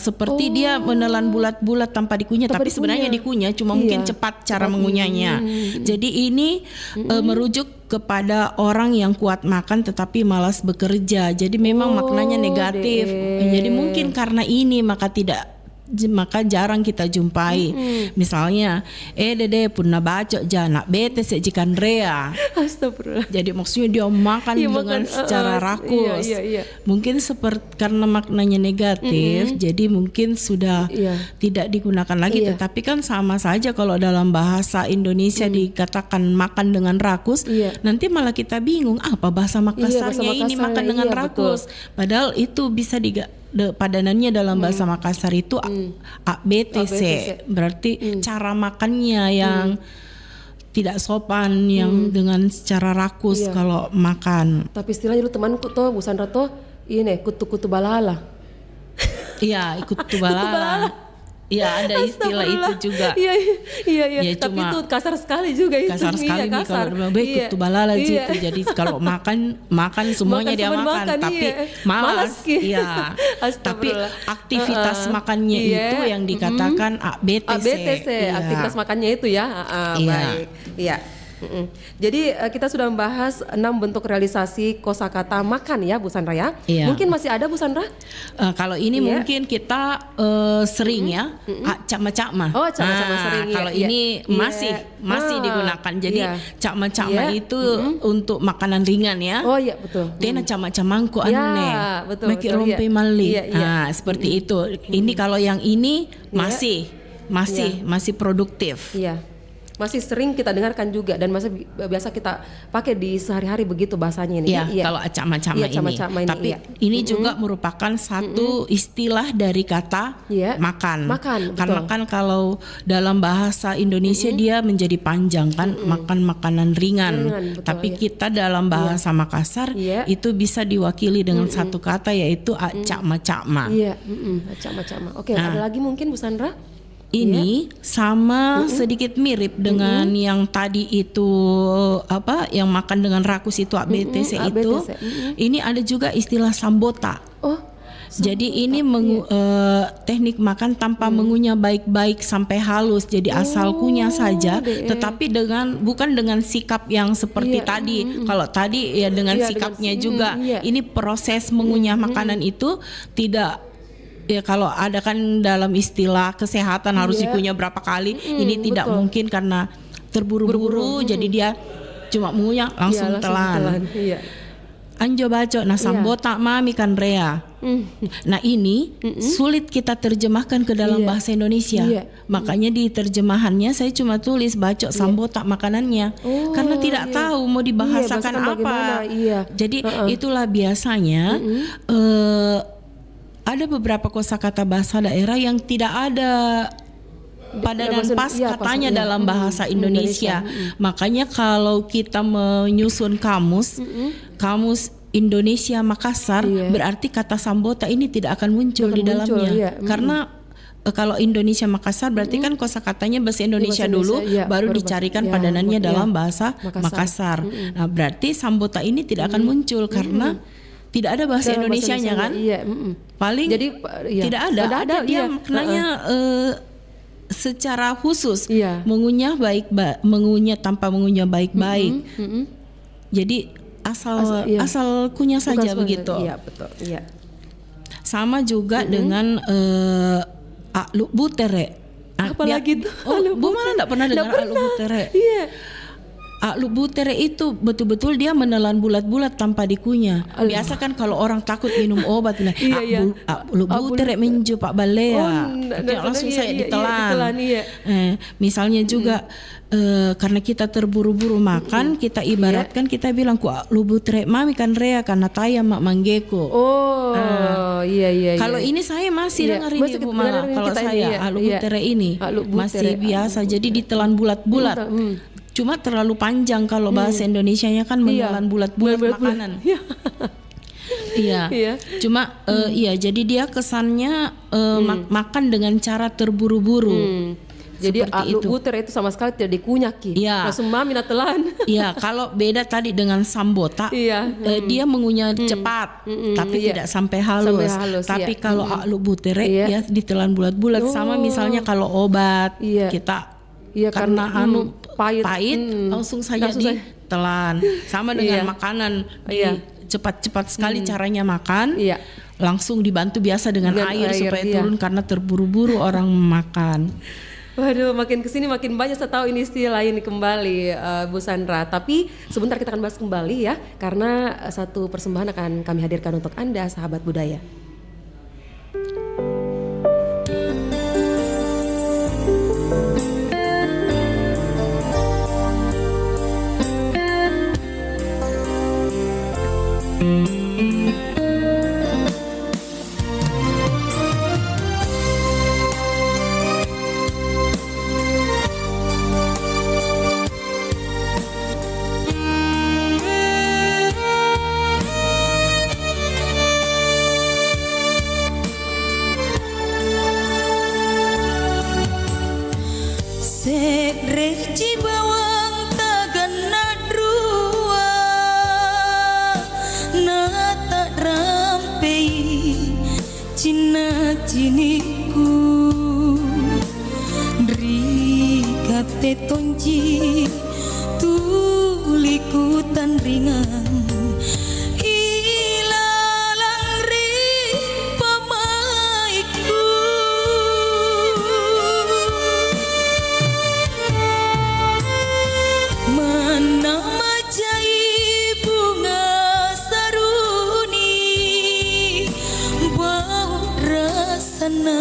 Seperti dia menelan bulat-bulat tanpa dikunyah, tapi sebenarnya dikunyah, cuma mungkin cepat cara mengunyahnya. Jadi ini merujuk kepada orang yang kuat makan tetapi malas bekerja. Jadi memang maknanya negatif. Jadi mungkin karena ini maka jarang kita jumpai. Misalnya, dede punna bacok jana bete sejikan rea. Astagfirullah. Jadi maksudnya dia makan dengan secara rakus. Mungkin seperti karena maknanya negatif, jadi mungkin sudah tidak digunakan lagi. Tetapi kan sama saja kalau dalam bahasa Indonesia dikatakan makan dengan rakus, nanti malah kita bingung apa bahasa Makassarnya ini makan dengan rakus. Padahal itu bisa padanannya dalam bahasa Makassar itu ABTC. Berarti cara makannya yang tidak sopan, yang dengan secara rakus kalau makan. Tapi istilahnya dulu temanku tuh Bu Sandra tuh ini kutu-kutu balala. Iya, kutu balala. Iya, ada istilah itu juga. Iya. Ya, Tapi cuma itu kasar sekali juga itu. Kasar sekali nih kalau baik itu balala gitu. Jadi kalau makan semuanya dia makan, tapi malas. Iya. Tapi aktivitas makannya itu yang dikatakan ABTC. Aktivitas makannya itu ya. Baik. Iya. Jadi kita sudah membahas 6 bentuk realisasi kosakata makan ya Bu Sandra ya. Mungkin masih ada Bu Sandra? Kalau ini mungkin kita sering ya cakma-cakma. Oh, cakma-cakma sering. Kalau ini masih digunakan. Jadi cakma-cakma itu untuk makanan ringan ya. Oh iya betul. Tena cakma-cakmangku aneh. Betul. Maki rompe mali. Seperti itu. Ini kalau yang ini masih produktif. Iya. Masih sering kita dengarkan juga dan masih biasa kita pakai di sehari-hari begitu bahasanya ini. Iya, kalau cakma-cakma ini. Tapi ini juga merupakan satu istilah dari kata makan. Karena kan kalau dalam bahasa Indonesia dia menjadi panjang kan, makan makanan ringan. Betul, tapi kita dalam bahasa Makassar itu bisa diwakili dengan satu kata yaitu cakma-cakma. Iya, cakma-cakma. Oke, ada lagi mungkin Bu Sandra? Ini sama sedikit mirip dengan yang tadi itu yang makan dengan rakus itu ABTC itu. Ini ada juga istilah sambota. Jadi ini teknik makan tanpa mengunyah baik-baik sampai halus. Jadi asal kunyah saja, tetapi bukan dengan sikap yang seperti tadi. Kalau tadi ya dengan sikapnya juga. Ini proses mengunyah makanan itu tidak. Ya kalau ada kan dalam istilah kesehatan harus dikunyah berapa kali, ini tidak mungkin karena terburu-buru, jadi dia cuma mengunyah langsung telan. Anjo baco sambota mami kan rea. Nah ini sulit kita terjemahkan ke dalam bahasa Indonesia. Makanya di terjemahannya saya cuma tulis baco sambota makanannya. Karena tidak tahu mau dibahasakan apa. Jadi itulah biasanya ada beberapa kosakata bahasa daerah yang tidak ada pada dan pas katanya dalam bahasa Indonesia. Makanya kalau kita menyusun kamus Indonesia Makassar, berarti kata sambota ini tidak akan muncul di dalamnya. Karena kalau Indonesia Makassar berarti kan kosakatanya bahasa Indonesia dulu, baru dicarikan padanannya dalam bahasa Makassar. Nah, berarti sambota ini tidak akan muncul karena tidak ada bahasa Indonesianya kan? Paling jadi, tidak ada dia maknanya secara khusus mengunyah mengunyah tanpa mengunyah baik-baik. Jadi asal kunyah saja begitu. Iya betul. Iya. Sama juga dengan aluk butere. Apalagi itu? Bu mana enggak pernah dengar aluk butere? Iya. Aluk butere itu betul-betul dia menelan bulat-bulat tanpa dikunyah. Biasa kan kalau orang takut minum obat, aluk butere menju Pak Balea, langsung saya ditelan. Misalnya juga karena kita terburu-buru makan, kita ibaratkan kita bilang ku aluk butere mami kan rea karena taya mak manggeko. Iya. Kalau ini saya masih dengar ini Bu Mala. Kalau saya aluk butere ini masih biasa, jadi ditelan bulat-bulat. Cuma terlalu panjang kalau bahasa Indonesianya kan menelan bulat-bulat makanan. Iya. Cuma jadi dia kesannya makan dengan cara terburu-buru. Jadi aluk buter itu sama sekali tidak dikunyah ki. Langsung mami telan. Iya, kalau beda tadi dengan sambota, dia mengunyah cepat, tapi tidak sampai halus. Tapi kalau aluk butere dia ditelan bulat-bulat. Sama misalnya kalau obat kita karena pahit langsung saja ditelan. Sama dengan makanan, cepat-cepat sekali caranya makan. Langsung dibantu biasa dengan air supaya turun karena terburu-buru orang makan. Waduh, makin kesini makin banyak saya tahu ini istilah ini kembali Bu Sandra. Tapi sebentar kita akan bahas kembali ya, karena satu persembahan akan kami hadirkan untuk Anda sahabat budaya. Cina ciniku Rikate tonji Tuliku tan ringan Ilalang ri pamaiku Mana majai bunga saruni Bau rasana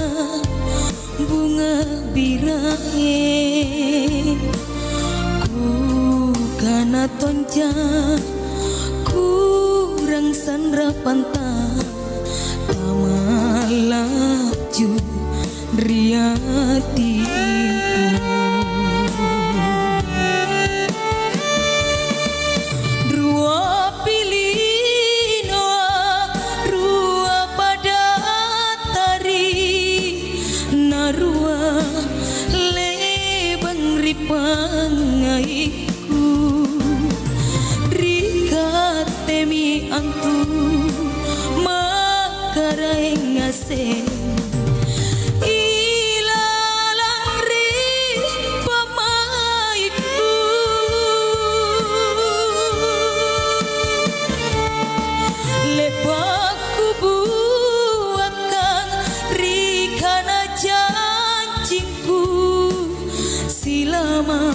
bunga birahe Ku kana tonja kurang sandra panta Tamalaju riatiku Rua pilino rua pada tari Narua lebang ripangaiku Rikatemi antu makarai ngase Ilalang ri pamaiku Lepaku buatkan rikana janjingku Silama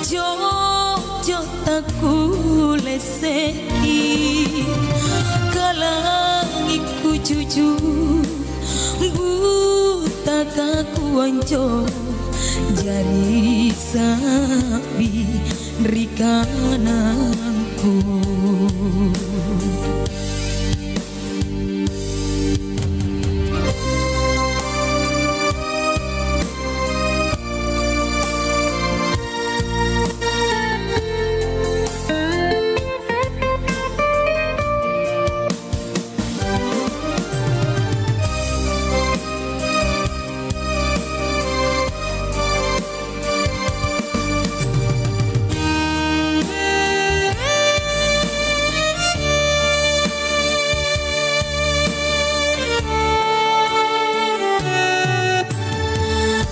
jojo taku leseki Kalangiku jujur buta kaku anjo Jari sabi rikananku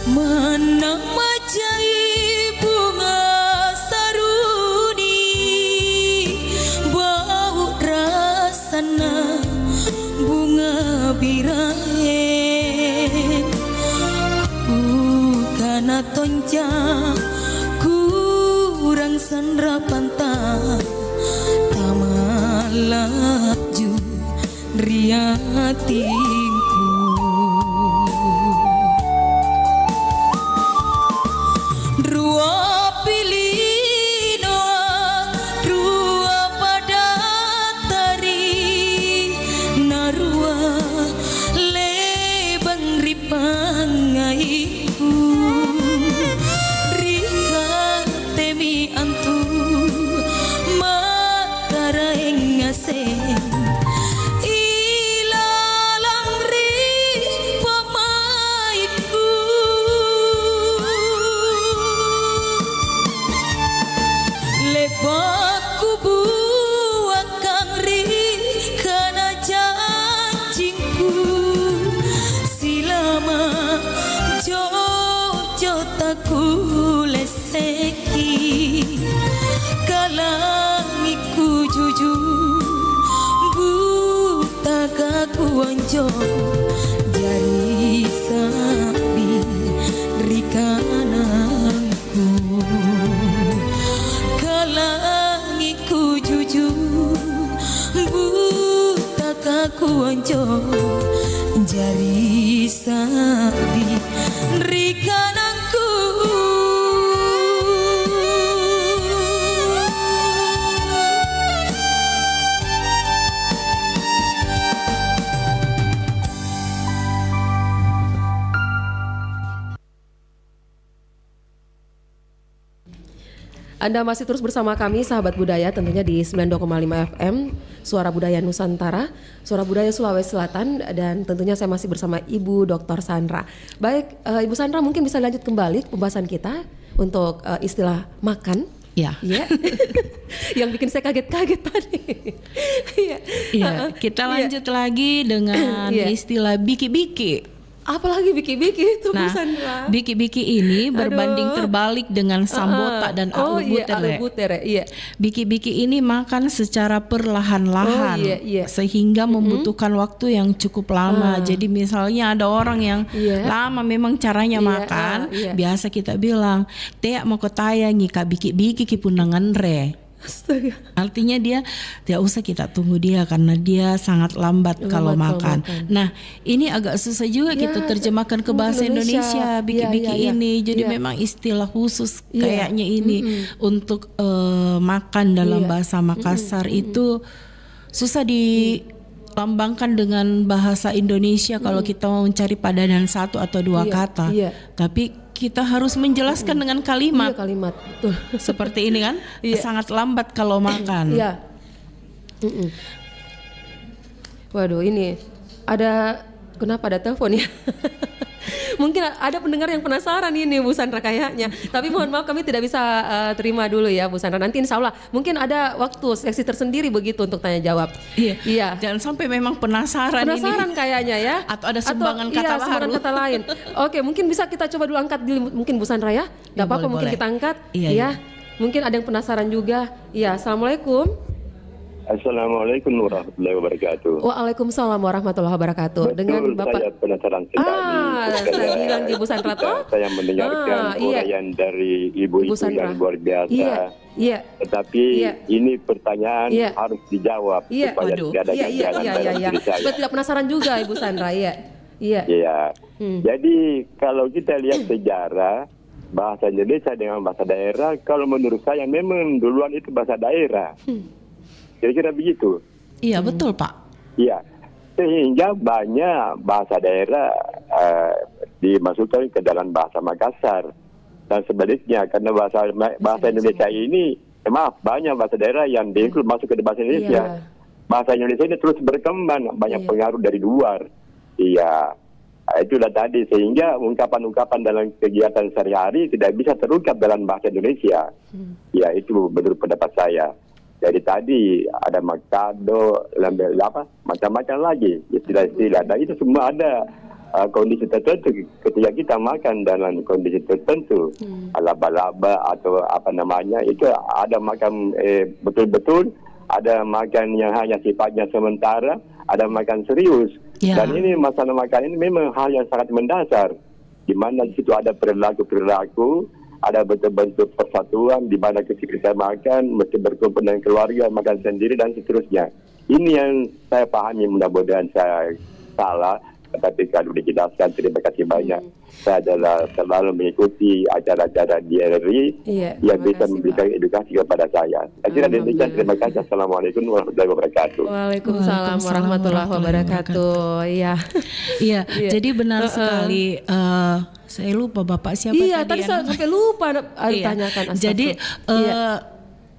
Mana majai bunga saruni Bau rasana bunga birahe Ku kana tonja kurang sandra panta Tamalaju riatinku Rua pilino rua pada tari Narua lebang ripangaiku Rikatemi antu makarai ngase Ilalang ri pamaiku Lepaku buat kang rikana janjingku Silama jojo taku leseki Kalangiku jujur buta kaku anjo Jari sabi rikananku Kalangiku jujur buta kaku anjo Jari sabi rikananku Anda masih terus bersama kami sahabat budaya tentunya di 92,5 FM Suara Budaya Nusantara, Suara Budaya Sulawesi Selatan dan tentunya saya masih bersama Ibu Dr. Sandra. Baik, Ibu Sandra mungkin bisa lanjut kembali pembahasan kita untuk istilah makan. Ya. Ya. Yang bikin saya kaget-kaget tadi. Iya. Kita lanjut lagi dengan istilah biki-biki. Apalagi biki-biki itu Bu Nah, Sandra? biki-biki ini berbanding terbalik dengan sambota dan Oh iya, alubutere. alubutere, iya. Biki-biki ini makan secara perlahan-lahan, Oh, iya. sehingga membutuhkan waktu yang cukup lama. Ah. Jadi misalnya ada orang yang lama memang caranya Iya, makan, iya. biasa kita bilang, "Tea mau ketayangi ka biki-biki kipunangan re." Astaga. Artinya dia tidak usah kita tunggu dia karena dia sangat lambat kalau makan. Nah, ini agak susah juga kita terjemahkan ke bahasa Indonesia biki-biki ini. Jadi memang istilah khusus kayaknya ini untuk makan dalam bahasa Makassar itu susah dilambangkan dengan bahasa Indonesia kalau kita mau mencari padanan satu atau dua kata. Tapi kita harus menjelaskan dengan kalimat. Kalimat. Tuh. Seperti ini kan, sangat lambat kalau makan. Iya. Waduh, ini ada kenapa ada telepon ya? Mungkin ada pendengar yang penasaran ini Bu Sandra kayaknya. Tapi mohon maaf kami tidak bisa terima dulu ya Bu Sandra. Nanti insya Allah mungkin ada waktu seksi tersendiri begitu untuk tanya jawab. Iya. Jangan sampai memang penasaran ini. Kayaknya ya. Atau ada sumbangan kata baru. Sumbangan kata lain. Oke, mungkin bisa kita coba dulu angkat dulu mungkin Bu Sandra ya. Tidak apa-apa mungkin kita angkat. Iya. Mungkin ada yang penasaran juga. Iya, Assalamualaikum. Assalamualaikum warahmatullahi wabarakatuh. Waalaikumsalam warahmatullahi wabarakatuh. Betul, dengan Bapak. Saya penasaran sekali. Saya bilang Ibu Sandra toh. Saya mendengarkan uraian dari Ibu itu yang luar biasa. Iya. Tetapi ini pertanyaan harus dijawab supaya tidak ada ganjalan dalam diri saya. Supaya tidak penasaran juga Ibu Sandra. Iya. Jadi kalau kita lihat sejarah bahasa Indonesia dengan bahasa daerah, kalau menurut saya memang duluan itu bahasa daerah. Kira-kira begitu. Iya betul Pak. Iya, sehingga banyak bahasa daerah dimasukkan ke dalam bahasa Makassar dan sebaliknya karena bahasa Indonesia ini, maaf banyak bahasa daerah yang diinklude masuk ke bahasa Indonesia. Bahasa Indonesia ini terus berkembang, banyak pengaruh dari luar. Iya, itulah tadi sehingga ungkapan-ungkapan dalam kegiatan sehari-hari tidak bisa terungkap dalam bahasa Indonesia. Ya itu menurut pendapat saya. Jadi tadi ada makado, macam-macam lagi istilah-istilah. Dan itu semua ada kondisi tertentu ketika kita makan dalam kondisi tertentu. Laba-laba atau apa namanya, itu ada makan betul-betul, ada makan yang hanya sifatnya sementara, ada makan serius. Dan ini masalah makan ini memang hal yang sangat mendasar. Di mana di situ ada perilaku, ada bentuk-bentuk persatuan di mana ketika kita makan mesti berkumpul dengan keluarga, makan sendiri dan seterusnya. Ini yang saya pahami, mudah-mudahan saya salah, tetapi kalau dijelaskan terima kasih banyak. Saya adalah selalu mengikuti acara-acara di RRI yang bisa memberikan edukasi kepada saya. Saya kira demikian, terima kasih. Assalamualaikum warahmatullahi wabarakatuh. Waalaikumsalam warahmatullahi wabarakatuh. Iya. Jadi benar sekali. Saya lupa Bapak siapa tadi saya sampai lupa tanyakan. Jadi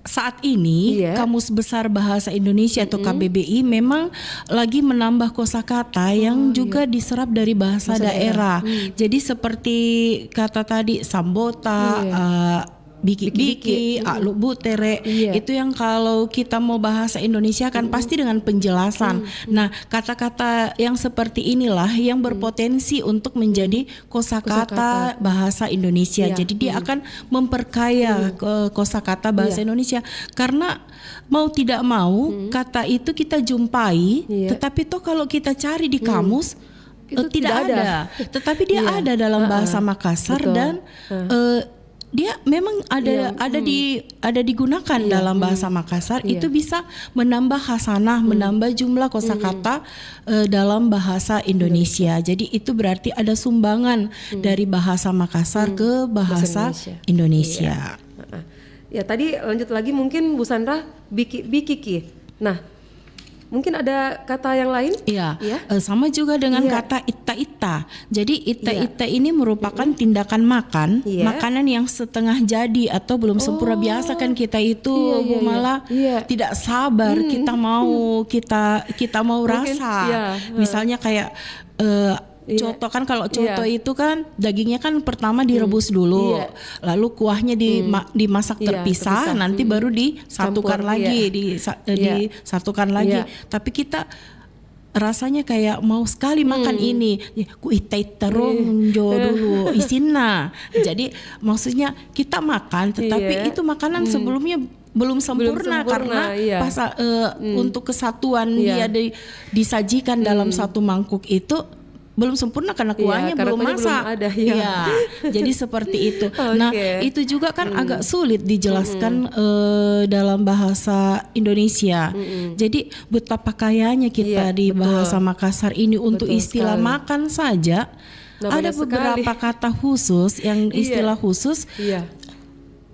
saat ini Kamus Besar Bahasa Indonesia atau KBBI memang lagi menambah kosakata yang juga diserap dari bahasa daerah. Jadi seperti kata tadi sambota, biki-biki, alubutere, itu yang kalau kita mau bahasa Indonesia kan pasti dengan penjelasan. Nah, kata-kata yang seperti inilah yang berpotensi untuk menjadi kosakata bahasa Indonesia. Jadi dia akan memperkaya kosakata bahasa Indonesia karena mau tidak mau kata itu kita jumpai, tetapi toh kalau kita cari di kamus itu tidak ada. Tetapi dia ada dalam bahasa Makassar dan dia memang ada digunakan dalam bahasa Makassar. Itu bisa menambah khasanah, menambah jumlah kosakata dalam bahasa Indonesia. Jadi itu berarti ada sumbangan dari bahasa Makassar ke bahasa Indonesia. Ya tadi lanjut lagi mungkin Bu Sandra biki-biki. Nah, mungkin ada kata yang lain? Sama juga dengan kata ita-ita. Jadi ita-ita ini merupakan tindakan makan, makanan yang setengah jadi atau belum sempurna. Biasa kan kita itu malah tidak sabar, kita mau rasa. Misalnya kayak coto kan, kalau coto itu kan dagingnya kan pertama direbus dulu, lalu kuahnya dimasak terpisah, nanti baru disatukan lagi, disatukan lagi. Tapi kita rasanya kayak mau sekali makan ini, ku itai terong jo dulu isinna. Jadi maksudnya kita makan, tetapi itu makanan sebelumnya belum sempurna karena pas untuk kesatuan dia disajikan dalam satu mangkuk itu belum sempurna karena kuahnya belum masak. Belum ada, jadi seperti itu. Nah, itu juga kan agak sulit dijelaskan dalam bahasa Indonesia. Jadi betapa kayanya kita di bahasa Makassar ini untuk istilah makan saja. Ada beberapa kata khusus yang istilah khusus.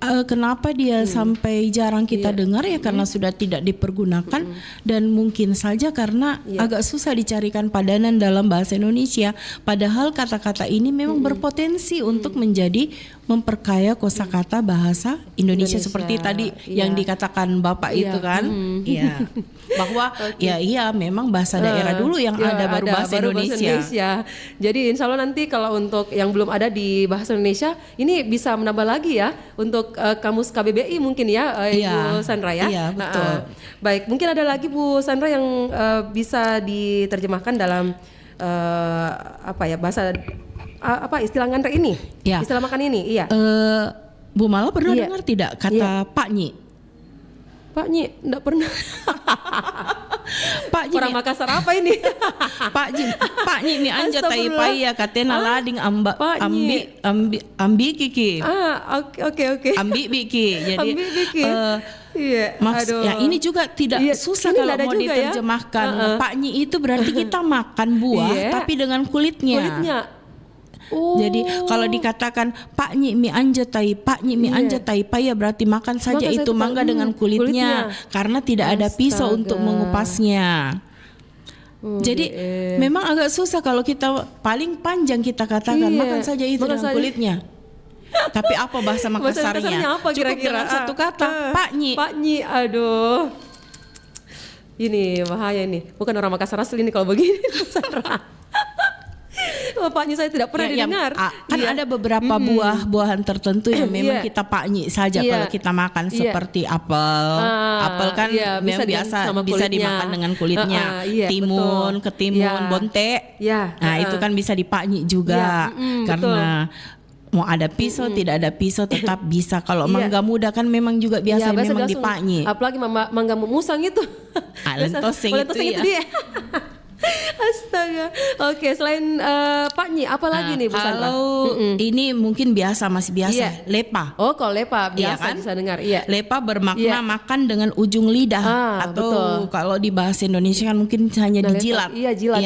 Kenapa dia sampai jarang kita dengar ya karena sudah tidak dipergunakan dan mungkin saja karena agak susah dicarikan padanan dalam bahasa Indonesia, padahal kata-kata ini memang berpotensi untuk menjadi memperkaya kosakata bahasa Indonesia seperti tadi yang dikatakan Bapak itu kan, bahwa memang bahasa daerah dulu yang ada baru bahasa Indonesia. Jadi insya Allah nanti kalau untuk yang belum ada di bahasa Indonesia ini bisa menambah lagi ya untuk kamus KBBI mungkin ya, Ibu Sandra ya. Iya, betul. Baik, mungkin ada lagi Bu Sandra yang bisa diterjemahkan dalam bahasa istilah ngantre ini, istilah makan ini, Bu Mala pernah dengar tidak kata Pak Nyi? Pak Nyi, enggak pernah. Pak Nyi, orang Makassar apa ini? Pak Nyi mi anja tai paya katena lading ambi kiki. Oke. Ambi biki. Jadi aduh. Ya ini juga tidak susah kalau mau diterjemahkan. Pak Nyi itu berarti kita makan buah tapi dengan kulitnya. Jadi kalau dikatakan Pak Nyi mi anja tai, Pak Nyi mi anja tai paya berarti makan saja itu mangga dengan kulitnya karena tidak ada pisau untuk mengupasnya. Jadi memang agak susah kalau kita paling panjang kita katakan makan saja itu dengan kulitnya. Tapi apa bahasa Makassarnya? Apa kira-kira? Cukup dengan satu kata, Pak Nyi. Pak Nyi, aduh. Ini bahaya nih. Bukan orang Makassar asli nih kalau begini. Pak Nyi saya tidak pernah didengar. Kan ada beberapa buah-buahan tertentu yang memang kita Pak Nyi saja kalau kita makan seperti apel. Apel kan memang biasa bisa dimakan dengan kulitnya. Timun, ketimun, bonte. Nah, itu kan bisa di Pak Nyi juga. Karena mau ada pisau tidak ada pisau tetap bisa. Kalau mangga muda kan memang juga biasa memang di Pak Nyi. Apalagi mangga musang itu. Lentoseng itu dia. Astaga. Oke, selain Pak Nyi, apa lagi nih Bu Sandra? Kalau ini mungkin masih biasa. Lepa. Oh, kalau lepa biasa kan? bisa dengar. Lepa bermakna makan dengan ujung lidah atau kalau di bahasa Indonesia kan mungkin hanya dijilat. Jilat.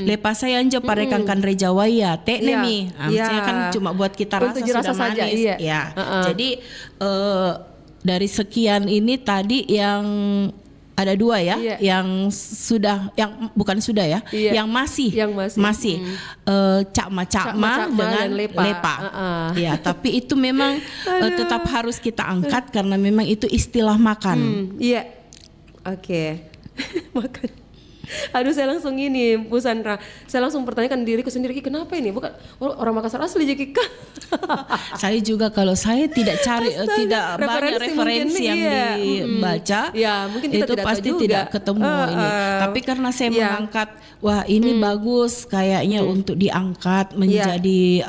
Lepa saya anja parekangkan rejawaya. Tek nemi. Maksudnya kan cuma buat kita rasa sudah manis. Jadi dari sekian ini tadi yang ada dua yang masih cakma dengan lepa. Tapi itu memang tetap harus kita angkat karena memang itu istilah makan. Oke. Makan. Aduh, saya langsung ini Bu Sandra, saya langsung pertanyakan diriku sendiri, kenapa ini bukan orang Makassar asli jadi Kak? Saya juga kalau saya tidak cari tidak banyak referensi yang dibaca, mungkin kita itu pasti tidak ketemu ini. Tapi karena saya mengangkat, wah ini bagus kayaknya untuk diangkat menjadi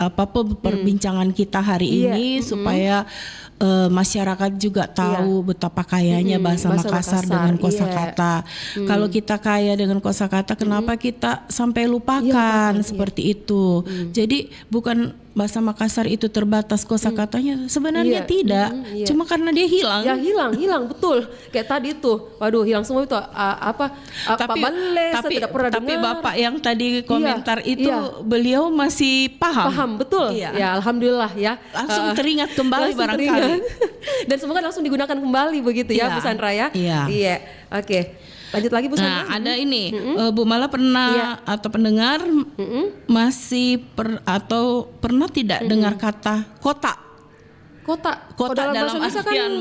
perbincangan kita hari ini supaya masyarakat juga tahu betapa kayanya bahasa Makassar dengan kosakata. Kalau kita kaya dengan kosakata, kenapa kita sampai lupakan seperti itu? Jadi bukan bahasa Makassar itu terbatas kosakatanya, sebenarnya tidak. Cuma karena dia hilang. Hilang betul. Kayak tadi tuh, waduh hilang semua itu tapi Bapak yang tadi komentar itu beliau masih paham. Betul. Ya alhamdulillah ya. Langsung teringat kembali barangkali. Dan semoga langsung digunakan kembali begitu ya Bu Sandra ya. Iya. Oke. Lanjut lagi Bu Sandra. Nah, ada ini Bu Mala pernah atau pendengar masih pernah tidak dengar kata kota? Kota dalam artian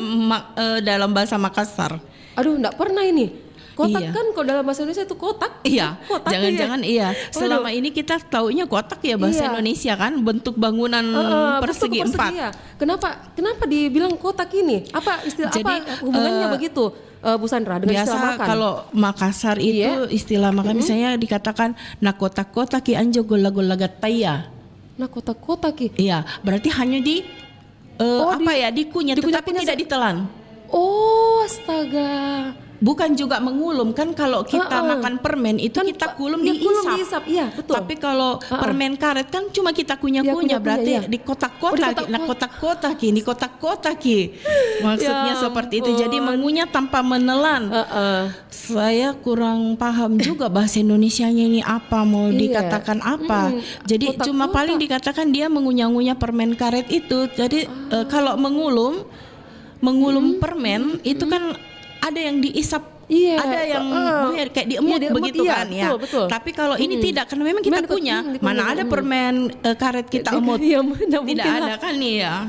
dalam bahasa Makassar. Aduh, enggak pernah ini. Kotak Iya. kan kalau dalam bahasa Indonesia itu kotak. Iya, Kotak, jangan-jangan iya. Selama ini kita taunya kotak ya bahasa Iya. Indonesia kan, bentuk bangunan persegi bentuk 4. ya. Kenapa dibilang kotak ini? Apa istilah Jadi, apa hubungannya begitu, Bu Sandra, dengan Biasa istilah makan? kalau Makassar itu istilah makan misalnya dikatakan nakotak-kotaki anjo gola-gola gataya. Nakotak-kotaki. Iya, berarti hanya di dikunyah tetapi tidak ditelan. Oh, astaga. Bukan juga mengulum kan, kalau kita makan permen itu Kan kita kulum iya, kulum diisap. diisap, iya, betul. Tapi kalau permen karet kan cuma kita kunyah-kunyah, berarti iya. di kotak-kotak, di kotak-kotaki. Maksudnya Ya seperti itu. Jadi mengunyah tanpa menelan. Saya kurang paham juga bahasa Indonesianya ini apa, mau dikatakan apa. Jadi cuma paling dikatakan dia mengunyah-ngunyah permen karet itu. Jadi kalau mengulum permen itu kan ada yang diisap, ada yang kayak diemut begitu kan ya. Betul. Tapi kalau ini tidak, karena memang kita punya. Mana ada permen karet kita emut? Tidak ada kan nih ya.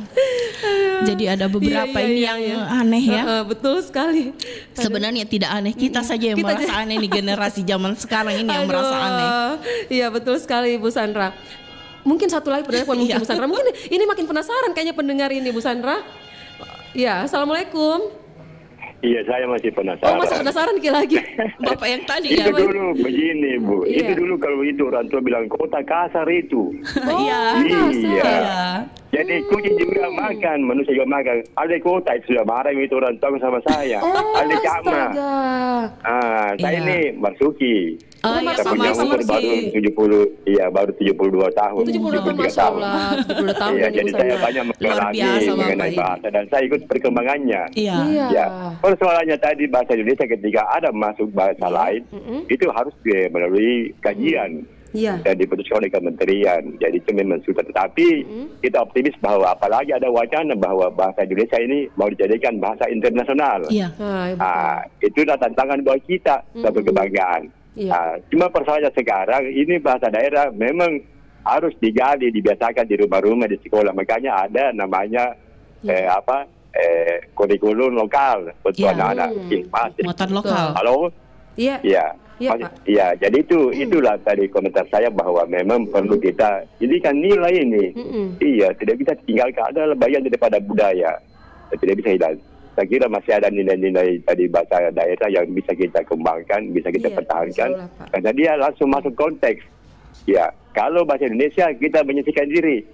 Jadi ada beberapa ini yang aneh ya. Betul sekali. Sebenarnya tidak aneh, kita saja yang merasa aneh nih, generasi zaman sekarang ini yang merasa aneh. Iya betul sekali Bu Sandra. Mungkin satu lagi pendengar mungkin Bu Sandra. Mungkin ini makin penasaran kayaknya pendengar ini Bu Sandra. Ya, assalamualaikum. Iya, saya masih penasaran. Oh, masih penasaran lagi. Bapak yang tadi itu dulu begini Bu, itu dulu kalau itu orang tua bilang kota kasar itu. Iya. Jadi kucing juga makan, manusia juga makan. Ada kota itu sudah marah itu orang tua sama saya. Ada Cakma. Saya ini Marsuki. Kita punya umur baru 72 tahun. 72 tahun. 72 tahun. Iya, jadi saya banyak mengalami mengenai bahasa dan saya ikut perkembangannya. Ya. Persoalannya tadi bahasa Indonesia ketika ada masuk bahasa lain itu harus melalui kajian. Dan diputuskan oleh kementerian. Jadi itu memang sudah. Tetapi kita optimis bahwa apalagi ada wacana bahwa bahasa Indonesia ini mau dijadikan bahasa internasional. Itulah tantangan buat kita, satu kebanggaan. Cuma persoalannya sekarang ini bahasa daerah memang harus digali, dibiasakan di rumah-rumah, di sekolah. Makanya ada namanya kurikulum lokal untuk anak-anak. Muatan lokal. Halo? Iya. Iya, jadi itulah tadi komentar saya bahwa memang perlu kita, ini kan nilai ini, tidak bisa tinggalkan, adalah bagian daripada budaya, tidak bisa hilang. Saya kira masih ada nilai-nilai tadi bahasa daerah yang bisa kita kembangkan, bisa kita pertahankan, karena dia langsung masuk konteks. Ya, kalau bahasa Indonesia kita menyaksikan diri,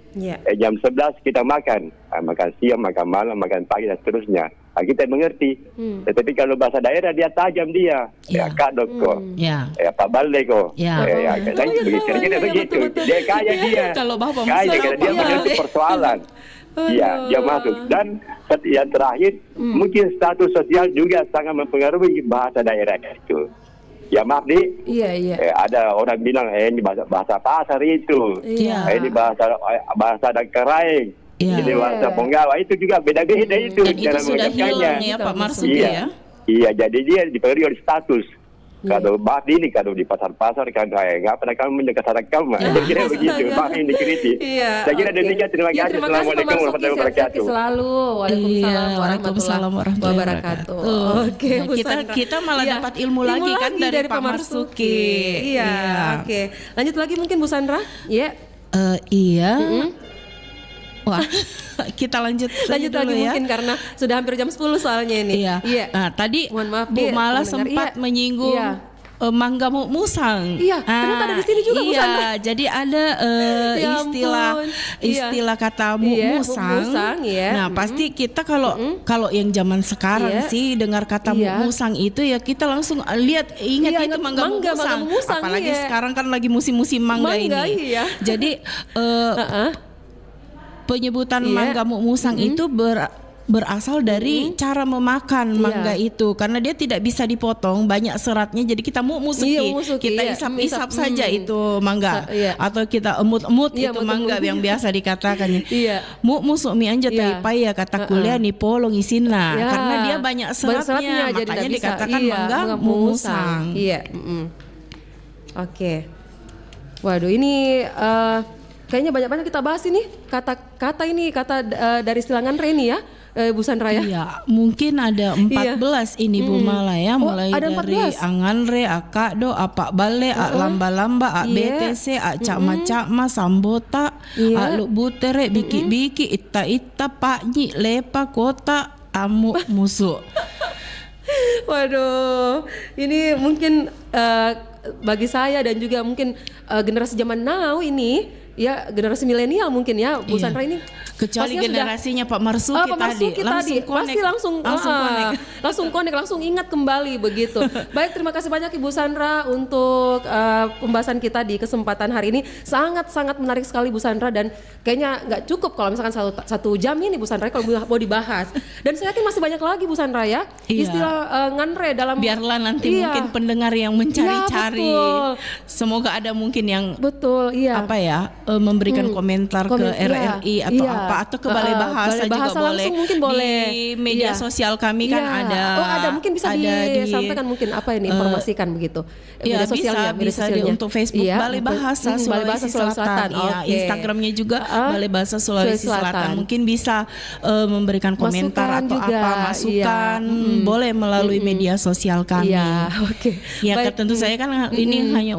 jam 11 kita makan siang, makan malam, makan pagi dan seterusnya. Kita mengerti. Tetapi kalau bahasa daerah dia tajam dia. Kak Doko, Pak Baleko, kira-kira begitu. Dia kaya dia. Kalau Bapak kaya karena dia mengerti persoalan. Dia masuk. Dan yang terakhir, mungkin status sosial juga sangat mempengaruhi bahasa daerah itu. Ya maaf nih, ada orang bilang ini bahasa pasar itu, ini bahasa Dangkaraeng, ini bahasa Ponggawa, itu juga beda-beda itu. Dan itu sudah hilang ya Pak Marsuki ya? Iya, jadi dia dipengaruhi oleh status. Kalau Mbak ini kalau di pasar-pasar kan nggak pernah kamu menjaga saran kamu, saya kira begitu. Mbak ini dikritik. Saya kira demikian. Terima kasih. Assalamualaikum warahmatullahi wabarakatuh. Selalu. Waalaikumsalam warahmatullahi wabarakatuh. Oke, kita malah dapat ilmu lagi kan dari Pak Marsuki. Iya. Oke. Lanjut lagi mungkin Bu Sandra. Iya. Wah, kita lanjut lagi ya. Mungkin karena sudah hampir jam 10 soalnya ini. Iya. Nah, tadi mohon maaf, Bu Mala sempat menyinggung mangga musang. Iya, ternyata ada di sini juga Bu Sandra. Iya, jadi ada istilah kata musang. Nah, pasti kita kalau yang zaman sekarang sih dengar kata musang itu ya kita langsung ingat itu mangga musang. Apalagi sekarang kan lagi musim-musim mangga ini. Jadi penyebutan mangga musang itu berasal dari cara memakan mangga itu, karena dia tidak bisa dipotong, banyak seratnya, jadi kita musuki, kita isap-isap saja itu mangga, atau kita emut-emut itu mangga yang biasa dikatakan. Musuk mi anja tai ya kata kuliah nih polong isina, karena dia banyak seratnya, makanya dikatakan mangga musang. Oke. Waduh, ini kayaknya banyak-banyak kita bahas ini kata dari istilah nganre ini ya. Bu Sandra ya? Iya, mungkin ada 14 ini Bu Mala ya, mulai ada dari 14. Anganre, Akado, Apak Bale, Lamba-lamba, BTC, Cakma-cakma, Sambota, Luk Butere, Biki-biki, Ita-ita, Paknyi, Lepa, Kota, Amuk, Musuk. Waduh, ini mungkin bagi saya dan juga mungkin generasi zaman now ini, ya generasi milenial mungkin ya, Bu Sandra ini. Kecuali generasinya Pak Marsuki tadi, pasti langsung connect, langsung ingat kembali begitu. Baik, terima kasih banyak Ibu Sandra untuk pembahasan kita di kesempatan hari ini. Sangat-sangat menarik sekali Bu Sandra, dan kayaknya nggak cukup kalau misalkan satu jam ini Bu Sandra kalau mau dibahas. Dan saya yakin masih banyak lagi Bu Sandra ya, istilah nganre dalam. Biarlah nanti mungkin pendengar yang mencari-cari. Semoga ada mungkin yang memberikan komentar ke RRI atau apa, atau ke Balai Bahasa juga boleh. Mungkin boleh di media sosial kami kan ada. Mungkin bisa disampaikan mungkin apa ini informasikan begitu. Media sosialnya, bisa untuk Facebook Balai Bahasa Sulawesi Selatan. Instagramnya juga Balai Bahasa Sulawesi Selatan. Mungkin bisa memberikan komentar atau masukan, boleh melalui media sosial kami. Ya, tentu saya kan ini hanya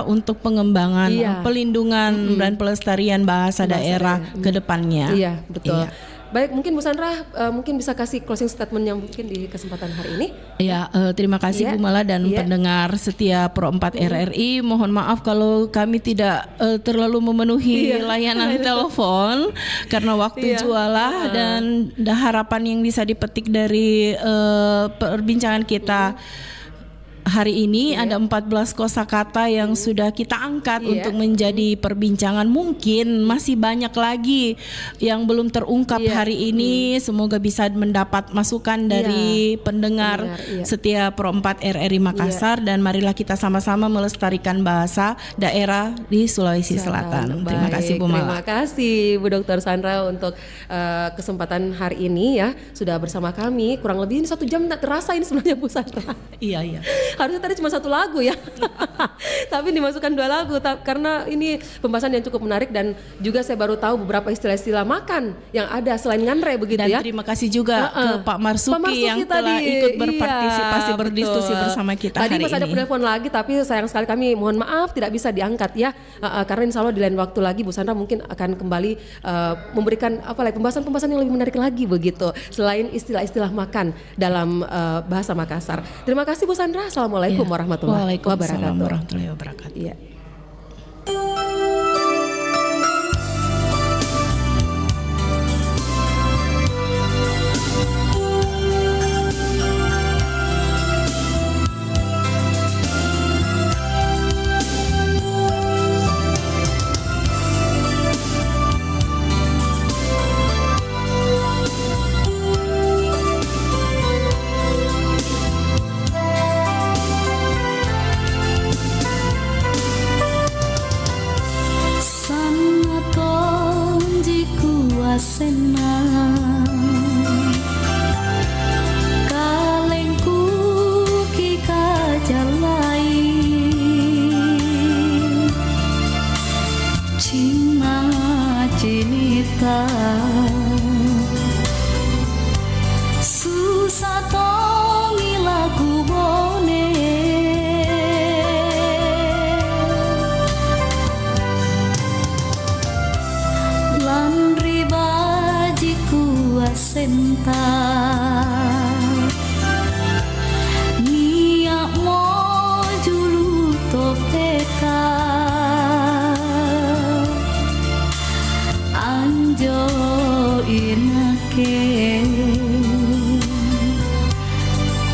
untuk pengembangan, pelindungan dan pelestarian bahasa daerah ke depannya. Iya, betul. Baik, mungkin Bu Sandra mungkin bisa kasih closing statement yang mungkin di kesempatan hari ini. Ya, terima kasih Bu Mala dan pendengar setia Pro 4 RRI. Mohon maaf kalau kami tidak terlalu memenuhi layanan telepon karena waktu jualah, dan harapan yang bisa dipetik dari perbincangan kita hari ini ada 14 kosakata yang sudah kita angkat untuk menjadi perbincangan. Mungkin masih banyak lagi yang belum terungkap hari ini. Semoga bisa mendapat masukan dari pendengar setia Pro 4 RRI Makassar, dan marilah kita sama-sama melestarikan bahasa daerah di Sulawesi Selatan. Terima kasih Bu Mala. Terima kasih Bu Dr. Sandra untuk kesempatan hari ini ya, sudah bersama kami. Kurang lebih ini 1 jam tak terasa ini sebenarnya Bu Sandra. Iya. Harusnya tadi cuma 1 lagu ya, tapi dimasukkan 2 lagu karena ini pembahasan yang cukup menarik, dan juga saya baru tahu beberapa istilah-istilah makan yang ada selain nganre begitu dan ya. Terima kasih juga ke Pak Marsuki yang telah ikut berpartisipasi berdiskusi bersama kita tadi hari ini. Tadi masih ada telepon lagi, tapi sayang sekali kami mohon maaf tidak bisa diangkat ya, karena insya Allah di lain waktu lagi Bu Sandra mungkin akan kembali memberikan pembahasan-pembahasan yang lebih menarik lagi begitu, selain istilah-istilah makan dalam bahasa Makassar. Terima kasih Bu Sandra. Assalamualaikum warahmatullahi wabarakatuh. Iya. Kalengku kika jalai Cina cinita susah tongi lagu bone senta niak mo julu topeka anjo inake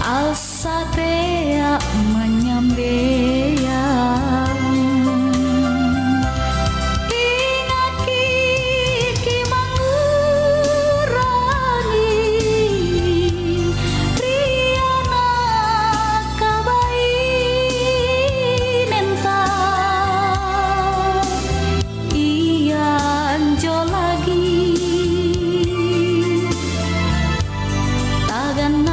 alsatea menyambeya Tagan